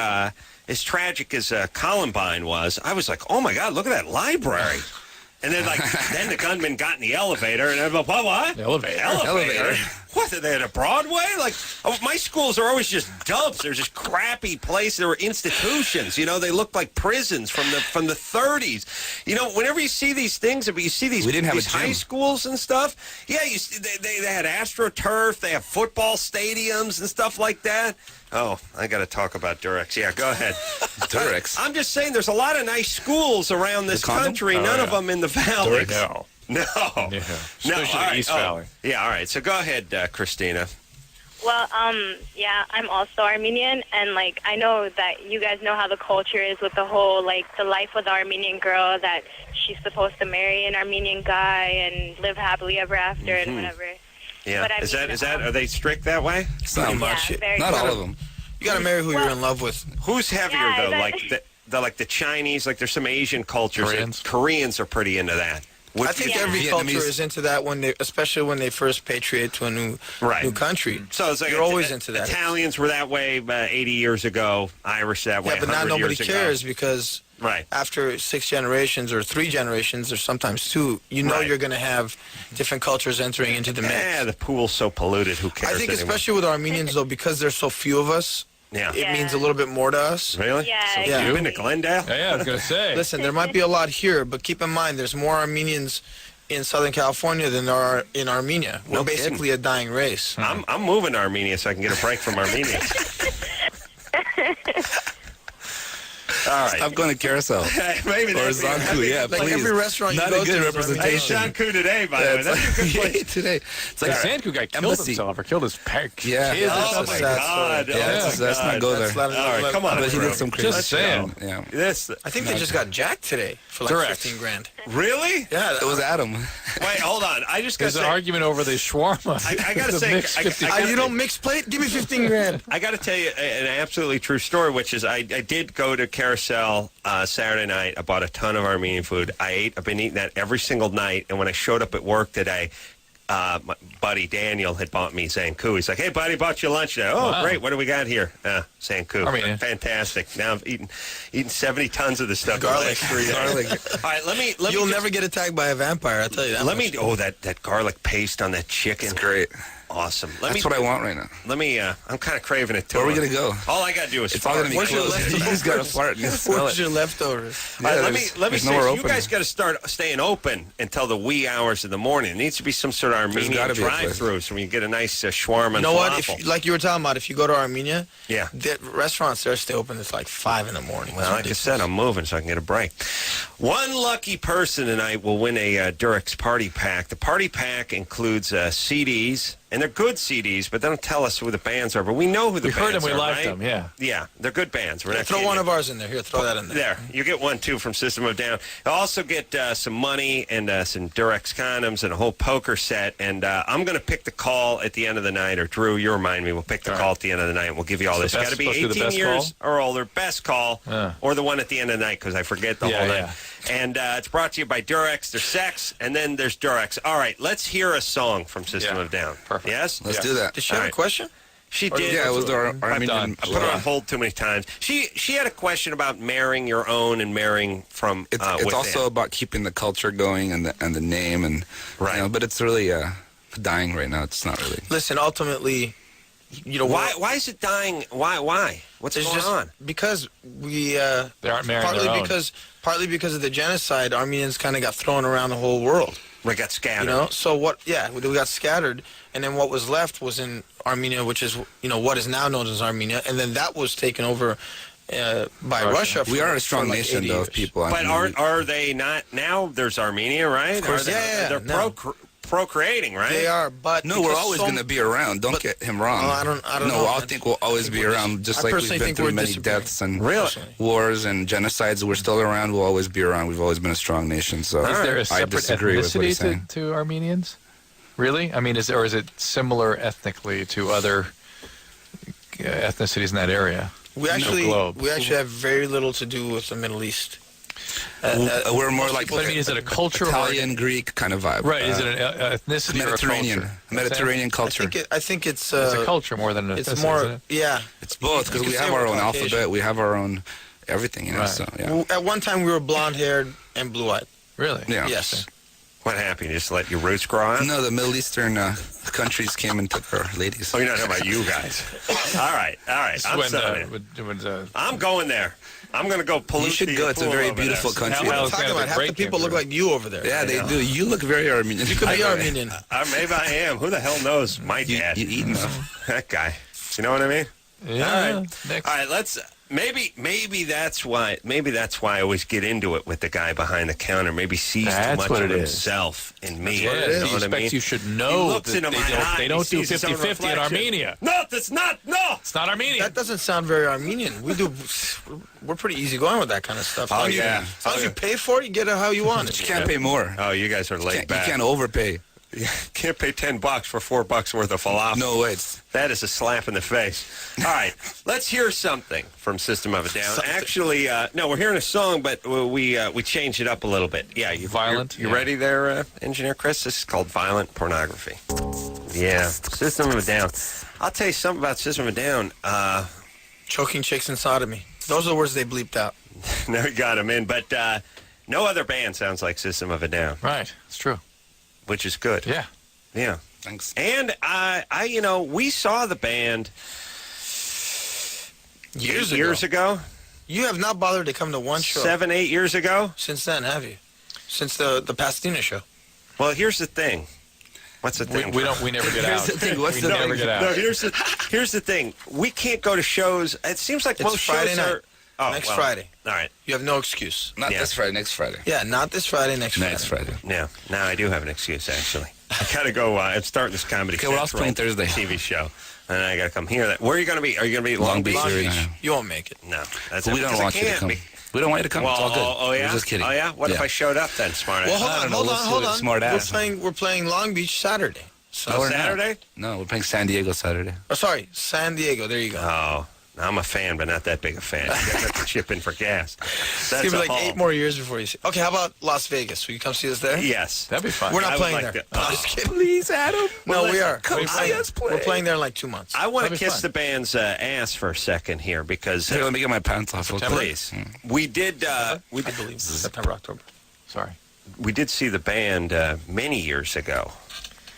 Speaker 3: as tragic as Columbine was, I was like, oh my God, look at that library. And then, then the gunman got in the elevator, and I'm like, what? Elevator? What, are they at a Broadway? My schools are always just dumps. They're just crappy places. They were institutions. You know, they look like prisons from the 30s. You know, whenever you see these things, you see these,
Speaker 5: We didn't have
Speaker 3: these
Speaker 5: a gym.
Speaker 3: high schools and stuff. Yeah, they had AstroTurf. They have football stadiums and stuff like that. Oh, I got to talk about Durex. Yeah, go ahead.
Speaker 5: Durex.
Speaker 3: I'm just saying there's a lot of nice schools around this country, none of them in the valley.
Speaker 4: No.
Speaker 3: No.
Speaker 4: Yeah. Especially
Speaker 3: all
Speaker 4: the
Speaker 3: right.
Speaker 4: East Valley.
Speaker 3: Yeah, all right. So go ahead, Christina.
Speaker 6: Well, yeah, I'm also Armenian, and, I know that you guys know how the culture is with the whole, the life with the Armenian girl, that she's supposed to marry an Armenian guy and live happily ever after and whatever.
Speaker 3: Yeah.
Speaker 6: But I
Speaker 3: Is
Speaker 6: mean,
Speaker 3: that are they strict that way?
Speaker 2: Pretty
Speaker 6: Yeah,
Speaker 2: much.
Speaker 6: very
Speaker 5: Not
Speaker 6: good.
Speaker 5: all of them.
Speaker 2: You got to marry who you're in love with.
Speaker 3: Who's heavier
Speaker 6: Yeah,
Speaker 3: though? Like the Chinese, there's some Asian cultures.
Speaker 4: Koreans.
Speaker 3: Koreans are pretty into that.
Speaker 2: I think every culture is into that especially when they first patriate to a new country.
Speaker 3: So it's like
Speaker 2: you're always into that.
Speaker 3: Italians were that way 80 years ago. Irish that way.
Speaker 2: Yeah, but now
Speaker 3: 100
Speaker 2: nobody
Speaker 3: years ago.
Speaker 2: cares because after 6 generations or 3 generations or sometimes 2, you're going to have different cultures entering into the mix.
Speaker 3: Yeah, the pool's so polluted. Who cares?
Speaker 2: I think
Speaker 3: anymore?
Speaker 2: especially with Armenians though, because there's so few of us.
Speaker 3: Yeah.
Speaker 2: It means a little bit more to us.
Speaker 3: Really?
Speaker 6: Yeah.
Speaker 3: You've been to Glendale?
Speaker 4: Yeah, I was going to say.
Speaker 2: Listen, there might be a lot here, but keep in mind there's more Armenians in Southern California than there are in Armenia. We're basically a dying race.
Speaker 3: I'm moving to Armenia so I can get a break from Armenia. All right.
Speaker 5: Stop going to Carousel.
Speaker 3: Maybe
Speaker 5: or Zanku, yeah,
Speaker 2: like
Speaker 5: please.
Speaker 2: every restaurant you
Speaker 5: Not
Speaker 2: go
Speaker 5: a good
Speaker 2: to.
Speaker 5: representation.
Speaker 3: Zanku today, by the way. That's a good place.
Speaker 5: Today. It's like
Speaker 4: the Zanku guy killed himself or killed his kids.
Speaker 5: Yeah.
Speaker 4: Kids.
Speaker 3: Oh, my God.
Speaker 5: Let's not go there.
Speaker 3: All right, come on.
Speaker 5: But he did some crazy
Speaker 4: Just saying.
Speaker 5: Yeah.
Speaker 2: I think they just got jacked today for like 15 grand.
Speaker 3: Really?
Speaker 2: Yeah,
Speaker 5: It was Adam.
Speaker 3: Wait, hold on. I just got to
Speaker 4: There's an
Speaker 3: say.
Speaker 4: argument over the shawarma.
Speaker 3: I got to
Speaker 4: The
Speaker 3: say.
Speaker 4: mixed 50
Speaker 2: You don't mix plate? Give me 15 grand.
Speaker 3: I got to tell you an absolutely true story, which is I did go to Carousel Saturday night. I bought a ton of Armenian food. I've been eating that every single night. And when I showed up at work today, my buddy Daniel had bought me Zanku. He's like, "Hey, buddy, bought you lunch today." Oh,
Speaker 4: Wow.
Speaker 3: great. What do we got here? Zanku.
Speaker 4: Armenian.
Speaker 3: Fantastic. Now I've eaten 70 tons of this stuff.
Speaker 2: Garlic.
Speaker 3: Garlic. All right, let me.
Speaker 2: You'll never get attacked by a vampire, I tell you that.
Speaker 3: Let me. Oh, that garlic paste on that chicken.
Speaker 5: It's great.
Speaker 3: Awesome.
Speaker 5: That's what I want right now.
Speaker 3: Let me. I'm kind of craving it too.
Speaker 5: Where are we gonna go?
Speaker 3: All I gotta do is.
Speaker 5: It's all gonna be
Speaker 2: Where's your
Speaker 5: closed.
Speaker 2: leftovers?
Speaker 5: You just gotta fart and smell
Speaker 2: Where's
Speaker 5: it.
Speaker 2: your leftovers?
Speaker 3: All right,
Speaker 5: Yeah,
Speaker 3: let me
Speaker 5: there's
Speaker 3: say,
Speaker 5: nowhere
Speaker 3: you
Speaker 5: open.
Speaker 3: guys got to start staying open until the wee hours of the morning. It needs to be some sort of Armenian
Speaker 5: gotta be a place.
Speaker 3: drive-through so we can get a nice shawarma and
Speaker 2: You know what?
Speaker 3: falafel.
Speaker 2: If, like you were talking about, if you go to Armenia,
Speaker 3: Yeah.
Speaker 2: the restaurants there stay open until like 5 in the morning.
Speaker 3: Well, like I said, I'm moving so I can get a break. One lucky person tonight will win a Durex party pack. The party pack includes CDs, And they're good CDs, but they don't tell us who the bands are. But we know who the
Speaker 4: We
Speaker 3: bands are,
Speaker 4: heard them, we liked
Speaker 3: right?
Speaker 4: them, yeah.
Speaker 3: Yeah, they're good bands. We're not
Speaker 2: Throw
Speaker 3: kidding
Speaker 2: one
Speaker 3: you.
Speaker 2: of ours in there. Here, throw that in there.
Speaker 3: There, you get one too from System of a Down. You'll also get some money and some Durex condoms and a whole poker set. And I'm going to pick the call at the end of the night, or Drew, you remind me. We'll pick the call at the end of the night. And we'll give you all this.
Speaker 4: So
Speaker 3: Got to be
Speaker 4: supposed to be the
Speaker 3: 18
Speaker 4: best
Speaker 3: years or older. Best call, or the one at the end of the night because I forget the whole night. And it's brought to you by Durex. There's sex, and then there's Durex. All right, let's hear a song from System of a Down.
Speaker 4: Perfect.
Speaker 3: Yes,
Speaker 5: Let's do that.
Speaker 2: Did she have a question?
Speaker 3: She did.
Speaker 5: Yeah, it was our Armenian.
Speaker 3: I put her on hold too many times. She had a question about marrying your own and marrying from.
Speaker 5: It's
Speaker 3: within.
Speaker 5: also about keeping the culture going and the name and
Speaker 3: right.
Speaker 5: You know, but it's really dying right now. It's not really.
Speaker 2: Listen, ultimately, you know
Speaker 3: why is it dying? Why? What's going on?
Speaker 2: Because we
Speaker 4: they aren't marrying their own.
Speaker 2: Partly because of the genocide, Armenians kind of got thrown around the whole world.
Speaker 3: We got scattered.
Speaker 2: You know, so what? Yeah, we got scattered, and then what was left was in Armenia, which is what is now known as Armenia, and then that was taken over by Russia.
Speaker 5: We are a strong nation, though, of people.
Speaker 3: But are they not now? There's Armenia, right?
Speaker 2: Of course,
Speaker 3: they're procreating, right?
Speaker 2: They are, but
Speaker 5: no, we're always going to be around. Don't get him wrong.
Speaker 2: I don't know.
Speaker 5: No, I think we'll always be around, just like we've been through many deaths and wars and genocides. We're still around. We'll always be around. We've always been a strong nation. So
Speaker 4: is there a
Speaker 5: I
Speaker 4: separate
Speaker 5: disagree with what he's saying.
Speaker 4: ethnicity to Armenians? Really? I mean, is it similar ethnically to other ethnicities in that area?
Speaker 2: We actually have very little to do with the Middle East.
Speaker 5: We're more like,
Speaker 4: I mean, is it a culture,
Speaker 5: Italian, Greek kind of vibe?
Speaker 4: Right? Is it an ethnicity
Speaker 5: Mediterranean,
Speaker 4: or a culture?
Speaker 5: Mediterranean culture?
Speaker 2: I think it's
Speaker 4: a culture more than an ethnicity.
Speaker 2: It's more,
Speaker 4: isn't it?
Speaker 2: yeah.
Speaker 5: It's both because we have our own alphabet, we have our own everything, you know.
Speaker 4: Right.
Speaker 5: So yeah.
Speaker 2: At one time, we were blonde-haired and blue-eyed.
Speaker 4: Really?
Speaker 5: Yeah.
Speaker 2: Yes.
Speaker 3: What happened? You just let your roots grow out?
Speaker 5: No, the Middle Eastern countries came and took our ladies.
Speaker 3: Oh, you're not talking about you guys. All right. I'm going there. I'm going to go pollute.
Speaker 5: You should go. It's a very beautiful country.
Speaker 2: What are you talking about? Half the people look like you over there.
Speaker 5: Yeah, they do. You look very Armenian.
Speaker 2: You could be Armenian.
Speaker 3: Maybe I am. Who the hell knows? My dad.
Speaker 5: You eat them.
Speaker 3: That guy. You know what I mean?
Speaker 4: Yeah.
Speaker 3: All right. Let's. Maybe that's why I always get into it with the guy behind the counter. Maybe sees too much of himself in me.
Speaker 4: You know
Speaker 3: what I mean?
Speaker 4: You should know that they don't do 50-50 in Armenia.
Speaker 3: No, that's not. No,
Speaker 4: it's not Armenian.
Speaker 2: That doesn't sound very Armenian. We're pretty easygoing with that kind of stuff.
Speaker 3: Oh yeah.
Speaker 2: As long as you pay for it, you get it how you want it.
Speaker 5: You can't pay more.
Speaker 3: Oh, you guys are laid back.
Speaker 5: You can't overpay.
Speaker 3: You can't pay $10 for $4 worth of falafel.
Speaker 5: No way.
Speaker 3: That is a slap in the face. All right, let's hear something from System of a Down. Actually, no, we're hearing a song, but we changed it up a little bit. Yeah,
Speaker 4: Violent.
Speaker 3: You ready there, Engineer Chris? This is called Violent Pornography. Yeah, System of a Down. I'll tell you something about System of a Down.
Speaker 2: Choking chicks and sodomy. Those are the words they bleeped out.
Speaker 3: Never got them in, but no other band sounds like System of a Down.
Speaker 4: Right, it's true.
Speaker 3: Which is good.
Speaker 4: Yeah.
Speaker 3: Yeah.
Speaker 5: Thanks.
Speaker 3: And we saw the band years ago.
Speaker 2: You have not bothered to come to one show.
Speaker 3: 7-8 years ago.
Speaker 2: Since then, have you? Since the Pasadena show.
Speaker 3: Well, here's the thing. What's the thing?
Speaker 4: We never get out.
Speaker 5: Here's the thing.
Speaker 4: We never get out.
Speaker 3: No, here's the thing. We can't go to shows. It seems like most
Speaker 2: Friday
Speaker 3: shows
Speaker 2: night.
Speaker 3: are. Oh,
Speaker 2: next Friday.
Speaker 3: All right.
Speaker 2: You have no excuse.
Speaker 5: Not this Friday, next Friday.
Speaker 2: Yeah, not this Friday, next Friday.
Speaker 5: Next Friday.
Speaker 3: Yeah. Now I do have an excuse, actually. I got to go and start this comedy.
Speaker 5: Okay, we're also playing Thursday.
Speaker 3: TV show. And I got to come here. Where are you going to be? Are you going to be at Long Beach?
Speaker 2: You won't make it.
Speaker 3: No.
Speaker 5: We don't want you to come. We don't want you to come.
Speaker 3: Well,
Speaker 5: it's all good.
Speaker 3: Oh, yeah?
Speaker 5: We're just kidding.
Speaker 3: Oh, yeah? What if I showed up then, smart ass?
Speaker 2: Well, hold on.
Speaker 5: Smart ass.
Speaker 2: We're playing Long Beach Saturday.
Speaker 3: So Saturday?
Speaker 5: No, we're playing San Diego Saturday.
Speaker 2: Oh, sorry, San Diego. There you go.
Speaker 3: Oh, I'm a fan, but not that big a fan. You guys have to chip in for gas.
Speaker 2: It's going to be like 8 more years before you see. Okay, how about Las Vegas? Will you come see us there?
Speaker 3: Yes.
Speaker 4: That'd be fun.
Speaker 2: We're not playing there. No, I'm just kidding. Please, Adam. No, we are.
Speaker 5: Come see us play.
Speaker 2: We're playing there in like 2 months.
Speaker 3: I want to kiss the band's ass for a second here because...
Speaker 5: Here, let me get my pants off.
Speaker 3: Please. We did...
Speaker 2: I believe September, October.
Speaker 4: Sorry.
Speaker 3: We did see the band many years ago.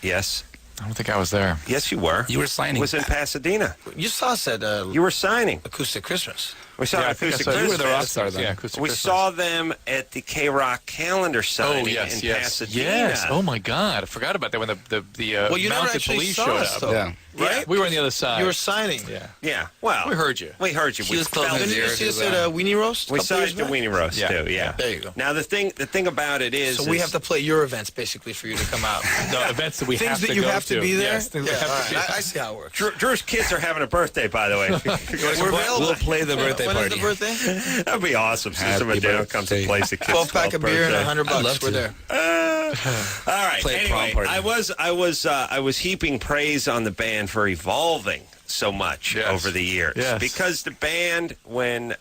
Speaker 3: Yes?
Speaker 4: I don't think I was there.
Speaker 3: Yes, you were.
Speaker 5: You were signing.
Speaker 3: It was in Pasadena.
Speaker 2: You saw us at
Speaker 3: you were signing.
Speaker 2: Acoustic Christmas.
Speaker 3: We saw Acoustic
Speaker 5: You were the
Speaker 3: Christmas.
Speaker 5: rock star then.
Speaker 4: Yeah, Acoustic
Speaker 3: We
Speaker 4: Christmas.
Speaker 3: saw them at the K-Rock calendar signing in Pasadena.
Speaker 4: Yes. Oh my God, I forgot about that when the
Speaker 2: Well, you never
Speaker 4: mounted
Speaker 2: actually
Speaker 4: police
Speaker 2: saw
Speaker 4: showed
Speaker 2: us,
Speaker 4: up.
Speaker 2: though.
Speaker 5: Yeah.
Speaker 2: Right?
Speaker 4: We were on the other side.
Speaker 2: You were signing.
Speaker 3: Yeah. Well,
Speaker 4: We heard you.
Speaker 3: We heard you.
Speaker 5: He
Speaker 3: We
Speaker 5: was closing
Speaker 3: felt
Speaker 5: his
Speaker 3: it.
Speaker 2: Didn't you
Speaker 5: ears.
Speaker 2: see us at Weenie Roast?
Speaker 3: We
Speaker 2: a couple
Speaker 3: saw
Speaker 2: years
Speaker 3: it at the
Speaker 2: back?
Speaker 3: Weenie Roast
Speaker 4: Yeah.
Speaker 3: too. Yeah.
Speaker 2: There you go.
Speaker 3: Now the thing about it is,
Speaker 2: So we have to play your events basically for you to come out.
Speaker 4: No, events that we
Speaker 2: Things
Speaker 4: have
Speaker 2: that
Speaker 4: to
Speaker 2: you
Speaker 4: go
Speaker 2: have to be there.
Speaker 4: Yes, things we
Speaker 2: Yeah,
Speaker 4: have
Speaker 2: all
Speaker 4: to be.
Speaker 2: right. I see how it works.
Speaker 3: Drew's kids are having a birthday, by the way.
Speaker 2: We're available.
Speaker 5: We'll play the birthday
Speaker 2: When
Speaker 5: party.
Speaker 2: is the birthday?
Speaker 3: That'd be awesome. System
Speaker 5: Happy
Speaker 3: of Down comes and
Speaker 5: birthday.
Speaker 3: plays the kids.
Speaker 2: 12-pack of beer and $100.
Speaker 5: I'd love
Speaker 2: We're
Speaker 5: to.
Speaker 2: there.
Speaker 3: All right.
Speaker 5: Play a prom
Speaker 3: Anyway,
Speaker 5: party.
Speaker 3: I was heaping praise on the band for evolving so much
Speaker 4: Yes.
Speaker 3: over the years.
Speaker 4: Yes.
Speaker 3: Because the band,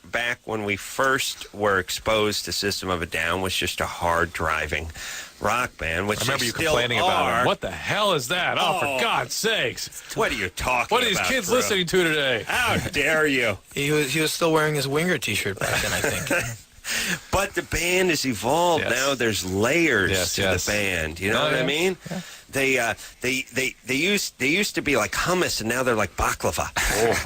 Speaker 3: back when we first were exposed to System of a Down, was just a hard driving rock band, which
Speaker 4: I remember
Speaker 3: they
Speaker 4: you
Speaker 3: still
Speaker 4: complaining
Speaker 3: are.
Speaker 4: about it. What the hell is that? Oh, for God's sakes.
Speaker 3: What are you talking
Speaker 4: What are these
Speaker 3: about,
Speaker 4: kids
Speaker 3: Drew?
Speaker 4: listening to today?
Speaker 3: How dare you?
Speaker 2: He was still wearing his Winger T-shirt back then, I think.
Speaker 3: But the band has evolved.
Speaker 4: Yes.
Speaker 3: Now there's layers
Speaker 4: Yes,
Speaker 3: to
Speaker 4: yes.
Speaker 3: the band. You know
Speaker 4: Oh,
Speaker 3: what I
Speaker 4: yeah.
Speaker 3: mean? They used to be like hummus, and now they're like baklava.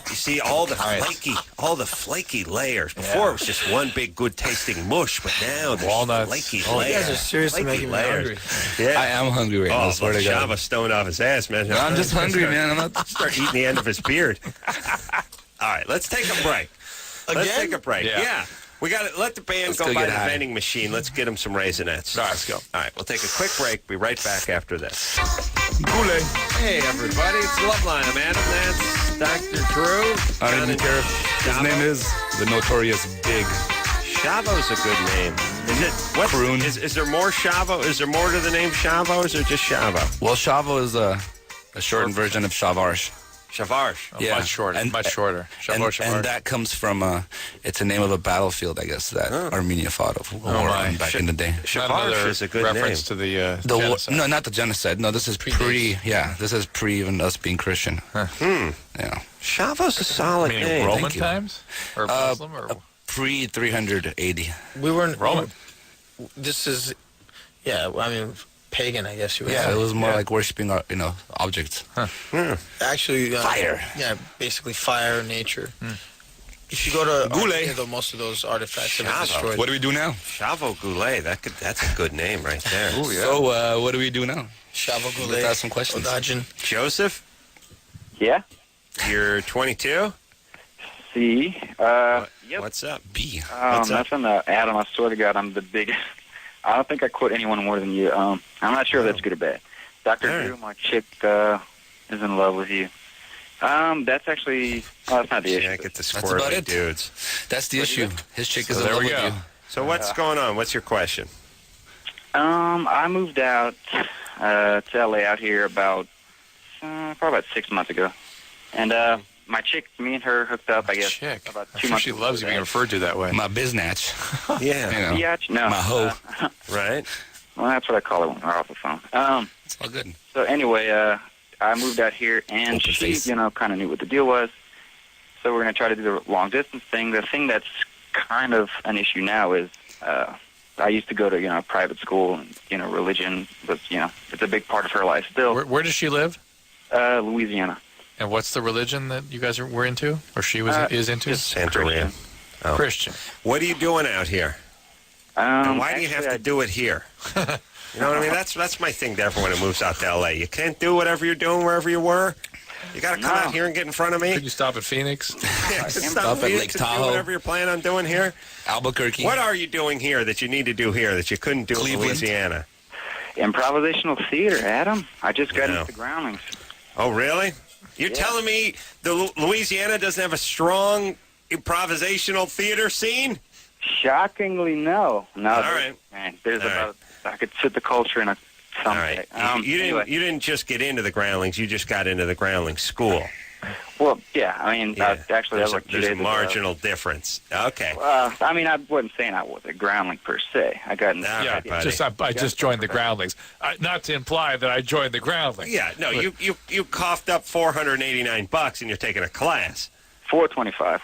Speaker 3: You see all the flaky layers. Before it was just one big good tasting mush, but now there's
Speaker 4: Walnuts.
Speaker 3: flaky
Speaker 4: Oh,
Speaker 3: layers.
Speaker 2: You guys are seriously
Speaker 3: Flaky
Speaker 2: making me hungry.
Speaker 3: Yeah.
Speaker 5: I am hungry right now.
Speaker 3: Oh,
Speaker 5: I swear to God.
Speaker 3: Shava stoned off his ass, man.
Speaker 5: I'm just hungry, man. I'm not.
Speaker 3: Start eating the end of his beard. All right, let's take a break. Let's
Speaker 2: Again?
Speaker 3: take a break.
Speaker 4: Yeah.
Speaker 3: We got to let the band
Speaker 5: Let's
Speaker 3: go
Speaker 5: go
Speaker 3: by
Speaker 5: get
Speaker 3: the
Speaker 5: high.
Speaker 3: vending machine. Let's get them some Raisinets.
Speaker 4: All right, let's go.
Speaker 3: All right, we'll take a quick break. Be right back after this.
Speaker 4: Goulet.
Speaker 3: Hey, everybody. It's Loveline. I'm Adam. That's Dr. Drew.
Speaker 5: I don't even care. His name is the Notorious Big.
Speaker 3: Shavo's a good name. Is it? What's,
Speaker 5: Croon.
Speaker 3: is there more Shavo? Is there more to the name Shavo, or is it just Shavo?
Speaker 5: Well, Shavo is a shortened version of Shavarsh.
Speaker 3: Shavarsh.
Speaker 5: Yeah.
Speaker 4: Much shorter.
Speaker 5: And-
Speaker 4: much shorter.
Speaker 5: And that comes from it's a name of a battlefield, I guess, that Armenia fought of war
Speaker 4: my.
Speaker 5: back in the day.
Speaker 3: Shavarsh is a good
Speaker 4: reference
Speaker 3: name.
Speaker 4: to the
Speaker 5: The war,
Speaker 4: genocide.
Speaker 5: no, not the genocide. No, this is pre. Yeah, this is pre even us being Christian. Yeah,
Speaker 3: Shavo's a solid
Speaker 4: Meaning
Speaker 3: name.
Speaker 4: Roman
Speaker 5: Thank you.
Speaker 4: times? Or Muslim? Or
Speaker 5: pre 380.
Speaker 2: We weren't
Speaker 4: Roman?
Speaker 2: This is, yeah. I mean, pagan, I guess you would
Speaker 5: Yeah,
Speaker 2: say.
Speaker 5: it was more like worshiping, objects.
Speaker 2: Actually,
Speaker 5: Fire.
Speaker 2: Yeah, basically fire, nature. If you go to
Speaker 5: Goulet.
Speaker 2: Armenia, though, most of those artifacts have been
Speaker 3: Shavo.
Speaker 2: destroyed.
Speaker 5: What do we do now?
Speaker 3: Shavo Goulet. That's a good name right there.
Speaker 4: Ooh, yeah.
Speaker 5: So, what do we do now?
Speaker 2: Shavo Goulet.
Speaker 5: Let's ask some questions.
Speaker 2: Odajin.
Speaker 3: Joseph,
Speaker 12: Yeah.
Speaker 3: you're 22?
Speaker 12: See. Yep.
Speaker 3: What's up?
Speaker 5: B.
Speaker 3: What's up?
Speaker 12: Nothing. Adam, I swear to God, I'm the biggest. I don't think I quote anyone more than you. I'm not sure if that's good or bad. Dr.
Speaker 3: All right.
Speaker 12: Drew, my chick is in love with you. That's actually. Oh, that's not the issue.
Speaker 3: Yeah, get the
Speaker 5: That's about
Speaker 3: squirrely
Speaker 5: it.
Speaker 3: dudes.
Speaker 5: That's the issue. His chick is
Speaker 4: So
Speaker 5: in
Speaker 4: there
Speaker 5: love
Speaker 4: we
Speaker 5: with
Speaker 4: go.
Speaker 5: you.
Speaker 3: So what's going on? What's your question?
Speaker 12: I moved out to LA out here about probably about 6 months ago, and my chick, me and her hooked up. I guess
Speaker 4: Chick.
Speaker 12: about
Speaker 4: I'm
Speaker 12: 2
Speaker 4: sure
Speaker 12: months.
Speaker 4: she loves you being referred to that way.
Speaker 5: My biznatch.
Speaker 3: Yeah.
Speaker 12: Yeah, no.
Speaker 5: My hoe.
Speaker 3: Right?
Speaker 12: Well, that's what I call her when we're off the phone.
Speaker 5: It's all good.
Speaker 12: So anyway, I moved out here, and
Speaker 5: Open
Speaker 12: she,
Speaker 5: face.
Speaker 12: kind of knew what the deal was. So we're going to try to do the long distance thing. The thing that's kind of an issue now is I used to go to, private school, and, religion was, it's a big part of her life still.
Speaker 4: Where does she live?
Speaker 12: Louisiana.
Speaker 4: And what's the religion that you guys were into? Or she is into?
Speaker 3: Santeria. Oh.
Speaker 4: Christian.
Speaker 3: What are you doing out here? And why do you have
Speaker 12: actually,
Speaker 3: to do it here? You know what I mean? That's my thing to everyone who moves out to L.A. You can't do whatever you're doing wherever you were. You got to come
Speaker 12: No.
Speaker 3: out here and get in front of me.
Speaker 4: Could you stop at Phoenix?
Speaker 3: Yeah,
Speaker 5: Stop at
Speaker 3: Phoenix
Speaker 5: Lake
Speaker 3: and
Speaker 5: Tahoe.
Speaker 3: Do whatever you're planning on doing here.
Speaker 5: Albuquerque.
Speaker 3: What are you doing here that you need to do here that you couldn't do in
Speaker 5: Cleveland.
Speaker 3: Louisiana?
Speaker 12: Improvisational theater, Adam. I just got
Speaker 3: No.
Speaker 12: into the groundlings.
Speaker 3: Oh, really? You're telling me the Louisiana doesn't have a strong improvisational theater scene?
Speaker 12: Shockingly, no. No.
Speaker 3: All right.
Speaker 12: Man, there's
Speaker 3: All
Speaker 12: about. I could fit the culture in a
Speaker 3: All
Speaker 12: someday.
Speaker 3: right. You
Speaker 12: Anyway.
Speaker 3: didn't just get into the Groundlings. You just got into the Groundlings school.
Speaker 12: Well, yeah. I mean,
Speaker 3: Yeah.
Speaker 12: actually, that was like 2
Speaker 3: there's
Speaker 12: days
Speaker 3: a
Speaker 12: ago.
Speaker 3: marginal difference. Okay.
Speaker 12: I mean, I wasn't saying I was a groundling per se. I got in.
Speaker 3: All
Speaker 4: Yeah,
Speaker 3: right, buddy.
Speaker 4: I just joined the Groundlings. Not to imply that I joined the Groundlings.
Speaker 3: Yeah, no, you coughed up $489 and you're taking a class.
Speaker 12: 425.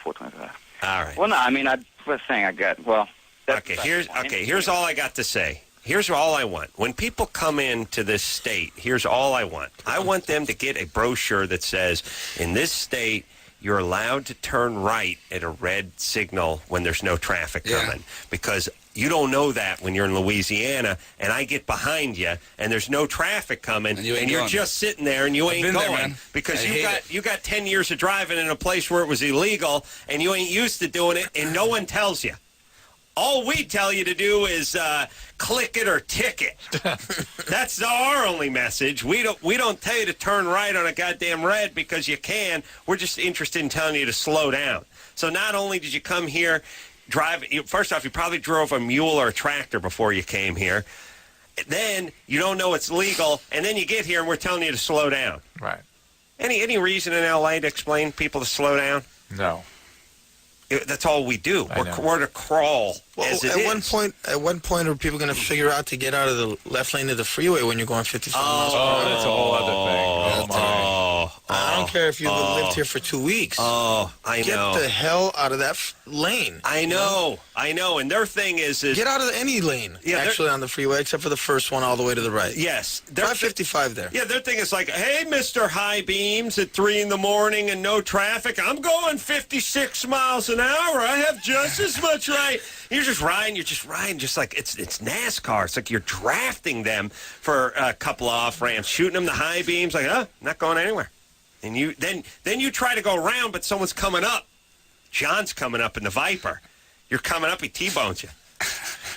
Speaker 3: All right.
Speaker 12: Well, no, I mean, I was saying I got. Well, that's
Speaker 3: Okay,
Speaker 12: besides the point.
Speaker 3: here's all I got to say. Here's all I want. When people come into this state, here's all I want. I want them to get a brochure that says, in this state, you're allowed to turn right at a red signal when there's no traffic coming. Because you don't know that when you're in Louisiana, and I get behind you, and there's no traffic coming, and you're just sitting there, and you ain't going. Because you got 10 years of driving in a place where it was illegal, and you ain't used to doing it, and no one tells you. All we tell you to do is click it or ticket. That's our only message. We don't tell you to turn right on a goddamn red because you can. We're just interested in telling you to slow down. So not only did you come here, first off, you probably drove a mule or a tractor before you came here. Then you don't know it's legal, and then you get here and we're telling you to slow down.
Speaker 4: Right.
Speaker 3: Any reason in L.A. to explain people to slow down?
Speaker 4: No.
Speaker 3: That's all we do. We're to crawl.
Speaker 2: Well, at one point, are people going to figure out to get out of the left lane of the freeway when you're going 55 miles per hour?
Speaker 4: Oh, that's a whole other thing.
Speaker 2: I don't care if you've lived here for 2 weeks.
Speaker 3: I know.
Speaker 2: Get the hell out of that lane.
Speaker 3: I know. And their thing is
Speaker 2: get out of any lane. Yeah, actually on the freeway, except for the first one all the way to the right.
Speaker 3: Yes,
Speaker 2: 555 there.
Speaker 3: Yeah, their thing is like, hey, Mr. High Beams at 3 in the morning and no traffic. I'm going 56 miles an hour. I have just as much right. You're just riding, just like it's NASCAR. It's like you're drafting them for a couple of off ramps, shooting them the high beams, like, not going anywhere. And then you try to go around, but someone's coming up. John's coming up in the Viper. You're coming up, he T-bones you.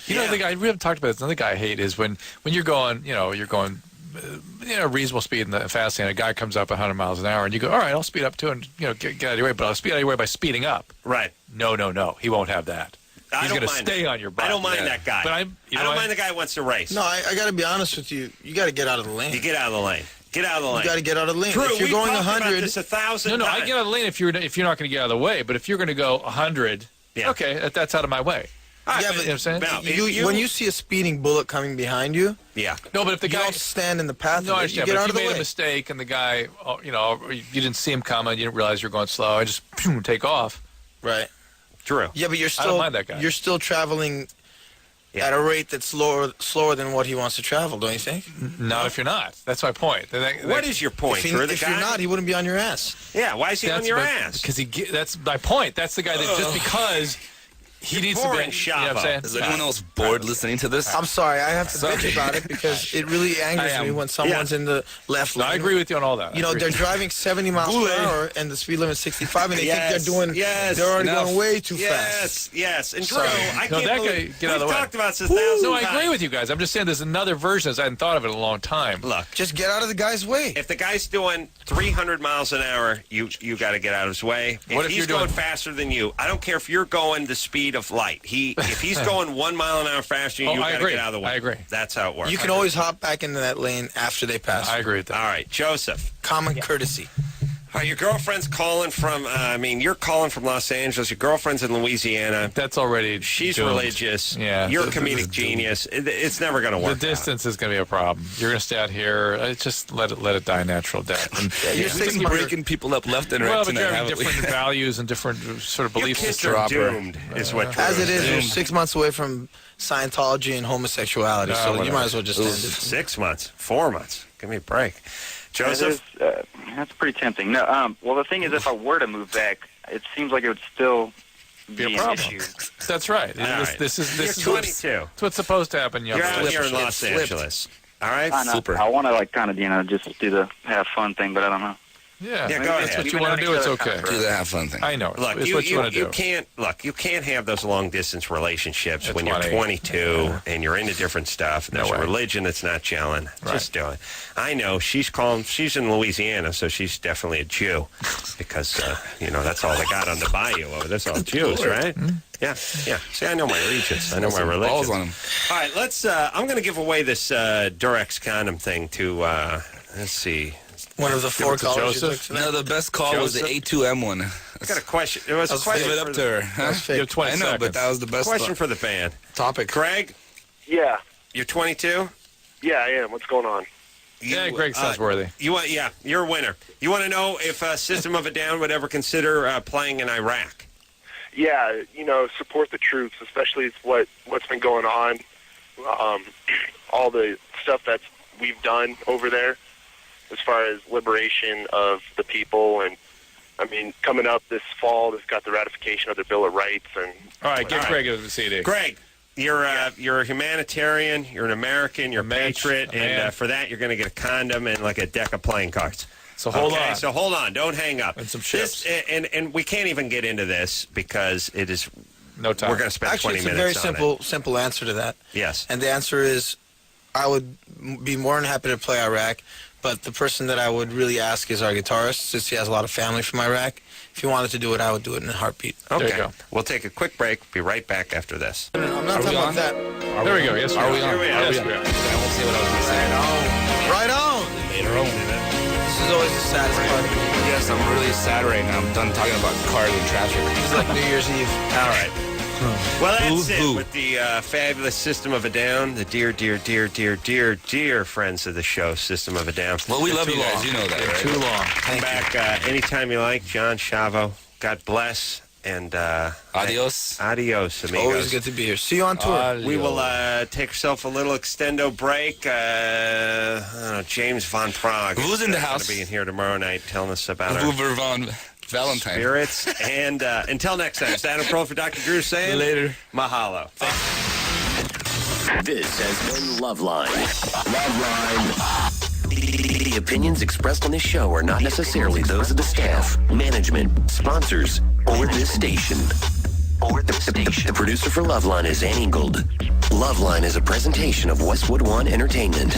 Speaker 4: You know, the guy we haven't talked about this. Another guy I hate is when you're going, reasonable speed in the fast lane. A guy comes up 100 miles an hour, and you go, all right, I'll speed up too, and get out of your way. But I'll speed out of your way by speeding up.
Speaker 3: Right.
Speaker 4: No. He won't have that. He's going to stay on your butt.
Speaker 3: I don't mind that guy. But I don't mind the guy who wants to race.
Speaker 2: No, I got to be honest with you. You got to get out of the lane.
Speaker 3: You get out of the lane. Get out of the lane.
Speaker 2: You got to get out of the lane.
Speaker 3: True,
Speaker 2: if you're going 100,
Speaker 3: this 1,000
Speaker 4: No,
Speaker 3: times.
Speaker 4: I get out of the lane if you're not going to get out of the way. But if you're going to go 100, okay, that's out of my way.
Speaker 2: But you know what I'm saying? When you see a speeding bullet coming behind you,
Speaker 4: no, but if the guy
Speaker 2: don't stand in the path,
Speaker 4: no, I
Speaker 2: you
Speaker 4: understand.
Speaker 2: get
Speaker 4: But
Speaker 2: out
Speaker 4: if
Speaker 2: of the
Speaker 4: you made
Speaker 2: way.
Speaker 4: a mistake and the guy, you didn't see him coming, you didn't realize you're going slow, I just take off.
Speaker 2: Right.
Speaker 3: True.
Speaker 2: Yeah, but
Speaker 4: I don't mind that guy.
Speaker 2: You're still traveling at a rate that's slower than what he wants to travel, don't you think?
Speaker 4: Not if you're not. That's my point.
Speaker 3: What is your point?
Speaker 2: If you're not, he wouldn't be on your ass.
Speaker 3: Yeah, why is he on your ass?
Speaker 4: Because that's my point. That's the guy that just because he needs to be. You know what I'm saying?
Speaker 5: Is anyone else bored listening to this?
Speaker 2: I'm sorry, I have to bitch about it because it really angers me when someone's in the left lane.
Speaker 4: I agree with you on all that.
Speaker 2: They're driving 70 miles per hour and the speed limit is 65, and they think they're already going way too fast.
Speaker 3: Yes. And Drew, I can't believe
Speaker 4: get out of the way.
Speaker 3: We've talked about this 1,000
Speaker 4: No, I
Speaker 3: times.
Speaker 4: agree with you guys. I'm just saying there's another version. I hadn't thought of it in a long time.
Speaker 3: Look,
Speaker 2: just get out of the guy's way.
Speaker 3: If the guy's doing 300 miles an hour, you got to get out of his way. If he's going faster than you, I don't care if you're going the speed of light. If he's going 1 mile an hour faster, you got to get out of the way.
Speaker 4: I agree.
Speaker 3: That's how it works.
Speaker 2: You can always hop back into that lane after they pass.
Speaker 4: I agree with that.
Speaker 3: All right, Joseph.
Speaker 2: Common courtesy.
Speaker 3: Your girlfriend's calling from, you're calling from Los Angeles. Your girlfriend's in Louisiana.
Speaker 4: That's already
Speaker 3: She's
Speaker 4: doomed.
Speaker 3: religious.
Speaker 4: Yeah.
Speaker 3: You're a comedic genius. It's never going to work.
Speaker 4: The distance is going to be a problem. You're going to stay out here. Just let it die a natural death. And
Speaker 5: You're breaking people up left and right
Speaker 4: but
Speaker 5: tonight,
Speaker 4: you're having
Speaker 5: haven't we?
Speaker 4: different values and different sort of belief
Speaker 3: Your kids
Speaker 4: systems.
Speaker 3: are doomed, is what
Speaker 2: As it is, you're 6 months away from Scientology and homosexuality, so
Speaker 3: whatever.
Speaker 2: you might as well just end it.
Speaker 3: 6 months, 4 months. Give me a break. Joseph?
Speaker 12: That's pretty tempting. No, well, the thing is, if I were to move back, it seems like it would still be
Speaker 4: a problem.
Speaker 12: an issue.
Speaker 4: That's right. This
Speaker 3: You're
Speaker 4: is
Speaker 3: 22.
Speaker 4: It's what's supposed to happen.
Speaker 3: You're out here in Los Angeles. All right?
Speaker 12: I want to, kind of, just do the have fun thing, but I don't know.
Speaker 4: Yeah,
Speaker 3: go ahead.
Speaker 4: That's what you want to do. It's okay.
Speaker 5: Do the have fun thing.
Speaker 4: I know.
Speaker 3: Look,
Speaker 4: it's what you want to do.
Speaker 3: You can't have those long distance relationships when you're 22 and you're into different stuff. And there's a religion that's not gelling.
Speaker 4: Right.
Speaker 3: Just do it. I know she's in Louisiana, so she's definitely a Jew because that's all they got on the bayou over there. That's all Jews, right? Yeah. See, I know my regions. I know my religions.
Speaker 5: Balls on them.
Speaker 3: All right, let's. I'm going to give away this Durex condom thing to. Let's see.
Speaker 2: One of the 4 callers.
Speaker 4: Joseph?
Speaker 5: No, the best call was the A2M one.
Speaker 3: I got a question. There was a
Speaker 5: Let's
Speaker 3: question.
Speaker 5: give it up to her. Huh?
Speaker 4: You have 20
Speaker 5: I know,
Speaker 4: seconds.
Speaker 5: but that was the best
Speaker 3: Question
Speaker 5: one.
Speaker 3: for the band.
Speaker 2: Topic.
Speaker 3: Craig,
Speaker 9: Yeah.
Speaker 3: you're 22.
Speaker 9: Yeah, I am. What's going on?
Speaker 4: Yeah, Greg sounds worthy.
Speaker 3: You're a winner. You want to know if System of a Down would ever consider playing in Iraq?
Speaker 9: Yeah, support the troops, especially what's been going on, all the stuff that we've done over there as far as liberation of the people and I mean, coming up this fall, they've got the ratification of the Bill of Rights. And
Speaker 4: all right, get Greg the CD.
Speaker 3: Greg, you're a humanitarian, you're an American, you're a patriot, and for that you're going to get a condom and like a deck of playing cards.
Speaker 4: So hold on.
Speaker 3: So hold on. Don't hang up.
Speaker 4: And some chips.
Speaker 3: And we can't even get into this because it is
Speaker 4: no time.
Speaker 3: We're going to spend 20 minutes on it.
Speaker 2: Actually, it's a very simple answer to that.
Speaker 3: Yes.
Speaker 2: And the answer is, I would be more than happy to play Iraq, but the person that I would really ask is our guitarist, since he has a lot of family from Iraq. If he wanted to do it, I would do it in a heartbeat.
Speaker 3: Okay.
Speaker 4: There you go.
Speaker 3: We'll take a quick break. Be right back after this.
Speaker 2: I'm not talking about that.
Speaker 4: There we go. Yes,
Speaker 5: Are we on?
Speaker 4: Yes, we are.
Speaker 5: I won't say what I was going to say.
Speaker 2: Right on.
Speaker 5: Later on.
Speaker 2: This is always the saddest part.
Speaker 5: Yes, I'm really sad right now. I'm done talking about cars and traffic.
Speaker 2: It's like New Year's Eve.
Speaker 3: All right. Well, that's it with the fabulous System of a Down, the dear friends of the show, System of a Down.
Speaker 5: Well, we love you guys. You know that, right?
Speaker 4: Too long.
Speaker 3: Come back anytime you like. John Chavo, God bless, and
Speaker 5: adios.
Speaker 3: Adios, amigos.
Speaker 2: Always good to be here. See you on tour.
Speaker 3: We will take ourselves a little extendo break. I don't know, James Von Prague.
Speaker 5: Who's in the house?
Speaker 3: Going to be in here tomorrow night telling us about our
Speaker 5: Hoover Von Valentine.
Speaker 3: spirits. And until next time, it's Adam Carolla for Dr. Drew saying
Speaker 5: Later.
Speaker 3: Mahalo.
Speaker 1: This has been Loveline. Loveline. The opinions expressed on this show are not necessarily those of the staff, management, sponsors, or this station. The producer for Loveline is Ann Ingold. Loveline is a presentation of Westwood One Entertainment.